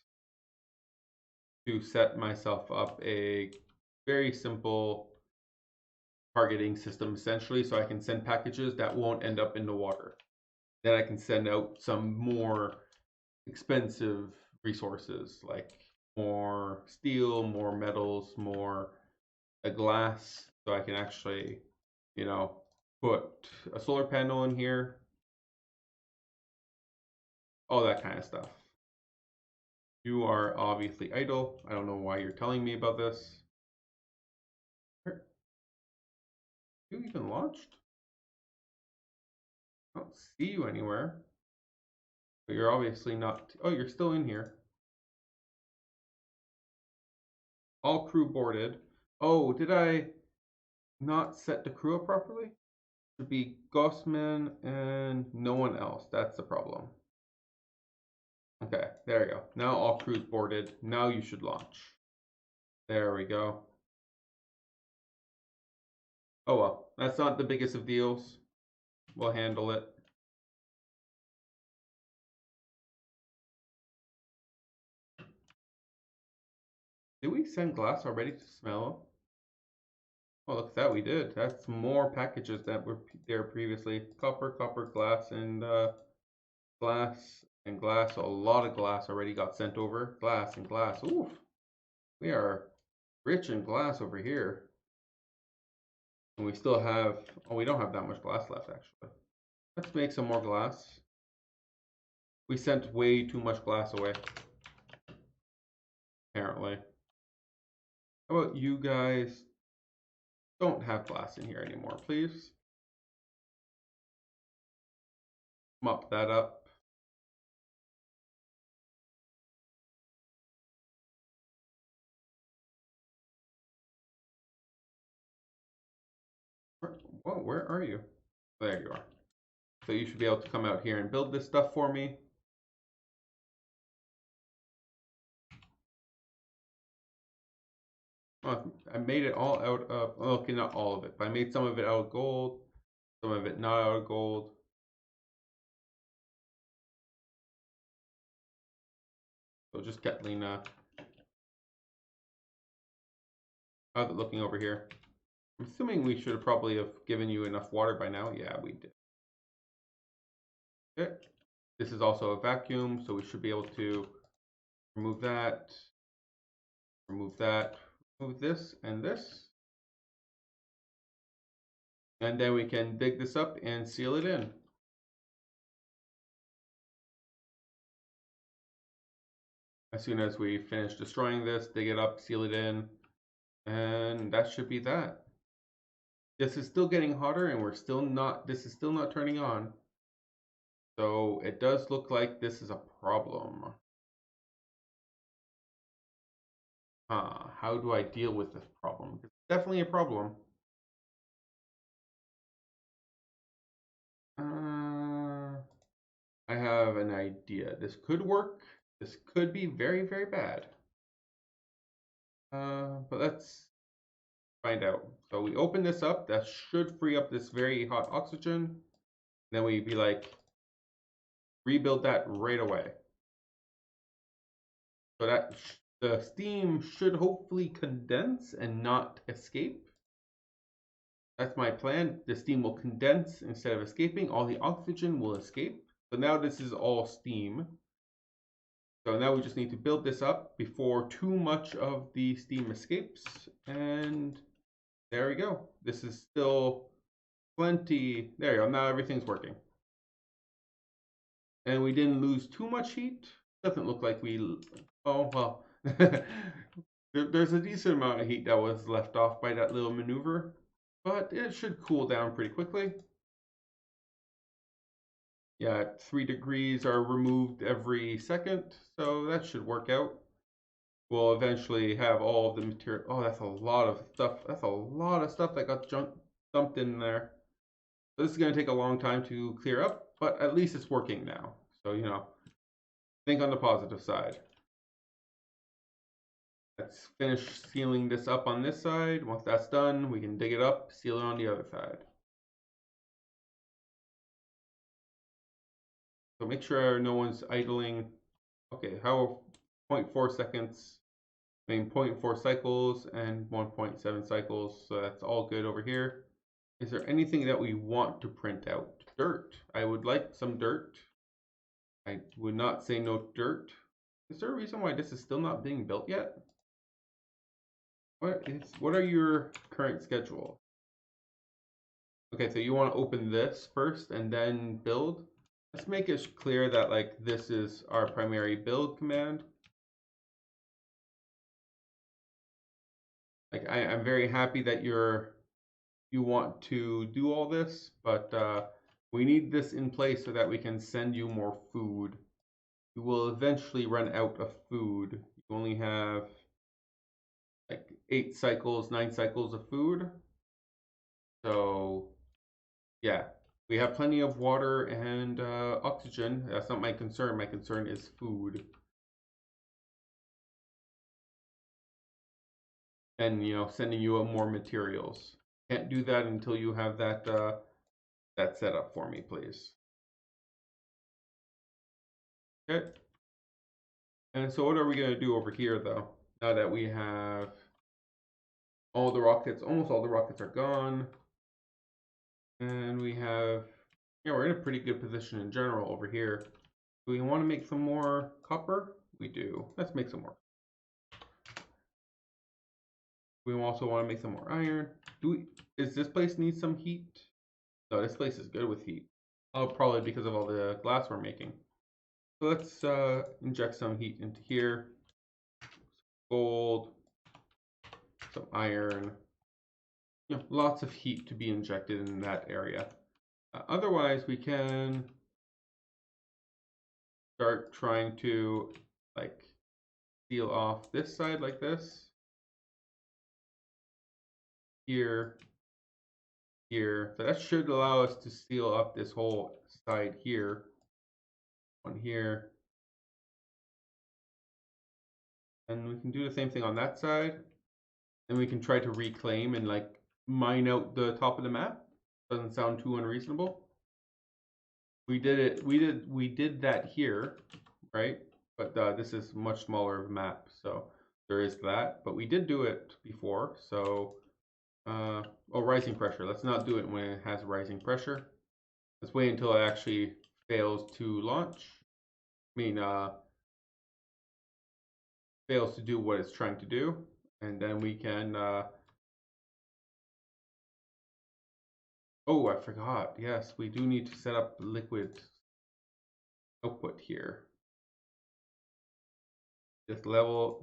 to set myself up a very simple targeting system essentially, so I can send packages that won't end up in the water. Then I can send out some more expensive resources like more steel, more metals, more glass, so I can actually, put a solar panel in here, all that kind of stuff. You are obviously idle. I don't know why you're telling me about this. You even launched? I don't see you anywhere. But you're obviously not. Oh, you're still in here. All crew boarded. Oh, did I not set the crew up properly? Should be Gossman and no one else. That's the problem. Okay, there we go. Now all crews boarded. Now you should launch. There we go. Oh well, that's not the biggest of deals. We'll handle it. Did we send glass already to smell? Oh, look at that, we did. That's more packages that were there previously. Copper, copper, glass, and glass and glass. So a lot of glass already got sent over. Glass and glass. Ooh, we are rich in glass over here. And we still have, oh, we don't have that much glass left actually. Let's make some more glass. We sent way too much glass away, apparently. How about you guys don't have glass in here anymore, please? Mop that up. Whoa, where are you? There you are. So you should be able to come out here and build this stuff for me. Well, I made it all out of, okay, not all of it, but I made some of it out of gold, some of it not out of gold. So just Catlina. How's it looking over here? I'm assuming we should have probably have given you enough water by now. Yeah, we did. Okay. This is also a vacuum, so we should be able to remove that, remove that, remove this and this. And then we can dig this up and seal it in. As soon as we finish destroying this, dig it up, seal it in, and that should be that. This is still getting hotter and this is still not turning on. So it does look like this is a problem. How do I deal with this problem? It's definitely a problem. I have an idea. This could work. This could be very, very bad. But let's find out. So we open this up. That should free up this very hot oxygen. Then we'd be like, rebuild that right away. So that the steam should hopefully condense and not escape. That's my plan. The steam will condense instead of escaping. All the oxygen will escape. So now this is all steam. So now we just need to build this up before too much of the steam escapes. And there we go. This is still plenty. There you go. Now everything's working. And we didn't lose too much heat. Doesn't look like we... Oh, well. There's a decent amount of heat that was left off by that little maneuver. But it should cool down pretty quickly. Yeah, 3 degrees are removed every second, so that should work out. We'll eventually have all of the material. Oh, that's a lot of stuff. That's a lot of stuff that got dumped in there. So this is going to take a long time to clear up, but at least it's working now. So, think on the positive side. Let's finish sealing this up on this side. Once that's done, we can dig it up, seal it on the other side. So make sure no one's idling. Okay, how 0.4 seconds, I mean 0.4 cycles and 1.7 cycles. So that's all good over here. Is there anything that we want to print out? Dirt. I would like some dirt. I would not say no dirt. Is there a reason why this is still not being built yet? What are your current schedule? Okay, so you want to open this first and then build. Let's make it clear that like this is our primary build command. Like I'm very happy that you want to do all this, but we need this in place so that we can send you more food. You will eventually run out of food. You only have like 8 cycles, 9 cycles of food. So yeah, we have plenty of water and oxygen. That's not my concern. My concern is food. And sending you more materials. Can't do that until you have that that set up for me, please. Okay. And so what are we going to do over here, though? Now that we have all the rockets, almost all the rockets are gone. And we have, yeah, we're in a pretty good position in general over here. Do we want to make some more copper? We do. Let's make some more. We also want to make some more iron. Does this place need some heat? No, this place is good with heat. Oh, probably because of all the glass we're making. So let's inject some heat into here. Gold, some iron. Lots of heat to be injected in that area. Otherwise, we can start trying to like seal off this side like this. Here, here. So that should allow us to seal up this whole side here. One here. And we can do the same thing on that side. and we can try to reclaim and like mine out the top of the map. Doesn't sound too unreasonable. We did it. We did that here, right? But this is much smaller of a map, so there is that. But we did do it before, so oh, rising pressure. Let's not do it when it has rising pressure. Let's wait until it actually fails to launch. I mean, fails to do what it's trying to do, and then we can. Oh, I forgot. Yes, we do need to set up liquid output here. This level,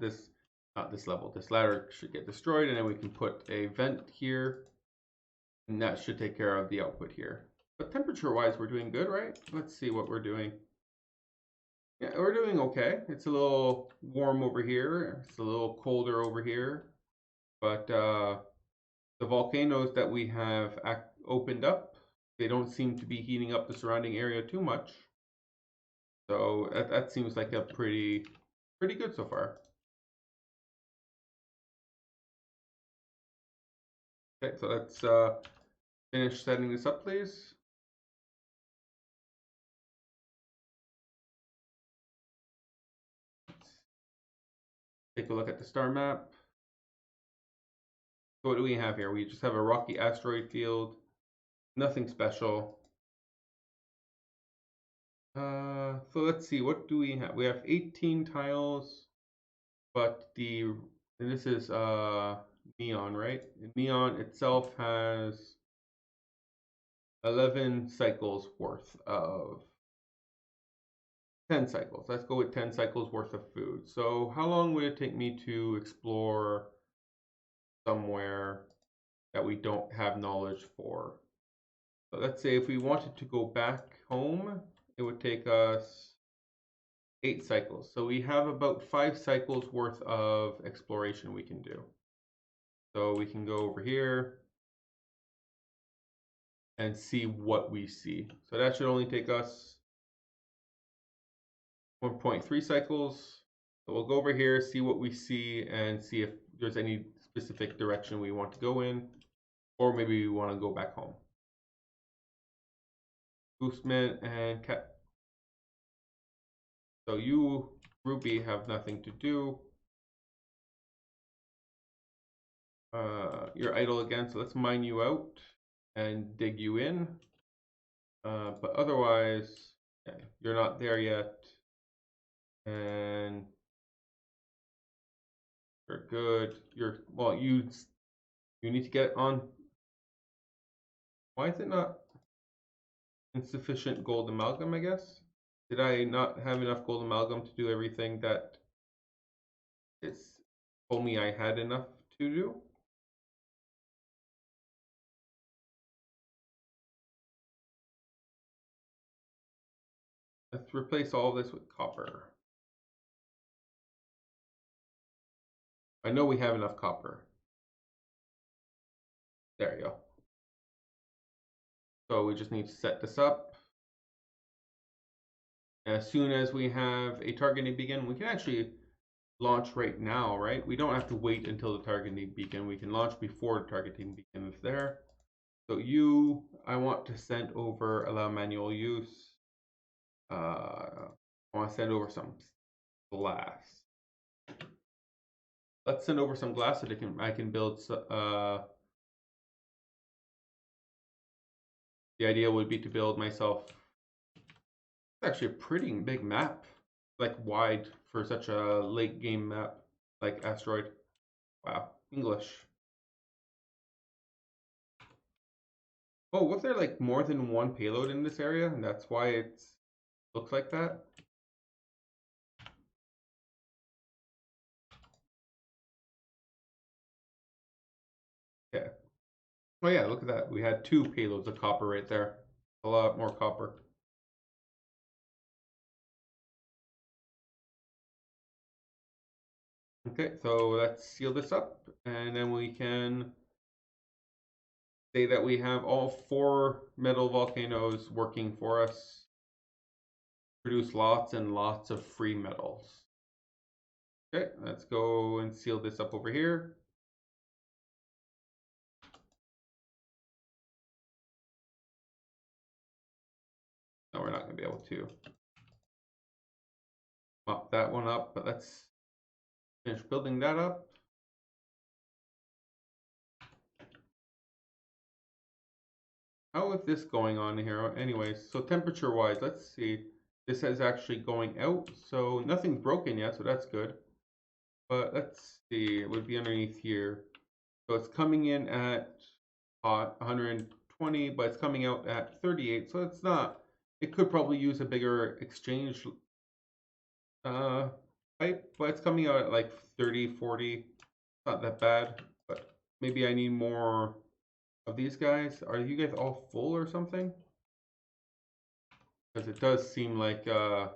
not this level, this ladder should get destroyed, and then we can put a vent here, and that should take care of the output here. But temperature-wise, we're doing good, right? Let's see what we're doing. Yeah, we're doing okay. It's a little warm over here. It's a little colder over here. But the volcanoes that we have opened up, they don't seem to be heating up the surrounding area too much. So that seems like a pretty good so far. Okay, so let's finish setting this up, please. Take a look at the star map. So what do we have here? We just have a rocky asteroid field. Nothing special. So let's see, what do we have? We have 18 tiles, but and this is neon, right? Neon itself has 11 cycles worth of 10 cycles. Let's go with 10 cycles worth of food. So how long would it take me to explore somewhere that we don't have knowledge for? So let's say if we wanted to go back home, it would take us 8 cycles. So we have about 5 cycles worth of exploration we can do. So we can go over here and see what we see. So that should only take us 1.3 cycles. So we'll go over here, see what we see, and see if there's any specific direction we want to go in, or maybe we want to go back home. Gooseman and Cat. So you, Ruby, have nothing to do. You're idle again, so let's mine you out and dig you in. But otherwise, yeah, you're not there yet. And you're good. Well, you need to get on. Why is it not insufficient gold amalgam, I guess? Did I not have enough gold amalgam to do everything that it's told me I had enough to do? Let's replace all of this with copper. I know we have enough copper. There you go. So we just need to set this up. As soon as we have a targeting beacon, we can actually launch right now, right? We don't have to wait until the targeting beacon. We can launch before the targeting beacon is there. So I want to send over allow manual use. I want to send over some glass. Let's send over some glass so I can build. The idea would be to build myself. It's actually a pretty big map, like wide for such a late game map, like asteroid. Wow, English. Oh, was there like more than one payload in this area, and that's why it looks like that? Yeah. Oh yeah, look at that. We had 2 payloads of copper right there. A lot more copper. Okay, so let's seal this up, and then we can say that we have all 4 metal volcanoes working for us. Produce lots and lots of free metals. Okay, let's go and seal this up over here. going to be able to mop that one up, but let's finish building that up. How is this going on here? Anyways, so temperature wise, let's see. This is actually going out, so nothing's broken yet, so that's good. But let's see, it would be underneath here. So it's coming in at hot 120, but it's coming out at 38, so it's not, it could probably use a bigger exchange pipe, but it's coming out at like 30, 40. Not that bad, but maybe I need more of these guys. Are you guys all full or something? Because it does seem like yes,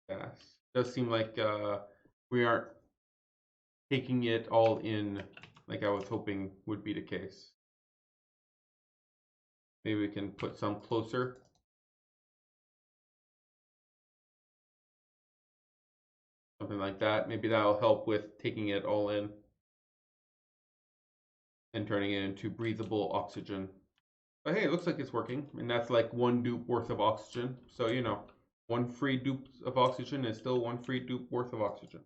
it does seem like we aren't taking it all in like I was hoping would be the case. Maybe we can put some closer. Something like that. Maybe that'll help with taking it all in and turning it into breathable oxygen. But hey, it looks like it's working. And that's like one dupe worth of oxygen. So, you know, one free dupe of oxygen is still one free dupe worth of oxygen.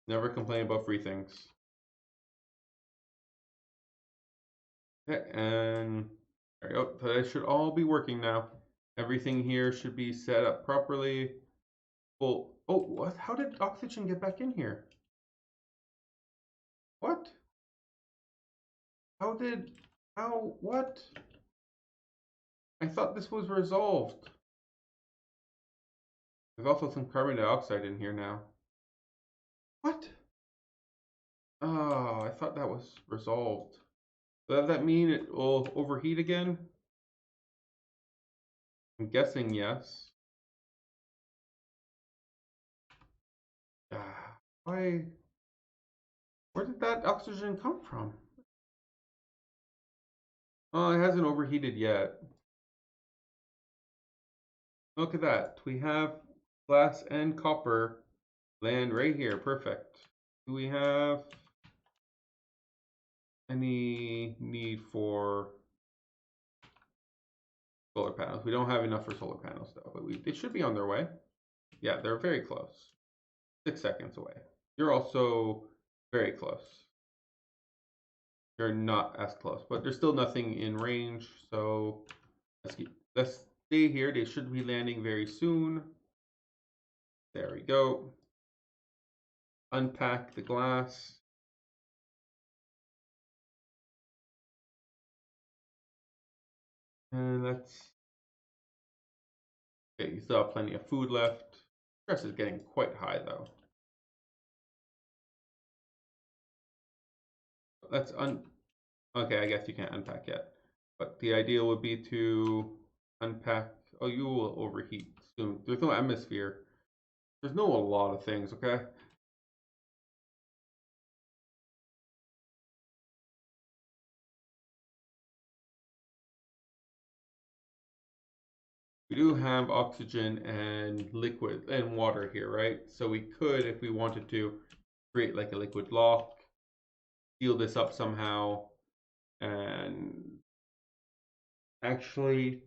Never complain about free things. Okay, and there we go. So it should all be working now. Everything here should be set up properly. Well, oh, what? How did oxygen get back in here? What? What? I thought this was resolved. There's also some carbon dioxide in here now. What? Oh, I thought that was resolved. Does that mean it will overheat again? I'm guessing yes. Why? Where did that oxygen come from? Oh, it hasn't overheated yet. Look at that. We have glass and copper land right here. Perfect. Do we have any need for solar panels? We don't have enough for solar panels though, but they should be on their way. Yeah, they're very close. 6 seconds away. You're also very close. You're not as close, but there's still nothing in range, so let's stay here. They should be landing very soon. There we go. Unpack the glass. And let's... Okay, you still have plenty of food left. Stress is getting quite high though. Let's Okay, I guess you can't unpack yet. But the idea would be to unpack... Oh, you will overheat soon. There's no atmosphere. There's no a lot of things, okay? We do have oxygen and liquid and water here, right? So we could, if we wanted to, create like a liquid lock, seal this up somehow, and actually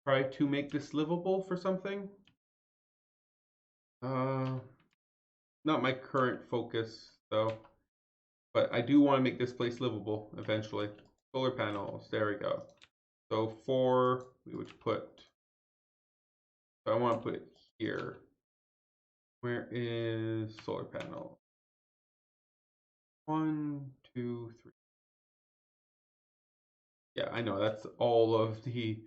try to make this livable for something. Not my current focus though, but I do want to make this place livable eventually. Solar panels, there we go. So we would put, so I want to put it here. Where is solar panel? 1, 2, 3. Yeah, I know, that's all of the...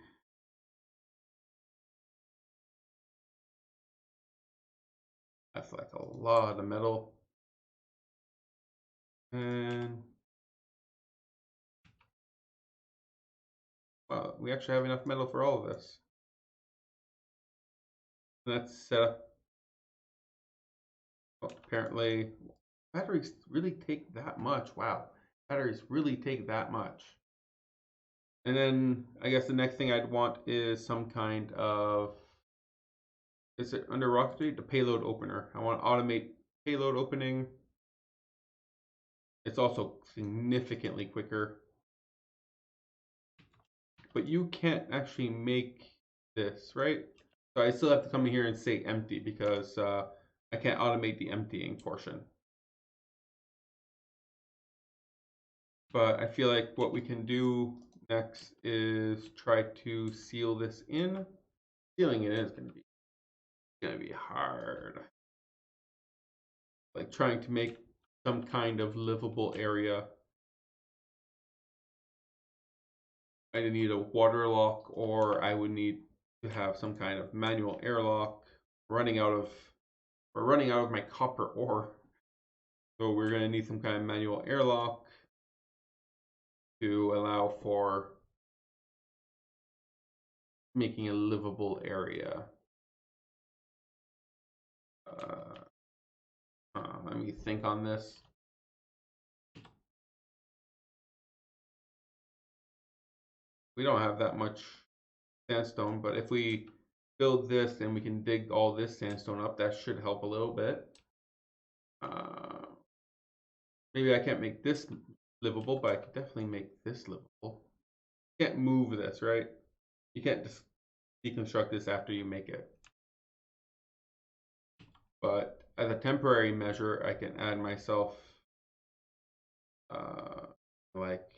That's like a lot of metal. And... Wow, we actually have enough metal for all of this. Let's set up... Oh, apparently, batteries really take that much. Wow, batteries really take that much. And then I guess the next thing I'd want is some kind of... Is it under rocketry? The payload opener. I want to automate payload opening. It's also significantly quicker. but you can't actually make this, right? So I still have to come in here and say empty because I can't automate the emptying portion. But I feel like what we can do next is try to seal this in. Sealing it is gonna be hard. Like trying to make some kind of livable area. I need a water lock, or I would need to have some kind of manual airlock. We're running out of my copper ore. So we're gonna need some kind of manual airlock to allow for making a livable area. Let me think on this. We don't have that much sandstone, but if we build this and we can dig all this sandstone up, that should help a little bit. Maybe I can't make this livable, but I could definitely make this livable. You can't move this, right? You can't just deconstruct this after you make it. But as a temporary measure, I can add myself like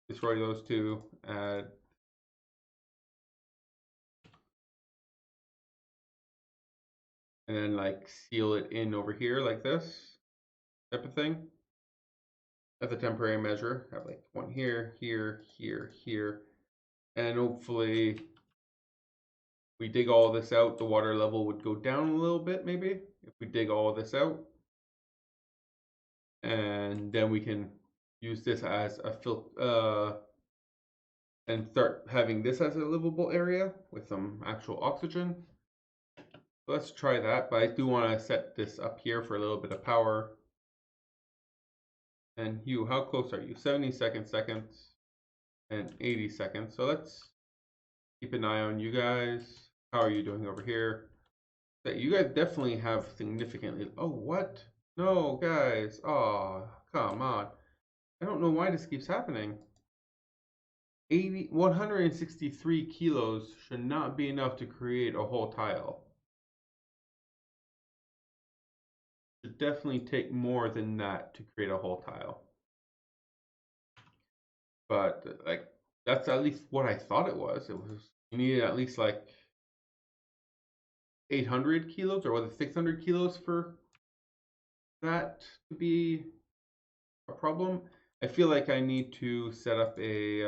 destroy those two, add and then like seal it in over here like this type of thing. As a temporary measure, have like one here, here, here, here, and hopefully we dig all this out, the water level would go down a little bit maybe if we dig all this out. And then we can use this as a filter and start having this as a livable area with some actual oxygen. So let's try that, but I do want to set this up here for a little bit of power. And Hugh, how close are you? 70 seconds and 80 seconds. So let's keep an eye on you guys. How are you doing over here? That you guys definitely have significantly. Oh, what? No, guys. Oh, come on. I don't know why this keeps happening. 163 kilos should not be enough to create a whole tile. Should definitely take more than that to create a whole tile. But like that's at least what I thought it was. You needed at least like 800 kilos, or was it 600 kilos for that to be a problem? I feel like I need to set up a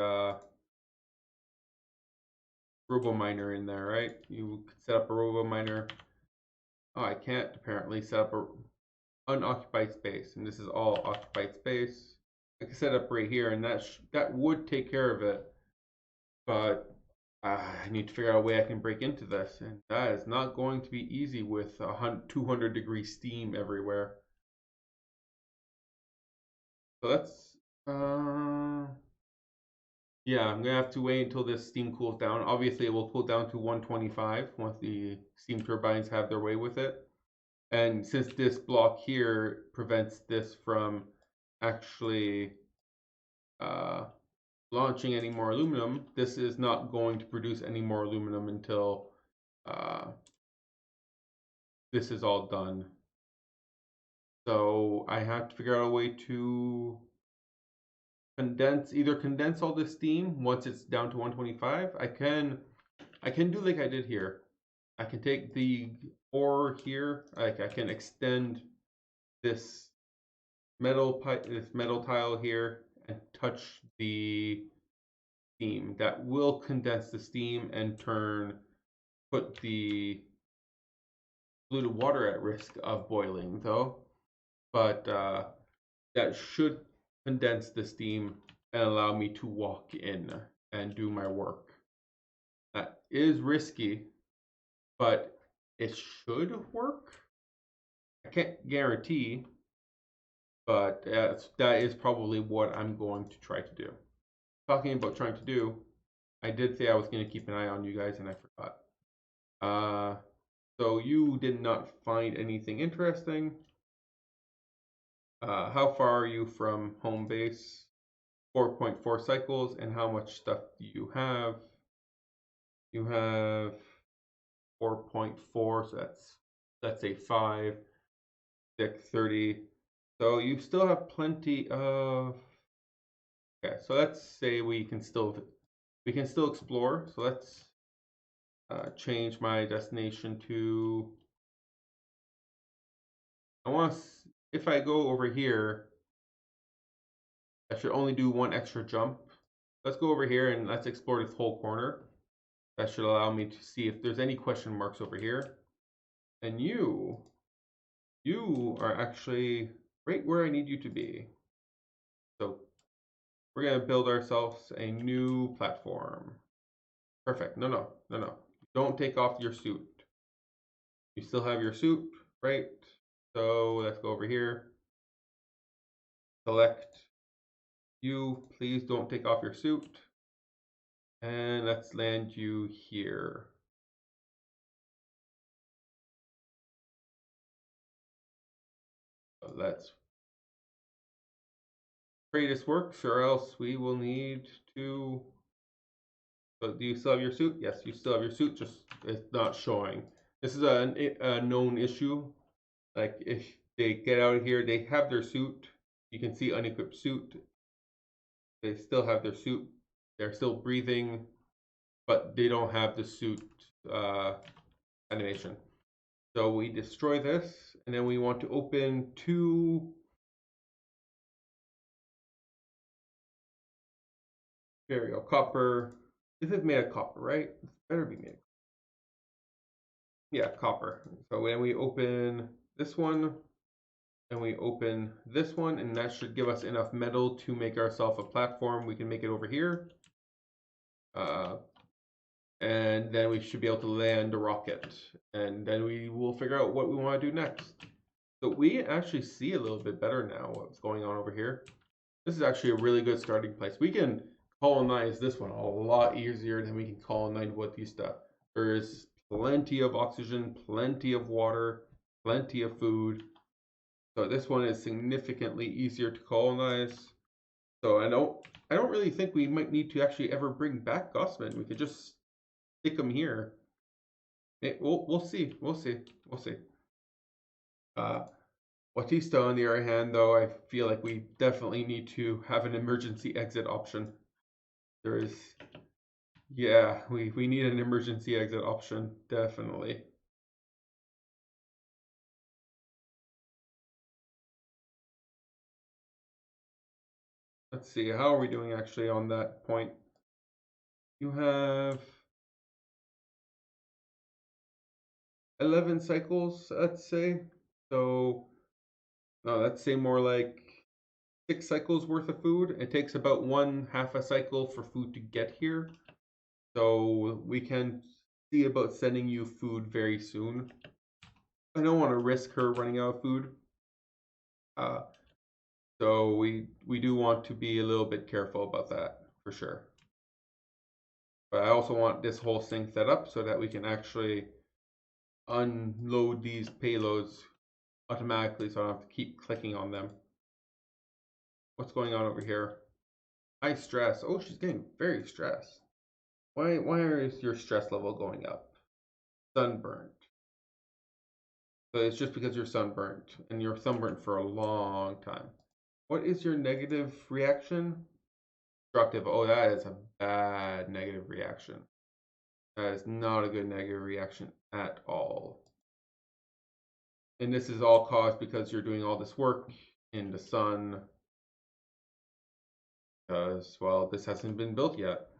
robo miner in there, right? You could set up a robo miner. Oh, I can't apparently set up a unoccupied space, and this is all occupied space. I can set up right here, and that would take care of it, but I need to figure out a way I can break into this, and that is not going to be easy with 200-degree steam everywhere. So that's yeah, I'm gonna have to wait until this steam cools down. Obviously, it will cool down to 125 once the steam turbines have their way with it. And since this block here prevents this from actually launching any more aluminum, this is not going to produce any more aluminum until this is all done. So I have to figure out a way to either condense all this steam once it's down to 125. I can do like I did here. I can take the ore here, like I can extend this metal tile here and touch the steam. That will condense the steam and put the polluted water at risk of boiling though. But that should condense the steam and allow me to walk in and do my work. That is risky, but it should work. I can't guarantee, but that is probably what I'm going to try to do. Talking about trying to do, I did say I was going to keep an eye on you guys, and I forgot. So you did not find anything interesting. How far are you from home base? 4.4 cycles, and how much stuff do you have? You have 4.4, so that's a 5, 6, 30. So you still have plenty of. Okay, so let's say we can still explore. So let's change my destination to. I want to. If I go over here, I should only do one extra jump. Let's go over here and let's explore this whole corner. That should allow me to see if there's any question marks over here. And you are actually right where I need you to be. So we're going to build ourselves a new platform. Perfect. No. Don't take off your suit. You still have your suit, right? So let's go over here. Select you. Please don't take off your suit. And let's land you here. So let's pray this works, or else we will need to. So do you still have your suit? Yes, you still have your suit, just it's not showing. This is a known issue. Like if they get out of here, they have their suit. You can see unequipped suit. They still have their suit. They're still breathing, but they don't have the suit animation. So we destroy this, and then we want to open two. There we go, copper. This is made of copper, right? This better be made. Yeah, copper. So when we open this one, and we open this one, and that should give us enough metal to make ourselves a platform. We can make it over here. And then we should be able to land a rocket. And then we will figure out what we want to do next. So we actually see a little bit better now what's going on over here. This is actually a really good starting place. We can colonize this one a lot easier than we can colonize Bautista. There is plenty of oxygen, plenty of water, plenty of food. So this one is significantly easier to colonize. So I don't really think we might need to actually ever bring back Gossman. We could just stick them here. We'll see. We'll see. We'll see. Bautista, on the other hand, though, I feel like we definitely need to have an emergency exit option. There is, yeah, we need an emergency exit option, definitely. Let's see, how are we doing actually on that point? You have 11 cycles, let's say. So, no, let's say more like 6 cycles worth of food. It takes about 1/2 a cycle for food to get here. So we can see about sending you food very soon. I don't want to risk her running out of food. So we do want to be a little bit careful about that, for sure. But I also want this whole thing set up so that we can actually unload these payloads automatically, so I don't have to keep clicking on them. What's going on over here? High stress. Oh, she's getting very stressed. Why is your stress level going up? Sunburnt. So it's just because you're sunburnt, and you're sunburnt for a long time. What is your negative reaction? Destructive. Oh, that is a bad negative reaction. That is not a good negative reaction at all. And this is all caused because you're doing all this work in the sun. Because, well, this hasn't been built yet.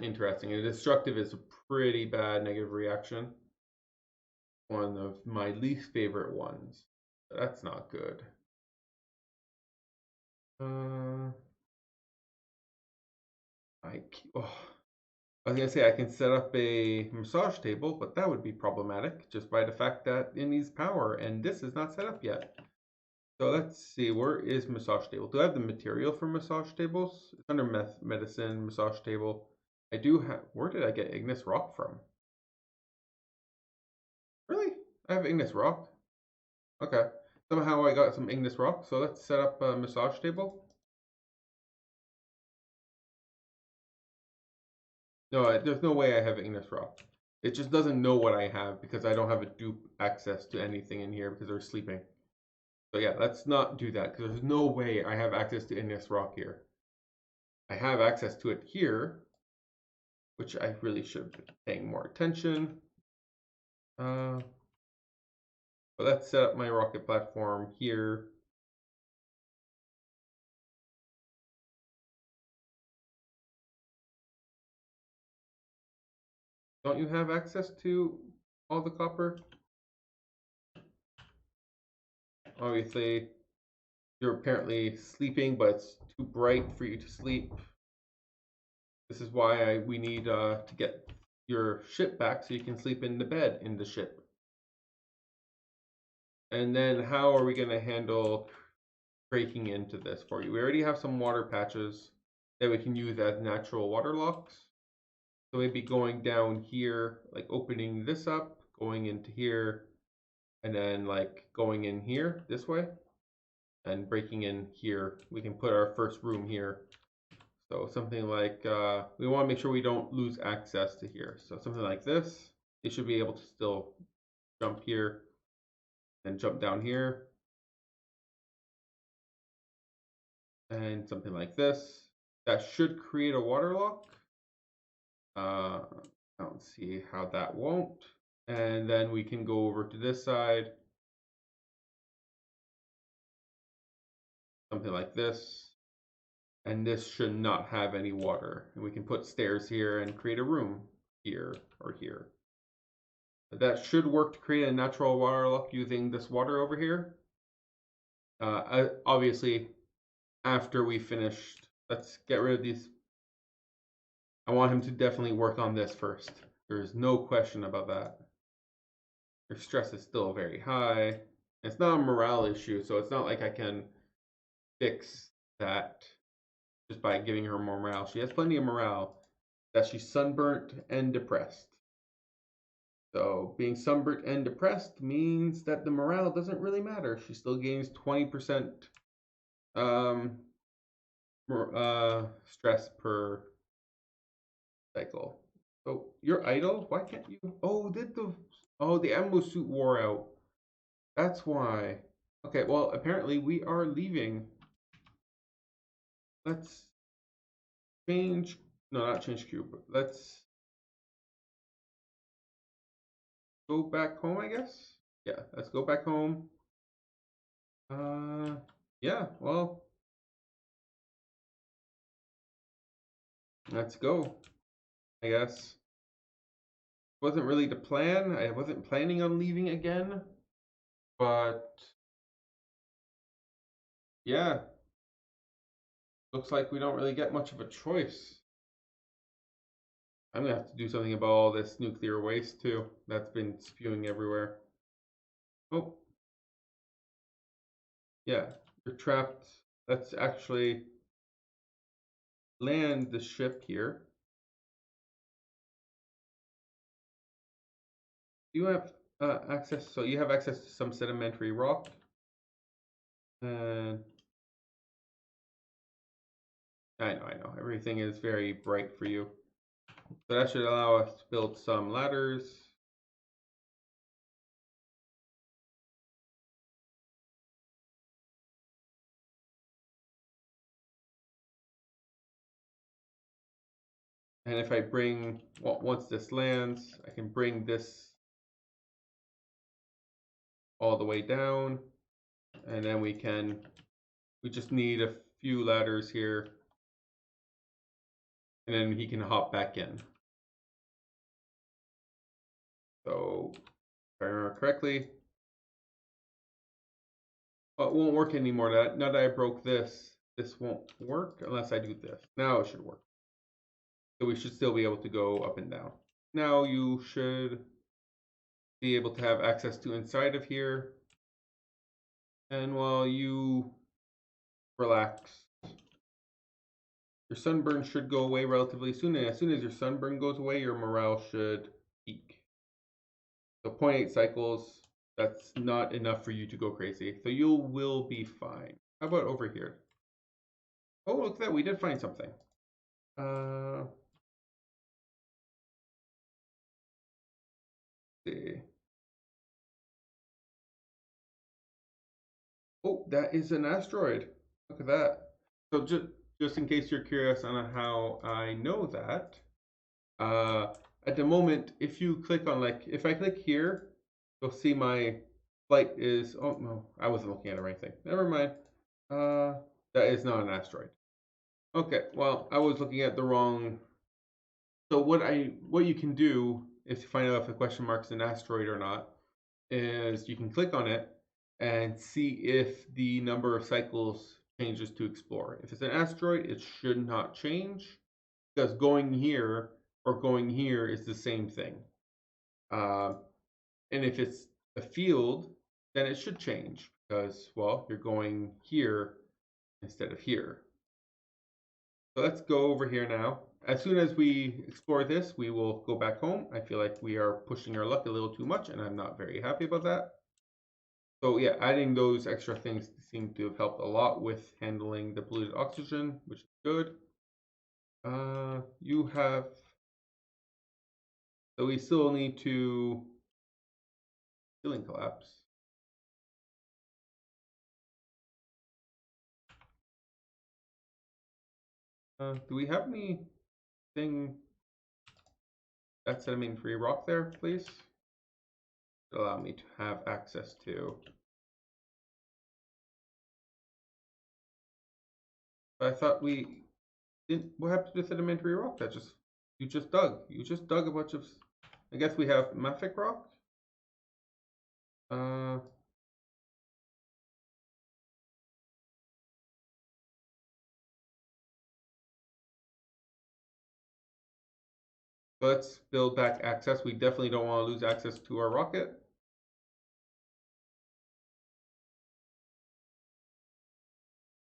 Interesting. And destructive is a pretty bad negative reaction. One of my least favorite ones. That's not good. I was gonna say I can set up a massage table, but that would be problematic just by the fact that it needs power, and this is not set up yet. So let's see, where is massage table? Do I have the material for massage tables? It's under medicine, massage table. I do have, where did I get ignis rock from? Really? I have ignis rock? Okay. Somehow I got some ignis rock, so let's set up a massage table. No, there's no way I have Ignis Rock. It just doesn't know what I have because I don't have a dupe access to anything in here because they're sleeping. So yeah, let's not do that because there's no way I have access to Ignis Rock here. I have access to it here, which I really should be paying more attention. But let's set up my rocket platform here. Don't you have access to all the copper? Obviously, you're apparently sleeping, but it's too bright for you to sleep. This is why we need to get your ship back so you can sleep in the bed in the ship. And then how are we going to handle breaking into this for you? We already have some water patches that we can use as natural water locks. So maybe going down here, like opening this up, going into here, and then like going in here this way and breaking in here. We can put our first room here. So something like, we want to make sure we don't lose access to here. So something like this, they should be able to still jump here and jump down here. And something like this. That should create a water lock. I don't see how that won't. And then we can go over to this side. Something like this. And this should not have any water. And we can put stairs here and create a room here or here. That should work to create a natural water lock using this water over here. Obviously, after we finished, let's get rid of these. I want him to definitely work on this first. There's no question about that. Your stress is still very high. It's not a morale issue, so it's not like I can fix that just by giving her more morale. She has plenty of morale. That she's sunburnt and depressed. So being sunburnt and depressed means that the morale doesn't really matter. She still gains 20% stress per cycle. So you're idle? Why can't you? Oh, the ammo suit wore out. That's why. Okay, well, apparently we are leaving. Let's change. No, not change cube. Let's go back home, I guess. Yeah, let's go back home. Yeah, well, let's go, I guess. Wasn't really the plan. I wasn't planning on leaving again, but yeah, looks like we don't really get much of a choice. I'm gonna have to do something about all this nuclear waste too. That's been spewing everywhere. Oh, yeah, you're trapped. Let's actually land the ship here. Do you have access? So you have access to some sedimentary rock. And I know. Everything is very bright for you. So that should allow us to build some ladders. And if I bring, well, once this lands, I can bring this all the way down. And then we just need a few ladders here. And then he can hop back in. So, if I remember correctly, well, it won't work anymore. Now that I broke this won't work unless I do this. Now it should work. So we should still be able to go up and down. Now you should be able to have access to inside of here. And while you relax, your sunburn should go away relatively soon. And as soon as your sunburn goes away, your morale should peak. So 0.8 cycles, that's not enough for you to go crazy. So you will be fine. How about over here? Oh, look at that. We did find something. see. Oh, that is an asteroid. Look at that. So just in case you're curious on how I know that, uh, at the moment, if you click on if I click here, you'll see my flight is. Oh no, I wasn't looking at it or anything. Never mind. That is not an asteroid. Okay, well, I was looking at the wrong. So what you can do is to find out if the question mark's an asteroid or not is you can click on it and see if the number of cycles changes to explore. If it's an asteroid, it should not change because going here or going here is the same thing. Uh, and if it's a field, then it should change because, well, you're going here instead of here. So let's go over here now. As soon as we explore this, we will go back home. I feel like we are pushing our luck a little too much, and I'm not very happy about that. So yeah, adding those extra things seem to have helped a lot with handling the polluted oxygen, which is good. You have, so we still need to ceiling collapse. Do we have anything that's sediment-free rock there, please? Allow me to have access to. I thought we didn't. What happened to the sedimentary rock? That you just dug. You just dug a bunch of. I guess we have mafic rock. Uh, let's build back access. We definitely don't want to lose access to our rocket.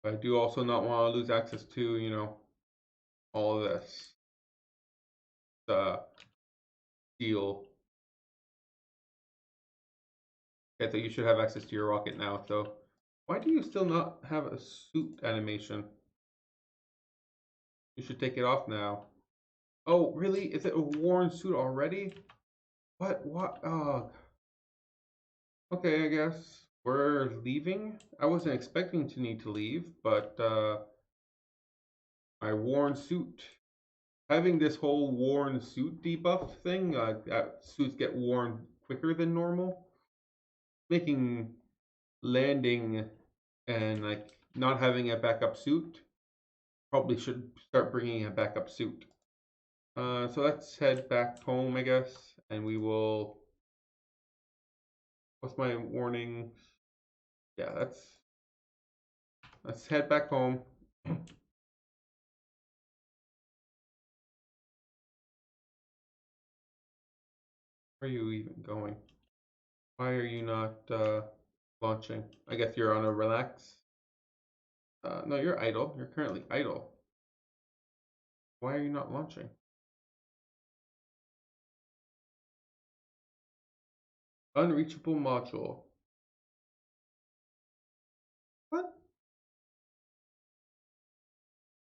I do also not want to lose access to, all of this. Steel. Okay, so you should have access to your rocket now. So why do you still not have a suit animation? You should take it off now. Oh, really? Is it a worn suit already? What? What? Oh, okay, I guess we're leaving. I wasn't expecting to need to leave, but my worn suit. Having this whole worn suit debuff thing, suits get worn quicker than normal, making landing and not having a backup suit. Probably should start bringing a backup suit. So let's head back home, I guess, and we will. What's my warning? Yeah, let's head back home. Where are you even going? Why are you not launching? I guess you're on a relax. No, you're idle. You're currently idle. Why are you not launching? Unreachable module. What?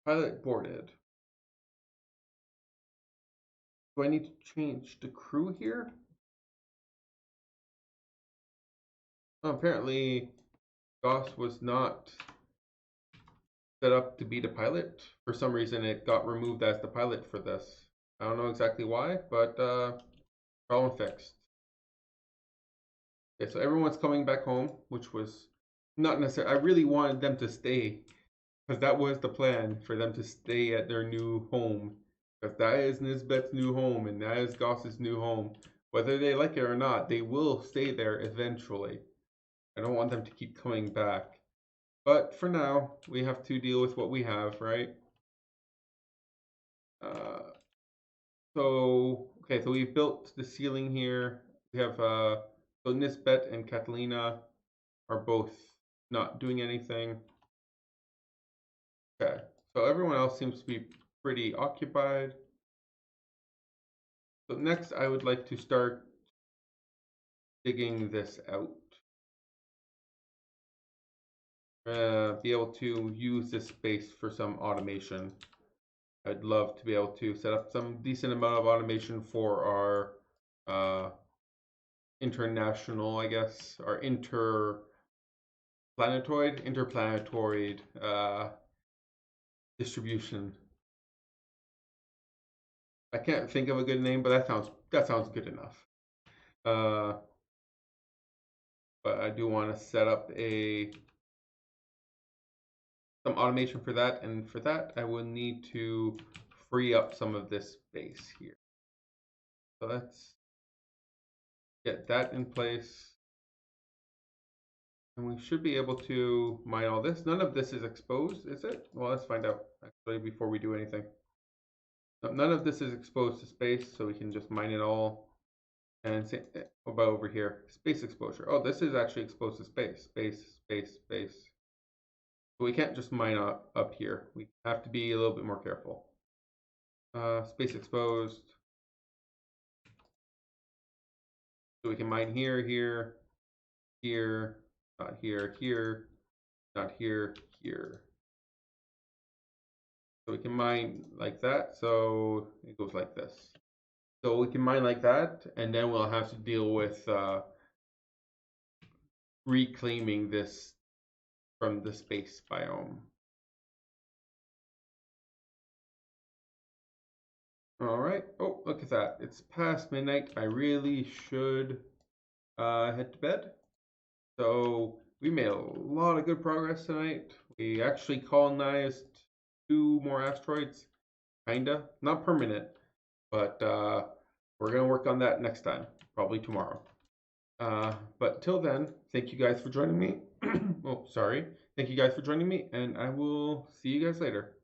Pilot boarded. Do I need to change the crew here? Oh, apparently, Goss was not set up to be the pilot. For some reason, it got removed as the pilot for this. I don't know exactly why, but problem fixed. Okay, so everyone's coming back home, which was not necessary. I really wanted them to stay because that was the plan for them to stay at their new home. Because that is Nisbet's new home and that is Goss's new home. Whether they like it or not, they will stay there eventually. I don't want them to keep coming back. But for now, we have to deal with what we have, right? Okay, so we've built the ceiling here. We have, so Nisbet and Catalina are both not doing anything. Okay, so everyone else seems to be pretty occupied. So next I would like to start digging this out. Be able to use this space for some automation. I'd love to be able to set up some decent amount of automation for our international, I guess, or interplanetoid distribution. I can't think of a good name, but that sounds good enough. But I do want to set up some automation for that, and for that I will need to free up some of this space here. So let's get that in place. And we should be able to mine all this. None of this is exposed, is it? Well, let's find out actually before we do anything. No, none of this is exposed to space, so we can just mine it all. And say, about over here, space exposure. Oh, this is actually exposed to space. Space. So we can't just mine up here. We have to be a little bit more careful. Space exposed. So we can mine here, not here, not here. So we can mine like that. So it goes like this. So we can mine like that, and then we'll have to deal with reclaiming this from the space biome. All right. Oh, look at that. It's past midnight. I really should head to bed. So we made a lot of good progress tonight. We actually colonized 2 more asteroids, kinda. Not permanent, but we're gonna work on that next time, probably tomorrow. But till then, thank you guys for joining me. Oh, sorry. Thank you guys for joining me, and I will see you guys later.